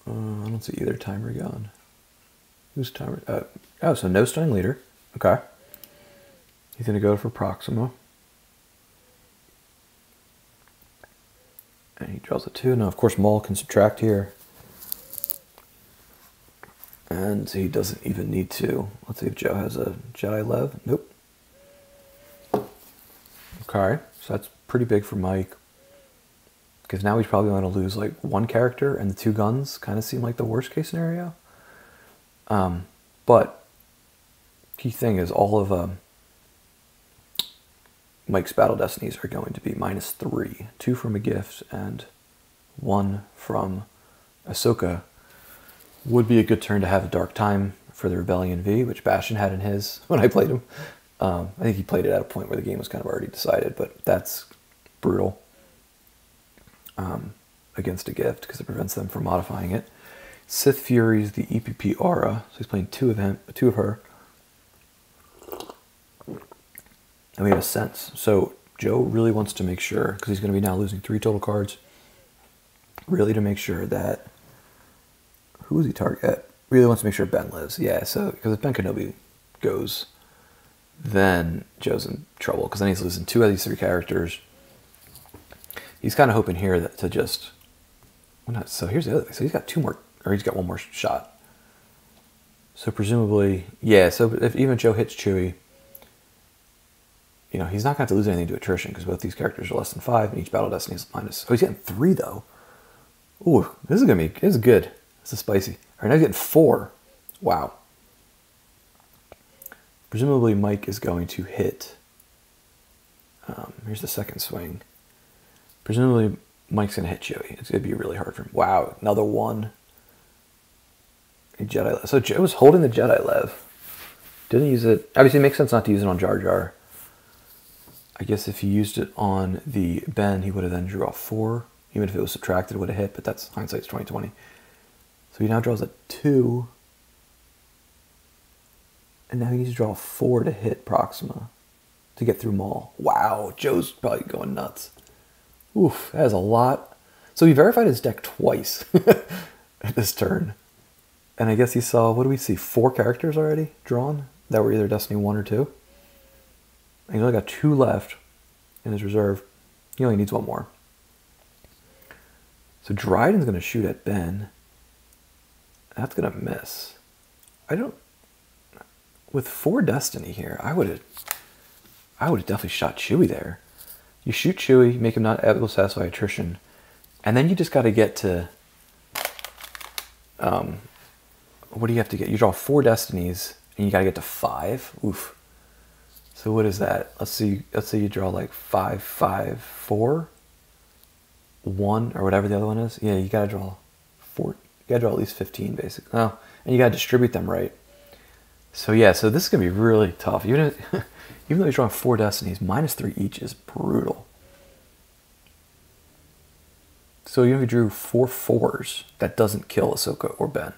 I don't see either timer gun. Who's timer? Oh, so no stunning leader. Okay. He's going to go for Proxima. And he draws a 2. Now, of course, Maul can subtract here. And he doesn't even need to. Let's see if Joe has a Jedi Lev. Nope. Okay, so that's pretty big for Mike. Because now he's probably going to lose like one character, and the 2 guns kind of seem like the worst case scenario. But key thing is all of Mike's battle destinies are going to be -3. 2 from a gift and 1 from Ahsoka. Would be a good turn to have a Dark Time for the Rebellion V, which Bastion had in his when I played him. I think he played it at a point where the game was kind of already decided, but that's brutal against a gift because it prevents them from modifying it. Sith Fury's the EPP Aura, so he's playing 2 of him, 2 of her. And we have a sense. So Joe really wants to make sure, because he's going to be now losing 3 total cards, really to make sure that, who is he target? Really wants to make sure Ben lives. Yeah, so, because if Ben Kenobi goes, then Joe's in trouble, because then he's losing 2 of these 3 characters. He's kind of hoping here that to just, well, not, so here's the other thing. So he's got 2 more, or he's got 1 more shot. So presumably, yeah, so if even Joe hits Chewie, you know, he's not going to have to lose anything to attrition because both these characters are less than 5 and each battle destiny is minus. Oh, he's getting 3 though. Ooh, this is going to be, this is good. This is spicy. All right, now he's getting 4. Wow. Presumably Mike is going to hit, here's the second swing. Presumably Mike's going to hit Chewie. It's going to be really hard for him. Wow, another 1. A Jedi. So Joe was holding the Jedi Lev. Didn't use it. Obviously it makes sense not to use it on Jar Jar. I guess if he used it on the Ben, he would have then drew off 4. Even if it was subtracted, it would have hit, but that's hindsight's 20/20. So he now draws a 2. And now he needs to draw a 4 to hit Proxima to get through Maul. Wow, Joe's probably going nuts. Oof, that is a lot. So he verified his deck twice at this turn. And I guess he saw, what do we see, 4 characters already drawn that were either Destiny 1 or 2. And he's only got 2 left in his reserve. He only needs 1 more. So Dryden's going to shoot at Ben. That's going to miss. I don't... With 4 Destiny here, I would have definitely shot Chewie there. You shoot Chewie, make him not able to satisfy attrition, and then you just got to get to... what do you have to get? You draw 4 Destinies, and you got to get to 5. Oof. So what is that? Let's see you draw like 5, 5, 4, 1, or whatever the other one is. Yeah, you got to draw 4. You got to draw at least 15, basically. Oh, and you got to distribute them right. So yeah, so this is going to be really tough. Even though he's drawing 4 Destinies, -3 each is brutal. So even if he drew 4 4s, that doesn't kill Ahsoka or Ben.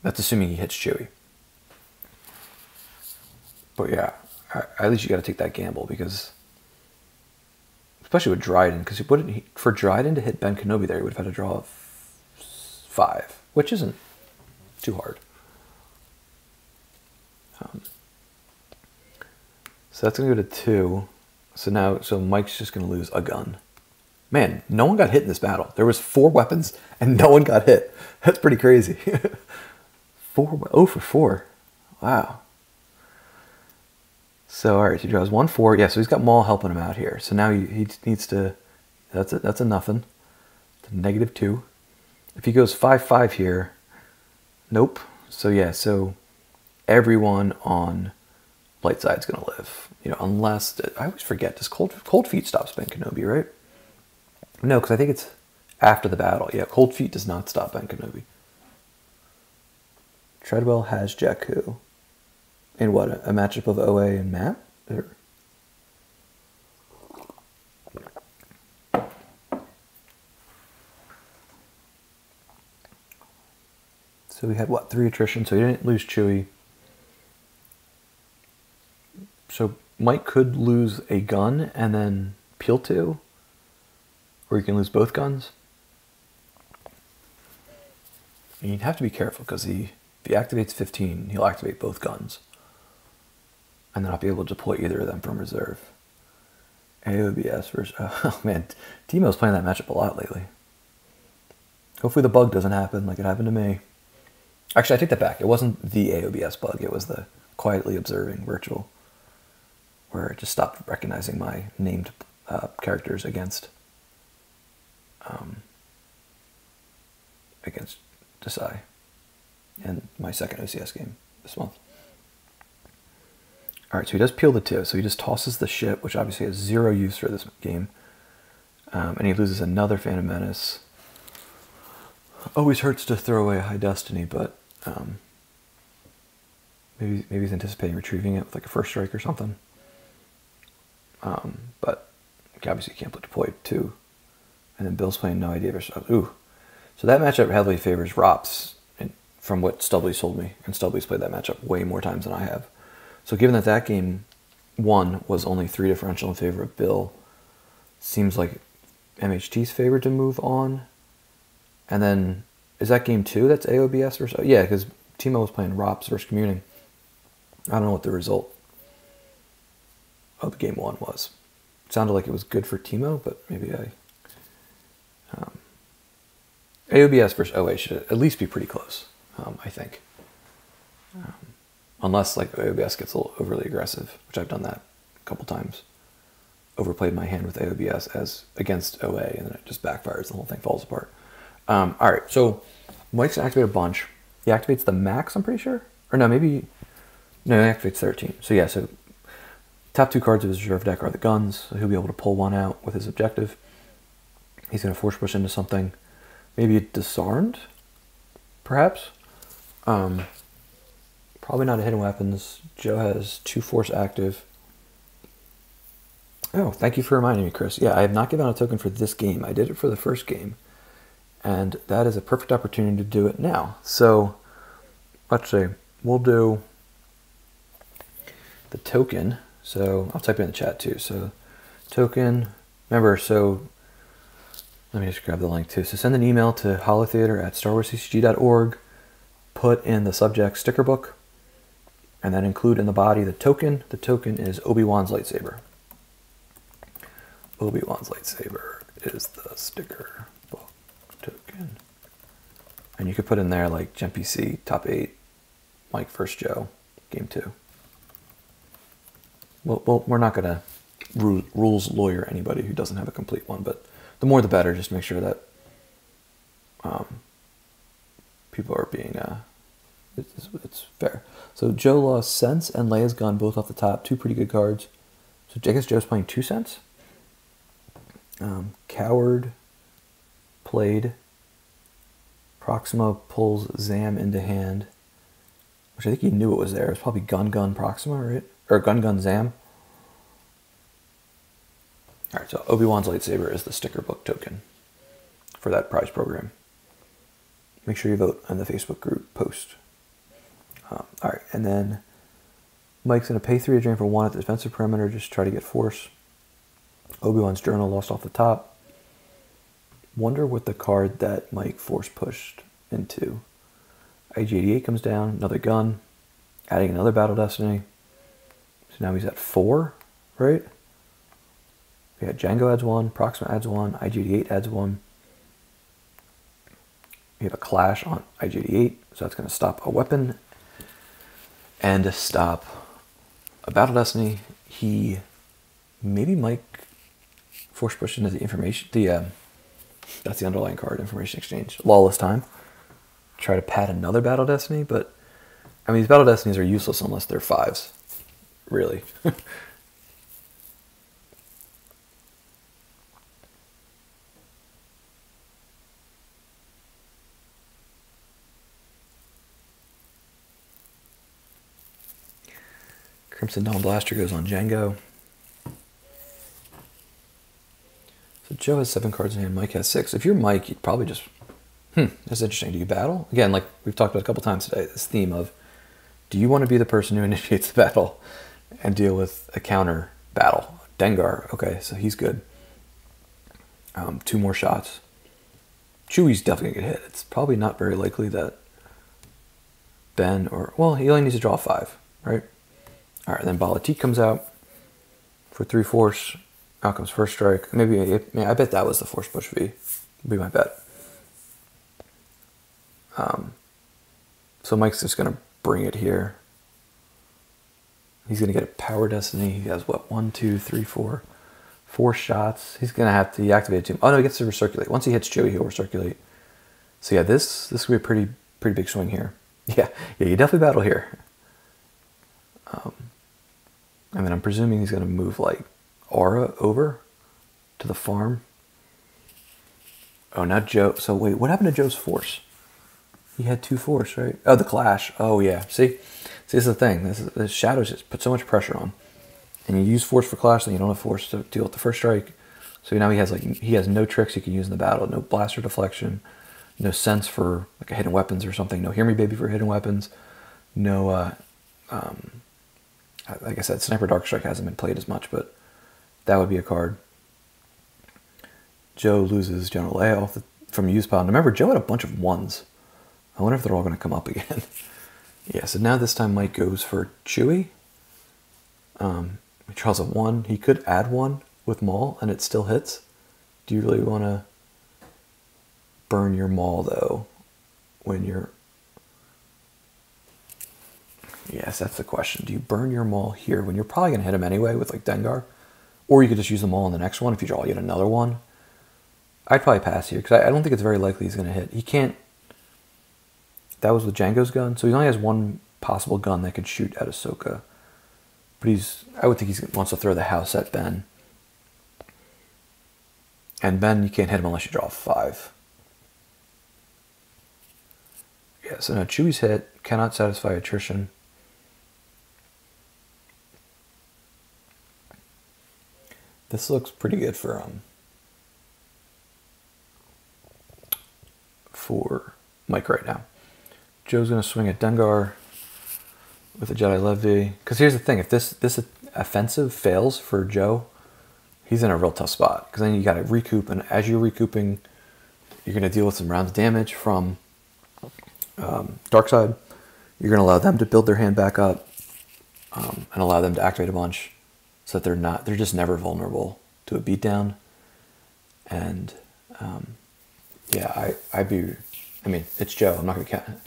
That's assuming he hits Chewie. But yeah, at least you got to take that gamble because, especially with Dryden, because for Dryden to hit Ben Kenobi there, he would have had to draw 5, which isn't too hard. So that's gonna go to 2. So Mike's just gonna lose a gun. Man, no one got hit in this battle. There was 4 weapons and no one got hit. That's pretty crazy. 0 for 4. Wow. So all right, he draws 1 4. Yeah, so he's got Maul helping him out here. So now he needs to. That's a nothing. It's a -2. If he goes 5 5 here, nope. So yeah, so everyone on light side's gonna live. You know, unless I always forget. Does cold feet stop Ben Kenobi, right? No, because I think it's after the battle. Yeah, cold feet does not stop Ben Kenobi. Treadwell has Jakku. In what, a matchup of OA and Matt? Or... So we had, what, 3 attrition, so he didn't lose Chewie. So Mike could lose a gun and then peel 2. Or you can lose both guns. And you'd have to be careful, because if he activates 15, he'll activate both guns. And then not be able to deploy either of them from reserve. AOBS versus... Oh man, Timo's playing that matchup a lot lately. Hopefully the bug doesn't happen like it happened to me. Actually, I take that back. It wasn't the AOBS bug. It was the quietly observing virtual, where it just stopped recognizing my named characters against Desai in my second OCS game this month. All right, so he does peel the 2, so he just tosses the ship, which obviously has 0 use for this game, and he loses another Phantom Menace. Always hurts to throw away a High Destiny, but maybe he's anticipating retrieving it with like a first strike or something. But obviously can't deploy 2, and then Bill's playing No Idea versus ooh. So that matchup heavily favors ROPS, from what Stubbly's told me, and Stubbly's played that matchup way more times than I have. So given that that game 1 was only 3 differential in favor of Bill, seems like MHT's favored to move on. And then, is that game 2 that's AOBS versus... Oh, yeah, because Timo was playing ROPS versus Commuting. I don't know what the result of game 1 was. It sounded like it was good for Timo, but maybe AOBS versus OA should at least be pretty close, I think. Unless like AOBS gets a little overly aggressive, which I've done that a couple times. Overplayed my hand with AOBS as against OA, and then it just backfires. The whole thing falls apart. All right, so Mike's gonna activate a bunch. He activates the max, I'm pretty sure. Or no, maybe... No, he activates 13. So yeah, so top 2 cards of his reserve deck are the guns, so he'll be able to pull 1 out with his objective. He's gonna force push into something. Maybe disarmed, perhaps. Probably not a hidden weapons. Joe has 2 force active. Oh, thank you for reminding me, Chris. Yeah, I have not given out a token for this game. I did it for the first game. And that is a perfect opportunity to do it now. So, let's see. We'll do the token. So, I'll type it in the chat too. So, token. Remember, so, let me just grab the link too. So, send an email to holotheater@starwarsccg.org. Put in the subject sticker book. And then include in the body the token. The token is Obi-Wan's lightsaber. Obi-Wan's lightsaber is the sticker book token. And you could put in there like GEMPC, top 8, Mike versus Joe, game 2. Well, we're not going to rules lawyer anybody who doesn't have a complete one, but the more the better, just to make sure that people are being... it's fair. So Joe lost Sense and Leia's Gun both off the top. 2 pretty good cards. So I guess Joe's playing 2 Sense. Coward played. Proxima pulls Zam into hand. Which I think he knew it was there. It was probably Gun Proxima, right? Or Gun Zam. Alright, so Obi-Wan's lightsaber is the sticker book token for that prize program. Make sure you vote on the Facebook group post. Alright, and then Mike's going to pay 3 to drain for 1 at the defensive perimeter, just try to get force. Obi-Wan's journal lost off the top. Wonder what the card that Mike force pushed into. IG-88 comes down, another gun, adding another Battle Destiny. So now he's at 4, right? We had Django adds 1, Proxima adds 1, IG-88 adds 1. We have a clash on IG-88, so that's going to stop a weapon and stop a Battle Destiny. He maybe Mike force pushed into the information. That's the underlying card, information exchange. Lawless time. Try to pad another Battle Destiny, but I mean these Battle Destinies are useless unless they're 5s, really. Crimson Dawn Blaster goes on Django. So Joe has 7 cards in hand, Mike has 6. If you're Mike, you'd probably just, that's interesting. Do you battle? Again, like we've talked about a couple times today, this theme of, do you want to be the person who initiates the battle and deal with a counter battle? Dengar, okay, so he's good. 2 more shots. Chewie's definitely going to get hit. It's probably not very likely that Ben or, well, he only needs to draw 5, right? All right, then Balatik comes out for 3 force. Out comes first strike. Maybe, I bet that was the force push V. Would be my bet. So Mike's just going to bring it here. He's going to get a Power Destiny. He has what, 1, 2, 3, 4. 4 shots. He's going to have to deactivate it too. Oh no, he gets to recirculate. Once he hits Chewie, he'll recirculate. So yeah, this will be a pretty big swing here. Yeah, you definitely battle here. And then I'm presuming he's going to move like Aura over to the farm. Oh, not Joe. So wait, what happened to Joe's force? He had 2 force, right? Oh, the clash. Oh yeah. See, this is the thing. The shadows just put so much pressure on, and you use force for clash, then you don't have force to deal with the first strike. So now he has no tricks he can use in the battle. No blaster deflection. No sense for like a hidden weapons or something. No hear me baby for hidden weapons. No. Like I said, Sniper Dark Strike hasn't been played as much, but that would be a card. Joe loses General Leo from use pile. And remember, Joe had a bunch of 1s. I wonder if they're all going to come up again. Yeah, so now this time Mike goes for Chewie. He draws a 1. He could add 1 with Maul, and it still hits. Do you really want to burn your Maul, though, when you're... Yes, that's the question. Do you burn your Maul here when you're probably going to hit him anyway with like Dengar? Or you could just use the Maul on the next one if you draw yet another one. I'd probably pass here because I don't think it's very likely he's going to hit. He can't... That was with Django's gun. So he only has 1 possible gun that could shoot at Ahsoka. But I would think he wants to throw the house at Ben. And Ben, you can't hit him unless you draw 5. Yeah, so now Chewie's hit. Cannot satisfy attrition. This looks pretty good for Mike right now. Joe's going to swing at Dengar with a Jedi Levy. Because here's the thing, if this offensive fails for Joe, he's in a real tough spot. Because then you got to recoup, and as you're recouping, you're going to deal with some rounds of damage from Darkseid. You're going to allow them to build their hand back up and allow them to activate a bunch so that they're just never vulnerable to a beatdown. And yeah, I mean, it's Joe. I'm not going to count.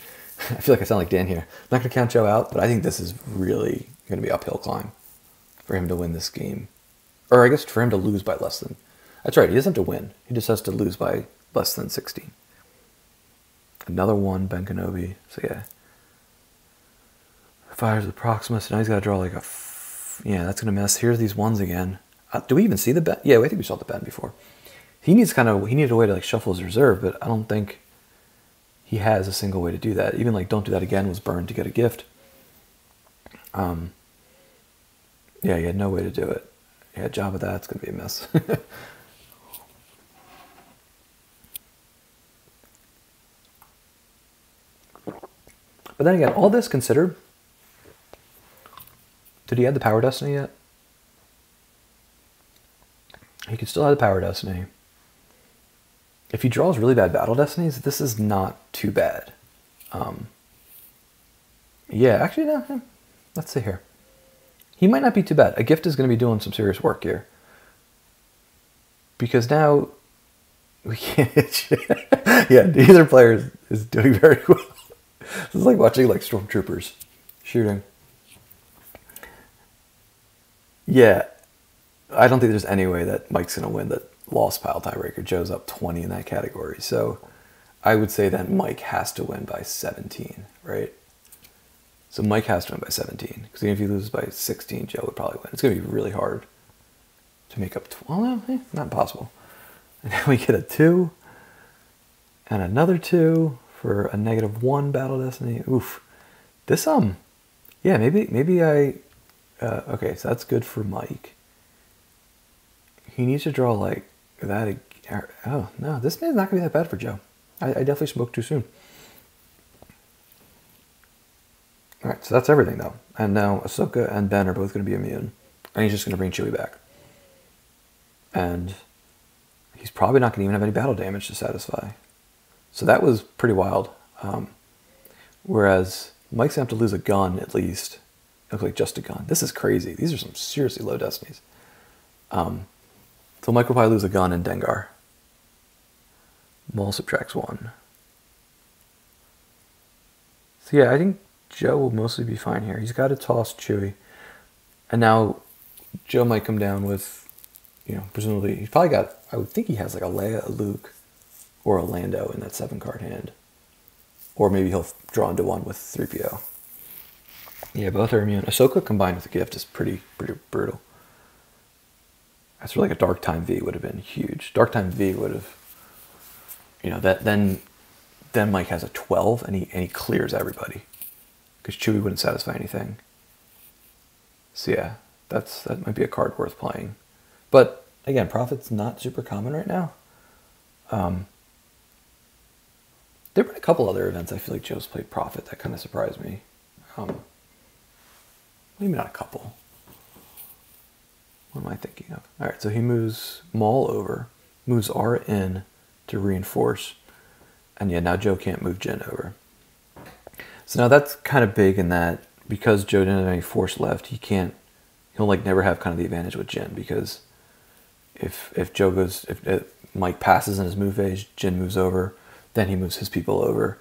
I feel like I sound like Dan here. I'm not going to count Joe out, but I think this is really going to be uphill climb for him to win this game. Or I guess for him to lose by less than... That's right, he doesn't have to win. He just has to lose by less than 16. Another 1, Ben Kenobi. So yeah. Fires the Proximus. Now he's got to draw like a... Yeah, that's going to mess. Here's these 1s again. Do we even see the Ben? Yeah, I think we saw the Ben before. He needed a way to like shuffle his reserve, but I don't think he has a single way to do that. Even like Don't Do That Again was burned to get a gift. Yeah, he had no way to do it. Yeah, job with that. It's going to be a mess. But then again, all this considered, did he add the Power Destiny yet? He could still have the Power Destiny. If he draws really bad Battle Destinies, this is not too bad. Yeah, actually, no. Let's see here. He might not be too bad. A gift is going to be doing some serious work here. Because now we can't... Yeah, neither player is doing very well. This is like watching like stormtroopers shooting. Yeah, I don't think there's any way that Mike's going to win the lost pile tiebreaker. Joe's up 20 in that category. So I would say that Mike has to win by 17, right? So Mike has to win by 17. Because even if he loses by 16, Joe would probably win. It's going to be really hard to make up 12. Well, not impossible. And then we get a 2 and another 2 for a -1 Battle Destiny. Oof. This, yeah, maybe I, okay, so that's good for Mike. He needs to draw like that. Oh, no, this is not going to be that bad for Joe. I definitely spoke too soon. All right, so that's everything, though. And now Ahsoka and Ben are both going to be immune. And he's just going to bring Chewie back. And he's probably not going to even have any battle damage to satisfy. So that was pretty wild. Whereas Mike's going to have to lose a gun, at least. It looks like just a gun. This is crazy. These are some seriously low destinies. So Mike will probably lose a gun in Dengar. Maul subtracts 1. So yeah, I think Joe will mostly be fine here. He's got to toss Chewie. And now Joe might come down with, you know, presumably, he's probably got, I would think he has like a Leia, a Luke, or a Lando in that 7-card hand. Or maybe he'll draw into one with 3PO. Yeah, both are immune. Ahsoka combined with the gift is pretty brutal. That's really like a Dark Time V would have been huge. Dark Time V would have, you know, that then Mike has a 12 and he clears everybody. Because Chewie wouldn't satisfy anything. So yeah, that might be a card worth playing. But again, Prophet's not super common right now. There have been a couple other events I feel like Joe's played Prophet that kind of surprised me. Maybe not a couple. What am I thinking of? All right, so he moves Maul over, moves R in to reinforce, and yeah, now Joe can't move Jin over. So now that's kind of big in that because Joe didn't have any force left, he'll like never have kind of the advantage with Jin, because if Mike passes in his move phase, Jin moves over, then he moves his people over.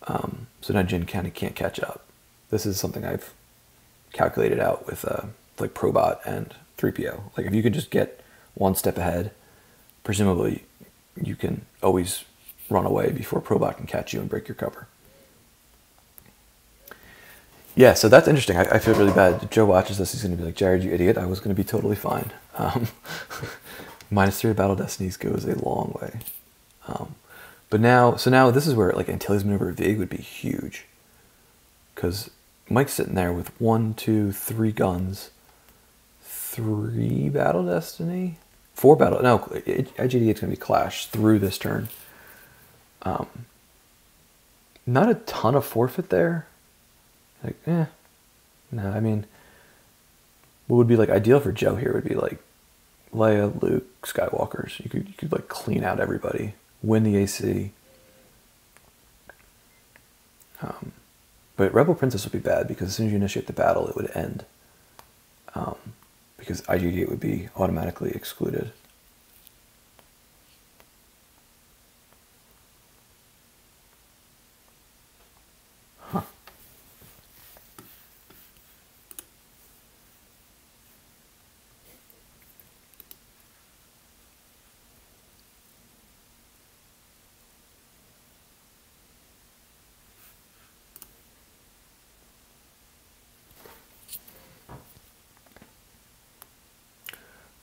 So now Jin kind of can't catch up. This is something I've calculated out with like Probot and 3PO. Like if you can just get one step ahead, presumably you can always run away before Probot can catch you and break your cover. Yeah, so that's interesting. I feel really bad. If Joe watches this, he's going to be like, Jared, you idiot. I was going to be totally fine. -3 Battle Destinies goes a long way. But now this is where like Antilles Maneuver Vig would be huge. Because Mike's sitting there with 1, 2, 3 guns, 3 Battle Destiny, 4 Battle, no, IGD it's going to be Clash through this turn. Not a ton of forfeit there. Like, no, I mean, what would be like ideal for Joe here would be like Leia, Luke, Skywalkers. You could like clean out everybody, win the AC. But Rebel Princess would be bad because as soon as you initiate the battle, it would end. Because IG8 would be automatically excluded. Huh.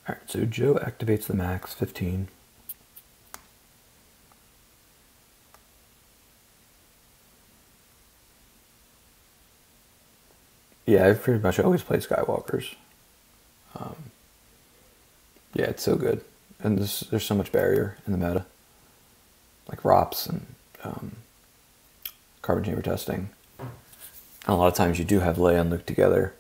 All right, so Joe activates the max 15. Yeah, I've pretty much always played Skywalkers. Yeah, it's so good. And there's so much barrier in the meta. Like ROPS and carbon chamber testing. And a lot of times you do have Leia and Luke together.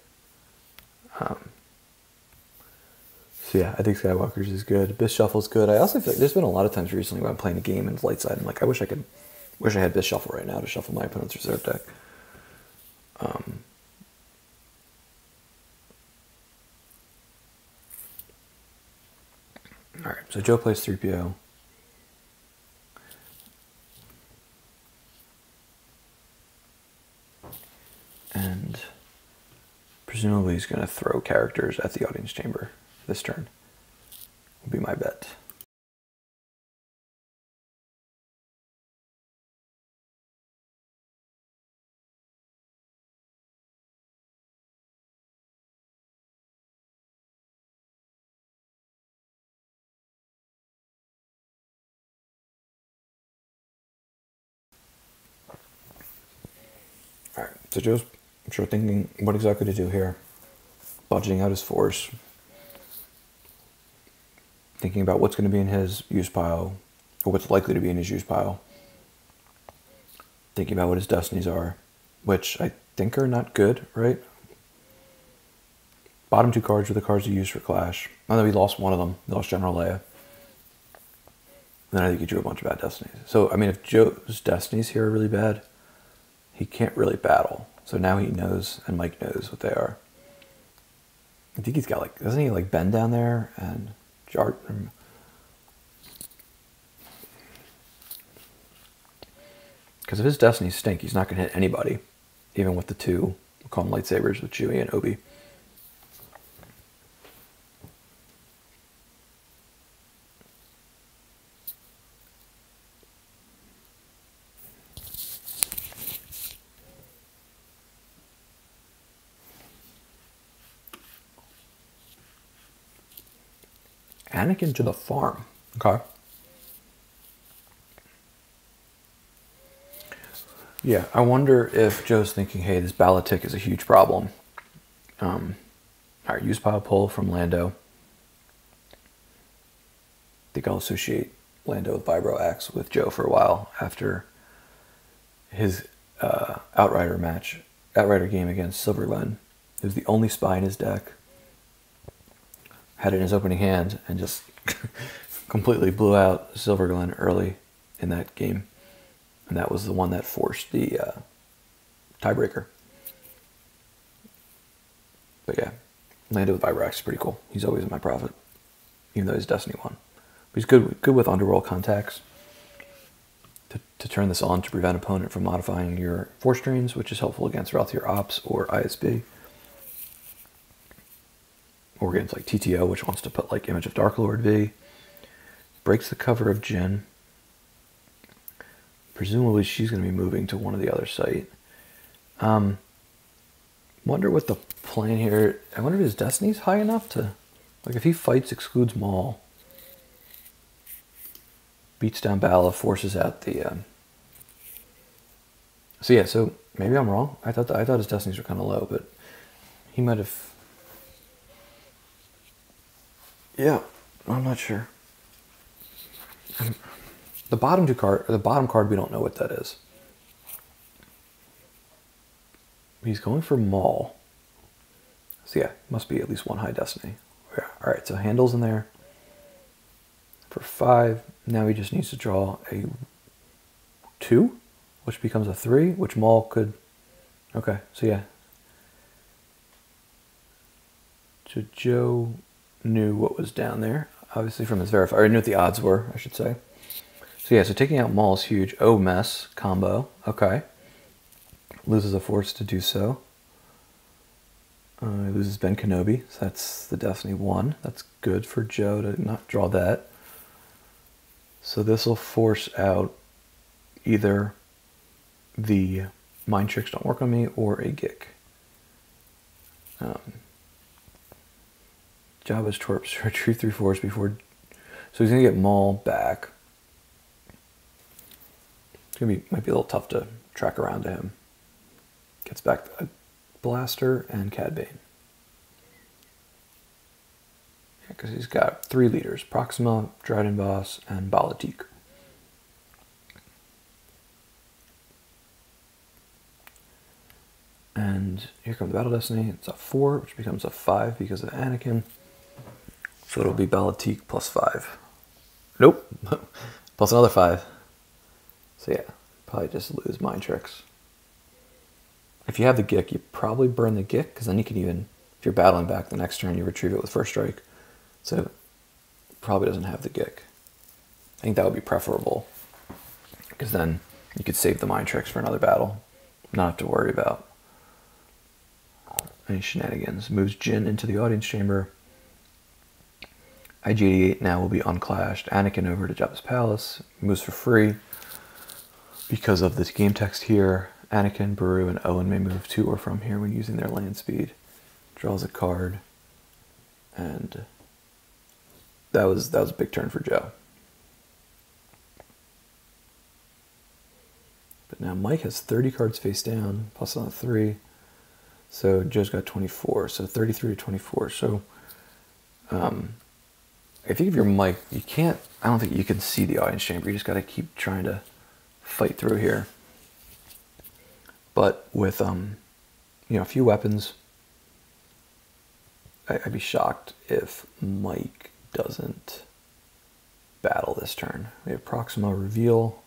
So yeah, I think Skywalkers is good. Biss Shuffle's good. I also feel like there's been a lot of times recently when I'm playing a game and it's light side. I'm like, I wish I had Biss Shuffle right now to shuffle my opponent's reserve deck. All right, so Joe plays 3PO. And presumably he's going to throw characters at the audience chamber this turn, would be my bet. So Joe's, I'm sure, thinking what exactly to do here. Budgeting out his force. Thinking about what's going to be in his use pile, or what's likely to be in his use pile. Thinking about what his destinies are, which I think are not good, right? Bottom two cards were the cards he used for Clash. Although he lost one of them. He lost General Leia. Then I think he drew a bunch of bad destinies. So, I mean, if Joe's destinies here are really bad, he can't really battle. So now he knows, and Mike knows what they are. I think he's got, like, doesn't he, like, Ben down there? And Jart. Because if his destinies stink, he's not going to hit anybody. Even with the two, we'll call them lightsabers, with Chewie and Obi. Anakin to the farm. Okay. Yeah, I wonder if Joe's thinking, hey, this Balatic is a huge problem. All right, use pile pull from Lando. I think I'll associate Lando with Vibro Axe with Joe for a while after his Outrider game against Silver Glen. It was the only spy in his deck. Had it in his opening hand and just completely blew out Silver Glen early in that game. And that was the one that forced the tiebreaker. But yeah, Lando with Vibro Axe is pretty cool. He's always in my profit, even though he's Destiny 1. But he's good with underworld contacts to turn this on to prevent opponent from modifying your force drains, which is helpful against Ralthier Ops or ISB. Or against like TTO, which wants to put like Image of Dark Lord V. Breaks the cover of Jin. Presumably she's going to be moving to one of the other site. Wonder what the plan here. I wonder if his destiny's high enough to, like, if he fights, excludes Maul, beats down Bala, forces out the. So yeah, so maybe I'm wrong. I thought his destinies were kind of low, but he might have. Yeah, I'm not sure. The bottom card, we don't know what that is. He's going for Maul. So yeah, must be at least one high destiny. Yeah. All right, so handles in there for 5. Now he just needs to draw a 2, which becomes a 3, which Maul could. Okay, so yeah. So Joe knew what was down there, obviously from his verifier. I knew what the odds were, I should say. So yeah, so taking out Maul is huge. Oh, mess combo. Okay. Loses a force to do so. He loses Ben Kenobi, so that's the Destiny 1. That's good for Joe to not draw that. So this will force out either the Mind Tricks Don't Work on Me or a Gick. Jabba's Torps retrieve 3 force before. So he's going to get Maul back. Might be a little tough to track around to him. Gets back a Blaster and Cad Bane. Yeah, because he's got 3 leaders: Proxima, Dryden Boss, and Balatik. And here comes Battle Destiny. It's a 4, which becomes a 5 because of Anakin. So it'll be Balatik plus 5. Nope. Plus another 5. So yeah, probably just lose Mind Tricks. If you have the Gick, you probably burn the Gick, because then you can even, if you're battling back the next turn, you retrieve it with First Strike. So probably doesn't have the Gick. I think that would be preferable, because then you could save the Mind Tricks for another battle. Not have to worry about any shenanigans. Moves Jin into the audience chamber. IG-88 now will be unclashed. Anakin over to Jabba's Palace. Moves for free. Because of this game text here, Anakin, Beru, and Owen may move to or from here when using their land speed. Draws a card. And that was a big turn for Joe. But Now Mike has 30 cards face down, plus on a 3. So Joe's got 24, so 33 to 24. So if you give your mic, you can't, I don't think you can see the audience chamber. You just got to keep trying to fight through here. But with, you know, a few weapons, I'd be shocked if Mike doesn't battle this turn. We have Proxima Reveal.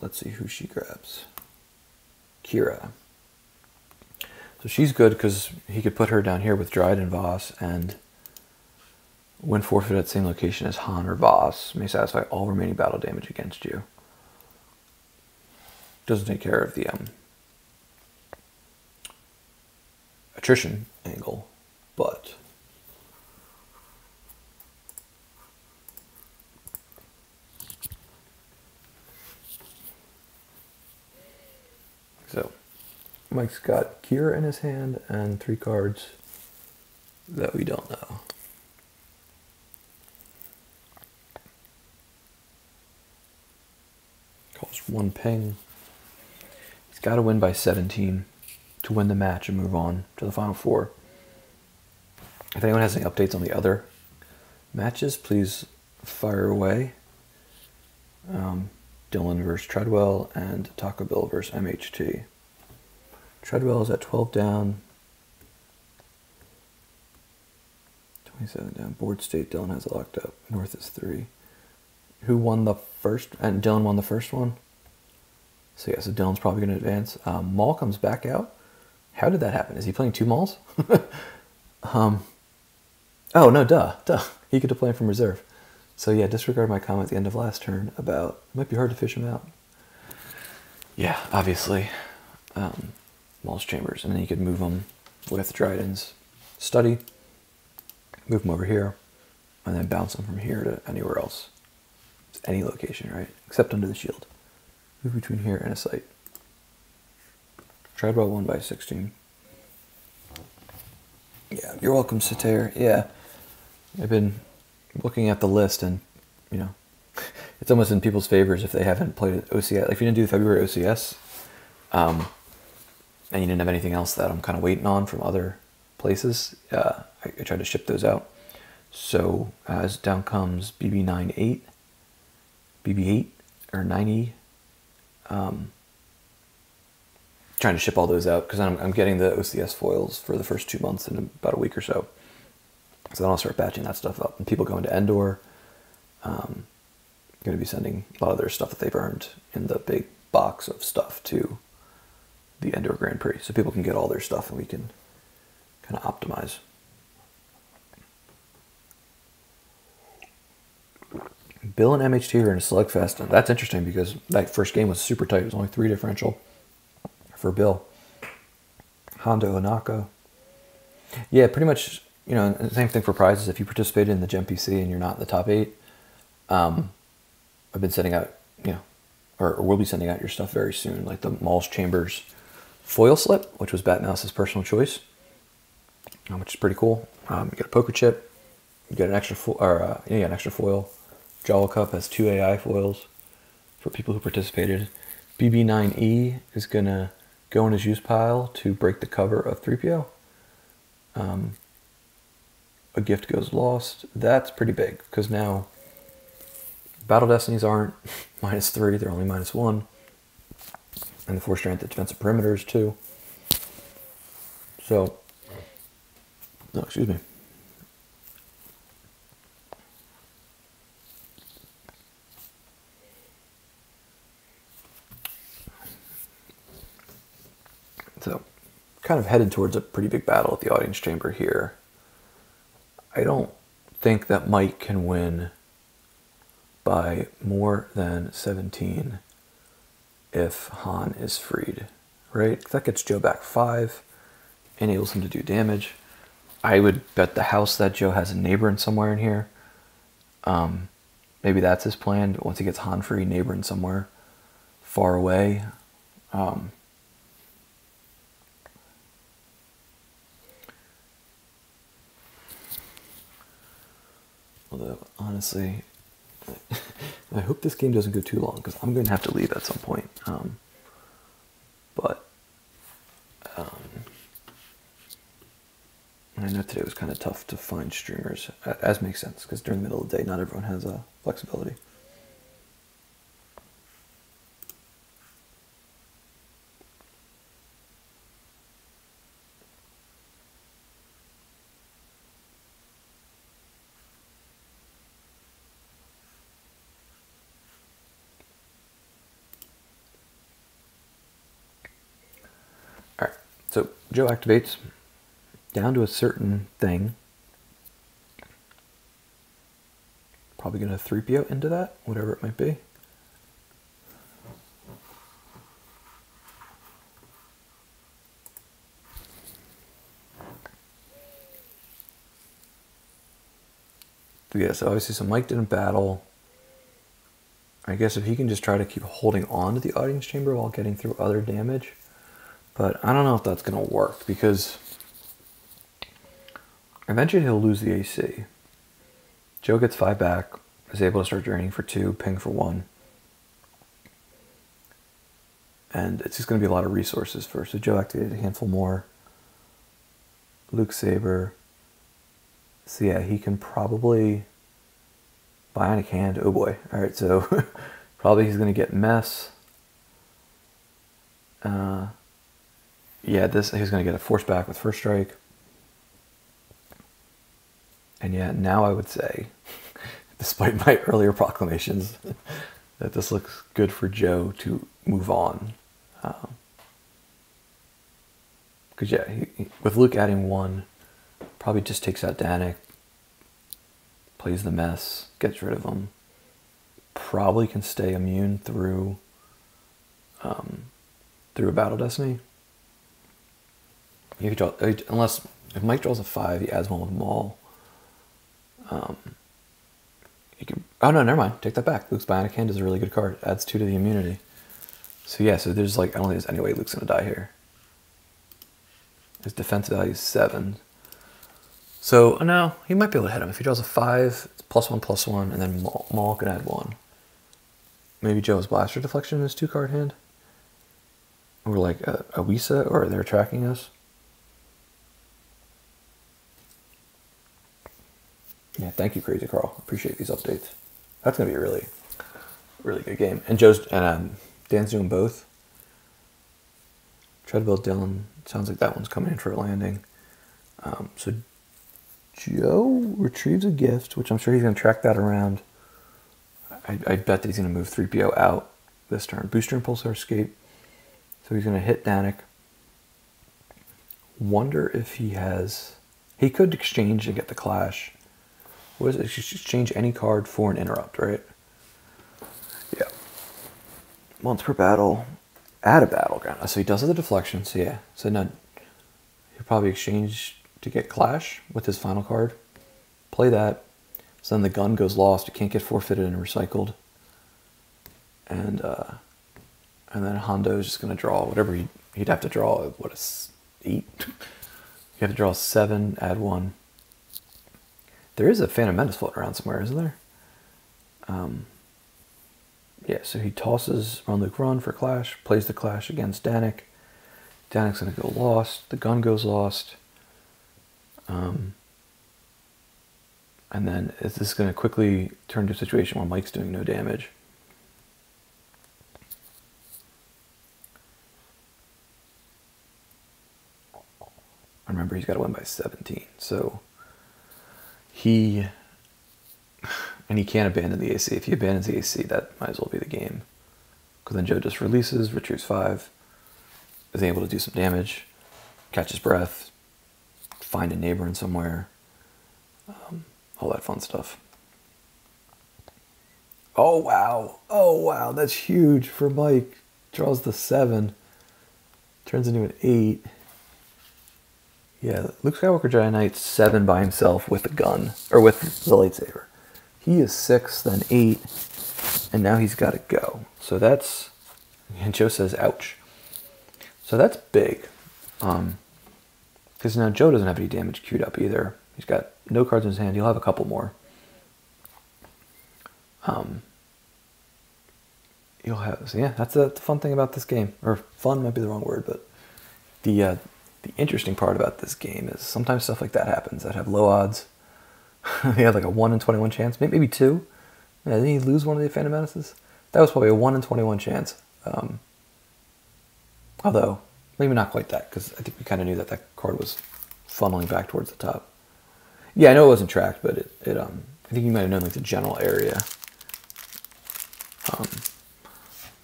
Let's see who she grabs. Kira. So she's good because he could put her down here with Dryden Voss, and when forfeit at the same location as Han or Voss, may satisfy all remaining battle damage against you. Doesn't take care of the attrition angle, but so Mike's got Kira in his hand and 3 cards that we don't know. Calls 1 ping. He's got to win by 17 to win the match and move on to the final 4. If anyone has any updates on the other matches, please fire away. Dylan versus Treadwell and Taco Bill versus MHT. Treadwell is at 12 down, 27 down. Board state, Dylan has it locked up. North is 3. Who won the first? And Dylan won the first one. So yeah, so Dylan's probably going to advance. Maul comes back out. How did that happen? Is he playing 2 Mauls? Oh no, duh. He could have played from reserve. So yeah, disregard my comment at the end of last turn about it might be hard to fish him out. Yeah, obviously. Maul's Chambers, and then you could move them with Dryden's Study, move them over here, and then bounce them from here to anywhere else. It's any location, right? Except under the shield. Move between here and a site. Treadwell won by 16. Yeah, you're welcome, Sater. Yeah, I've been looking at the list, and you know, it's almost in people's favors if they haven't played OCS. Like if you didn't do the February OCS, and you didn't have anything else that I'm kind of waiting on from other places, I tried to ship those out. So as down comes BB98, BB8 or 9E. Trying to ship all those out because I'm getting the OCS foils for the first 2 months in about a week or so. So then I'll start batching that stuff up. And people going to Endor, going to be sending a lot of their stuff that they've earned in the big box of stuff to the Endor Grand Prix. So people can get all their stuff and we can kind of optimize. Bill and MHT are in a slugfest, and that's interesting because that first game was super tight. It was only 3 differential for Bill. Hondo Onaka. Yeah, pretty much, you know, the same thing for prizes. If you participated in the GEMPC and you're not in the top 8, I've been sending out, you know, or we'll be sending out your stuff very soon, like the Maul's Chambers foil slip, which was Batmouse's personal choice, which is pretty cool. You get a poker chip, you get an extra an extra foil. Jawa Cup has 2 AI foils for people who participated. BB9E is going to go in his use pile to break the cover of 3PO. A gift goes lost. That's pretty big because now Battle Destinies aren't -3, they're only -1. And the 4 strength at defensive perimeters too. So, no, excuse me. So, kind of headed towards a pretty big battle at the audience chamber here. I don't think that Mike can win by more than 17 if Han is freed, right? That gets Joe back 5, enables him to do damage. I would bet the house that Joe has a neighbor in somewhere in here. Maybe that's his plan. Once he gets Han free, neighbor in somewhere far away. Although, honestly, I hope this game doesn't go too long because I'm going to have to leave at some point. know today was kind of tough to find streamers, as makes sense, because during the middle of the day, not everyone has flexibility. All right, so Joe activates down to a certain thing. Probably going to 3PO into that, whatever it might be. Yeah, so obviously, so Mike didn't battle. I guess if he can just try to keep holding on to the audience chamber while getting through other damage. But I don't know if that's going to work, because eventually he'll lose the AC. Joe gets 5 back, is able to start draining for 2, ping for 1. And it's just going to be a lot of resources first. So Joe activated a handful more. Luke Saber. So yeah, he can probably bionic hand. Oh boy. All right, so probably he's going to get mess. Yeah, he's going to get a force back with first strike. And yeah, now I would say, despite my earlier proclamations, that this looks good for Joe to move on. Because yeah, with Luke adding 1, probably just takes out Danik, plays the mess, gets rid of him. Probably can stay immune through a Battle Destiny. You could draw, unless if Mike draws a 5, he adds 1 with Maul. You can. Oh no, never mind. Take that back. Luke's Bionic Hand is a really good card. Adds 2 to the immunity. So yeah, so there's like I don't think there's any way Luke's gonna die here. His defense value is 7. So no, he might be able to hit him if he draws a 5. It's +1/+1, and then Maul can add 1. Maybe Joe's Blaster Deflection in his 2-card hand, or like a Wisa, or they're tracking us. Yeah, thank you, Crazy Carl. Appreciate these updates. That's gonna be a really, really good game. And Dan's doing both. Try to build Dylan. Sounds like that one's coming in for a landing. So Joe retrieves a gift, which I'm sure he's gonna track that around. I bet that he's gonna move 3PO out this turn. Booster Impulsor Escape. So he's gonna hit Danik. Wonder if he has. He could exchange to get the Clash. What is it? Exchange any card for an interrupt, right? Yeah. Once per battle. Add a battleground. So he does have the deflection. So yeah. So now he'll probably exchange to get Clash with his final card. Play that. So then the gun goes lost. It can't get forfeited and recycled. And then Hondo's just gonna draw whatever he'd have to draw. What is 8? You have to draw 7. Add 1. There is a Phantom Menace floating around somewhere, isn't there? Yeah, so he tosses Run Luke Run for Clash, plays the Clash against Danik. Danik's going to go lost. The gun goes lost. And then is this going to quickly turn to a situation where Mike's doing no damage? Remember, he's got to win by 17, so... He can't abandon the AC. If he abandons the AC, that might as well be the game. Because then Joe just releases, retrieves 5, is able to do some damage, catch his breath, find a neighbor in somewhere, all that fun stuff. Oh wow, that's huge for Mike. Draws the 7, turns into an 8. Yeah, Luke Skywalker Jedi Knight 7 by himself with a gun, or with the lightsaber. He is 6, then 8, and now he's got to go. So that's, and Joe says, ouch. So that's big. Because now Joe doesn't have any damage queued up either. He's got no cards in his hand. He'll have a couple more. You'll have, so yeah, that's the fun thing about this game. Or fun might be the wrong word, but the The interesting part about this game is sometimes stuff like that happens that have low odds. He had like a 1 in 21 chance, maybe 2. Yeah, didn't he lose one of the Phantom Menaces? That was probably a 1 in 21 chance. Although, maybe not quite that, because I think we kind of knew that that card was funneling back towards the top. Yeah, I know it wasn't tracked, but I think you might have known like the general area.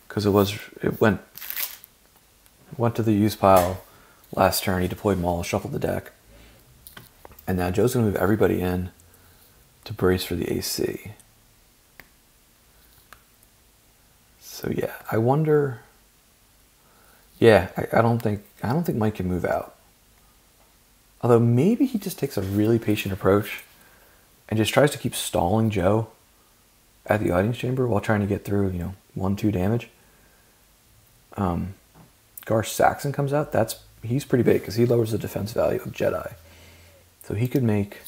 Because it went to the use pile last turn. He deployed Maul, shuffled the deck, and now Joe's gonna move everybody in to brace for the AC. So yeah, I wonder. Yeah, I don't think Mike can move out. Although maybe he just takes a really patient approach and just tries to keep stalling Joe at the audience chamber while trying to get through, 1-2 damage. Gar Saxon comes out. He's pretty big because he lowers the defense value of Jedi. So he could make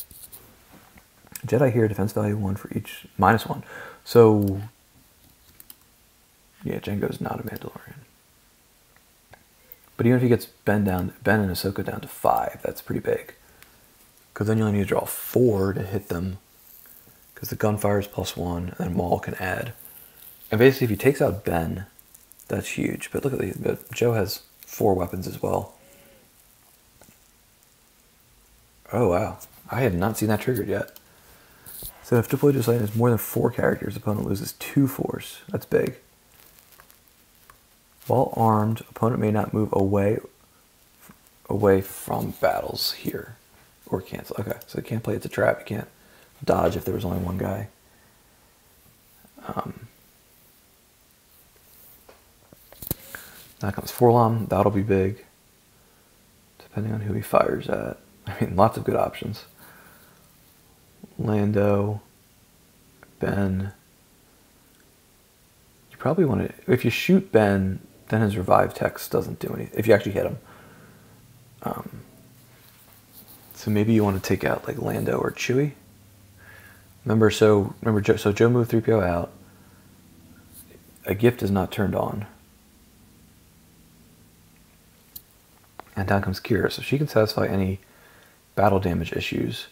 Jedi here, defense value 1 for each, -1. So yeah, Jango's not a Mandalorian. But even if he gets Ben and Ahsoka down to 5, that's pretty big. Because then you only need to draw 4 to hit them. Because the gunfire is +1, and then Maul can add. And basically, if he takes out Ben, that's huge. But look at but Joe has 4 weapons as well. Oh wow, I had not seen that triggered yet. So if deployed to a site has more than 4 characters, opponent loses 2 force. That's big. While armed, opponent may not move away from battles here or cancel. Okay, so you can't play it's a trap. You can't dodge if there was only one guy. Now comes Forlom. That'll be big, depending on who he fires at. I mean, lots of good options. Lando, Ben. You probably want to, if you shoot Ben, then his revive text doesn't do anything, if you actually hit him. So maybe you want to take out like Lando or Chewie. Remember Joe moved 3PO out. A gift is not turned on. And down comes Kira, so she can satisfy any battle damage issues.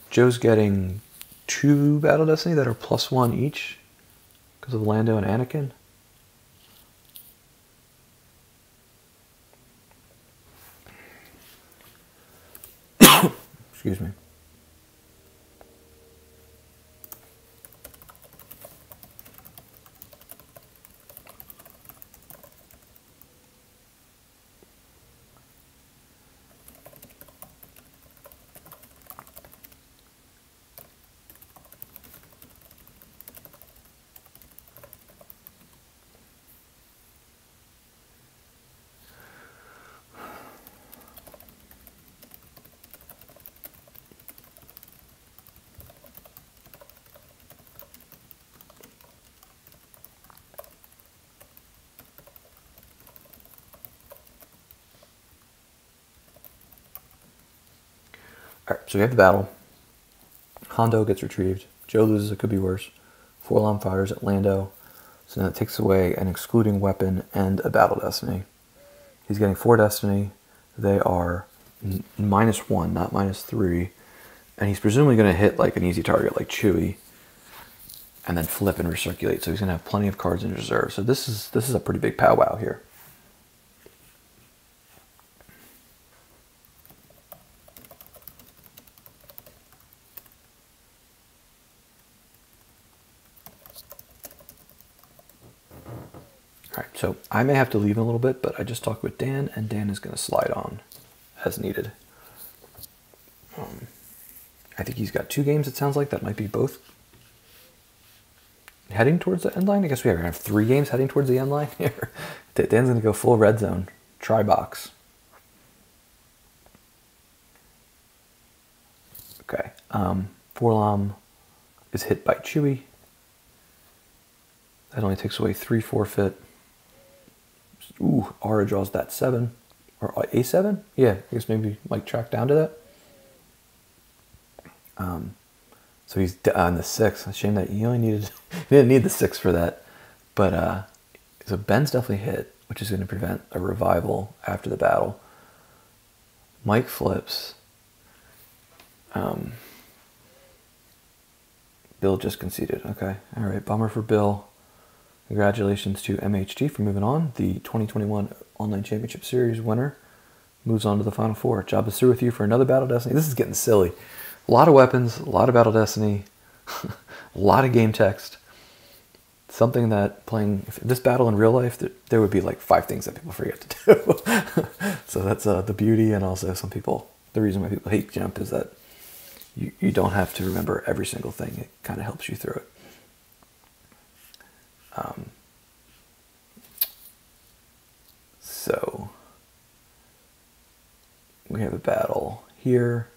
Joe's getting 2 Battle Destiny that are +1 each because of Lando and Anakin. Excuse me. Alright, so we have the battle. Hondo gets retrieved. Joe loses, it could be worse. Forlom fires at Lando. So now it takes away an excluding weapon and a battle destiny. He's getting 4 destiny. They are -1, not -3. And he's presumably going to hit like an easy target like Chewie. And then flip and recirculate. So he's going to have plenty of cards in reserve. So this is a pretty big powwow here. Alright, so I may have to leave in a little bit, but I just talked with Dan, and Dan is going to slide on as needed. I think he's got 2 games, it sounds like, that might be both heading towards the end line. I guess we are going to have 3 games heading towards the end line here. Dan's going to go full red zone, try box. Okay, Forlom is hit by Chewie. That only takes away 3 forfeit. Ooh, Aura draws that 7. Or A7? Yeah, I guess maybe like track down to that. So he's on the 6. It's a shame that he didn't need the 6 for that. But so Ben's definitely hit, which is going to prevent a revival after the battle. Mike flips. Bill just conceded. Okay. All right. Bummer for Bill. Congratulations to MHT for moving on. The 2021 Online Championship Series winner moves on to the Final Four. Job is through with you for another Battle Destiny. This is getting silly. A lot of weapons, a lot of Battle Destiny, a lot of game text. Something that playing this battle in real life, there would be like 5 things that people forget to do. So that's the beauty, and also some people, the reason why people hate Jump is that you don't have to remember every single thing. It kind of helps you through it. So we have a battle here.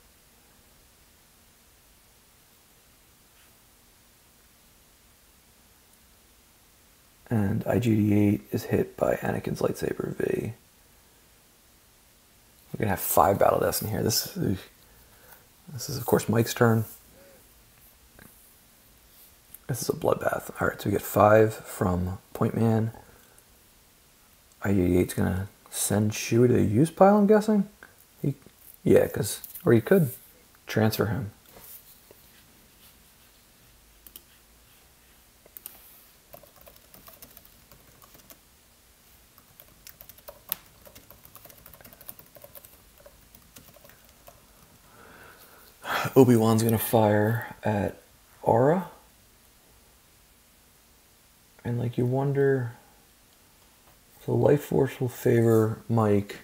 And IGD8 is hit by Anakin's lightsaber V. We're gonna have 5 Battle Destiny here. This is of course Mike's turn. This is a bloodbath. All right, so we get 5 from Point Man. IGD8's gonna send Shui to the use pile, I'm guessing. Yeah, or he could transfer him. Obi-Wan's gonna fire at Aura. And like you wonder, so Life Force will favor Mike.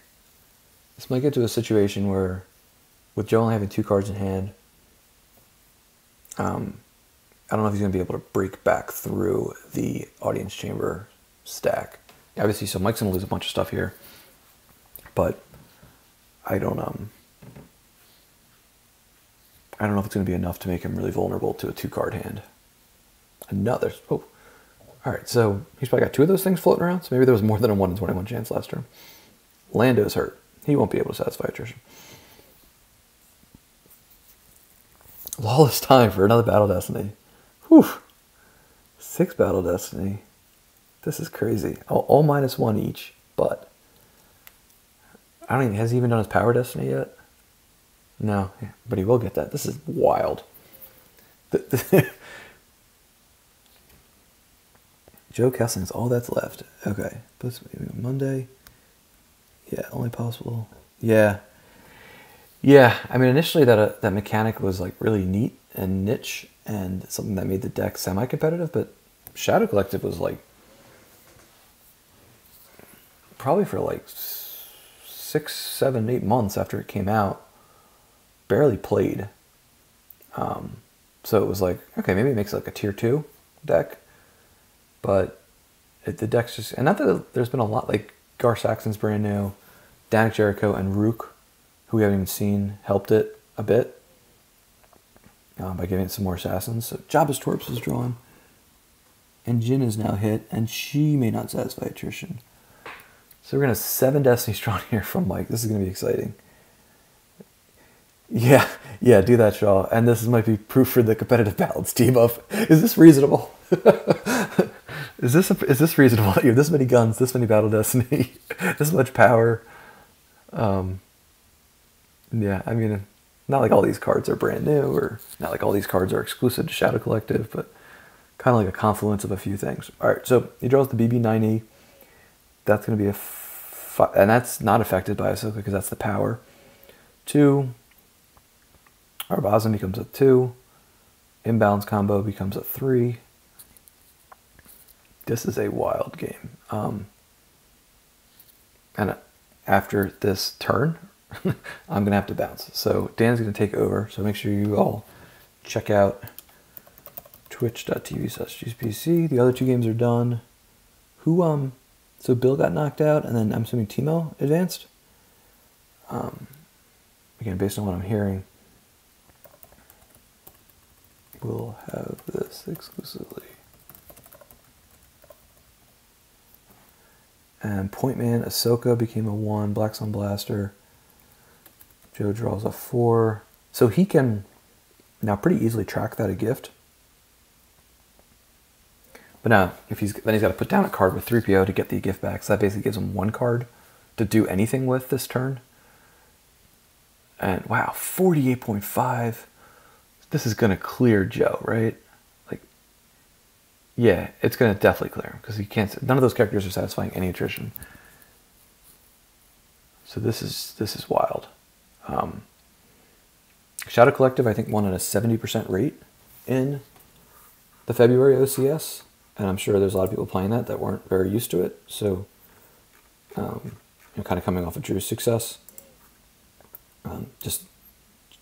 This might get to a situation where, with Joe only having 2 cards in hand, I don't know if he's gonna be able to break back through the audience chamber stack. Obviously, so Mike's gonna lose a bunch of stuff here, but I don't know if it's going to be enough to make him really vulnerable to a 2-card hand. Another. Oh. All right, so he's probably got 2 of those things floating around, so maybe there was more than a 1 in 21 chance last turn. Lando's hurt. He won't be able to satisfy attrition. Lawless time for another Battle Destiny. Whew. 6 Battle Destiny. This is crazy. All -1 each, but I don't even, has he even done his Power Destiny yet? No, but he will get that. This is wild. Joe Kessling's all that's left. Okay. Monday. Yeah, only possible. Yeah. Yeah, I mean, initially that mechanic was like really neat and niche and something that made the deck semi-competitive, but Shadow Collective was like probably for like 6, 7, 8 months after it came out, barely played. So it was like, okay, maybe it makes like a tier 2 deck, but the deck's just, and not that there's been a lot, like Gar Saxon's brand new, Danik Jericho and Rook, who we haven't even seen, helped it a bit by giving it some more assassins. So Jabba's Torps is drawn, and Jin is now hit, and she may not satisfy attrition. So we're going to have 7 Destinies drawn here from Mike. This is going to be exciting. Yeah, do that, Shaw. And this might be proof for the competitive balance team of, is this reasonable? Is this reasonable? You have this many guns, this many Battle Destiny, this much power. Yeah, I mean, not like all these cards are brand new, or not like all these cards are exclusive to Shadow Collective, but kind of like a confluence of a few things. All right, so he draws the BB9E. That's going to be and that's not affected by Ahsoka because that's the power. 2. Arbazin becomes a 2. Imbalance combo becomes a 3. This is a wild game. And after this turn, I'm going to have to bounce. So Dan's going to take over. So make sure you all check out twitch.tv/GEMPC. The other 2 games are done. So Bill got knocked out, and then I'm assuming Timo advanced. Again, based on what I'm hearing, we'll have this exclusively. And Point Man, Ahsoka became a 1, Black Sun Blaster. Joe draws a 4. So he can now pretty easily track that a gift. But now, then he's got to put down a card with 3PO to get the gift back. So that basically gives him 1 card to do anything with this turn. And wow, 48.5. This is gonna clear Joe, right? Like, yeah, it's gonna definitely clear him because he can't. None of those characters are satisfying any attrition. So this is wild. Shadow Collective, I think, won at a 70% rate in the February OCS, and I'm sure there's a lot of people playing that weren't very used to it. So, kind of coming off of Drew's success, just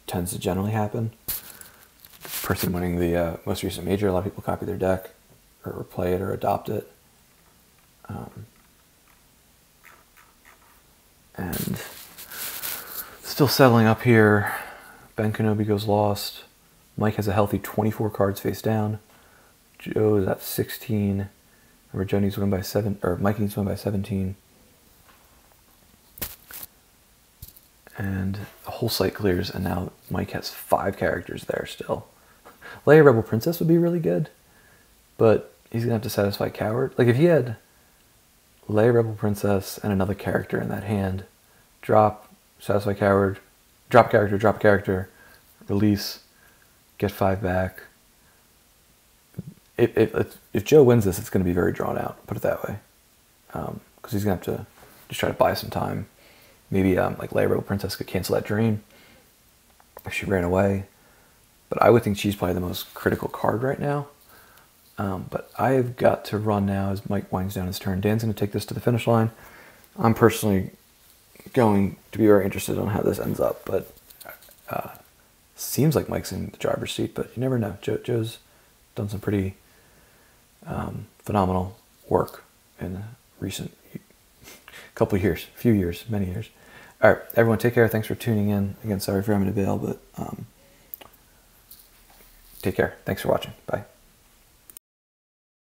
tends to generally happen. The person winning the most recent major, a lot of people copy their deck, or play it, or adopt it. And still settling up here. Ben Kenobi goes lost. Mike has a healthy 24 cards face down. Joe is at 16. Remember, Joe needs to win by 7, or Mike needs to win by 17. And the whole site clears, and now Mike has 5 characters there still. Leia Rebel Princess would be really good, but he's gonna have to satisfy Coward. Like, if he had Leia Rebel Princess and another character in that hand, drop, satisfy Coward, drop a character, release, get 5 back. If Joe wins this, it's going to be very drawn out, put it that way. Because he's going to have to just try to buy some time. Maybe like Leia Rebel Princess could cancel that drain if she ran away. But I would think she's probably the most critical card right now. But I've got to run now as Mike winds down his turn. Dan's going to take this to the finish line. I'm personally going to be very interested on how this ends up, but seems like Mike's in the driver's seat, but you never know. Joe's done some pretty phenomenal work in recent couple of years, few years, many years. All right, everyone, take care. Thanks for tuning in. Again, sorry for having to bail, but take care. Thanks for watching. Bye.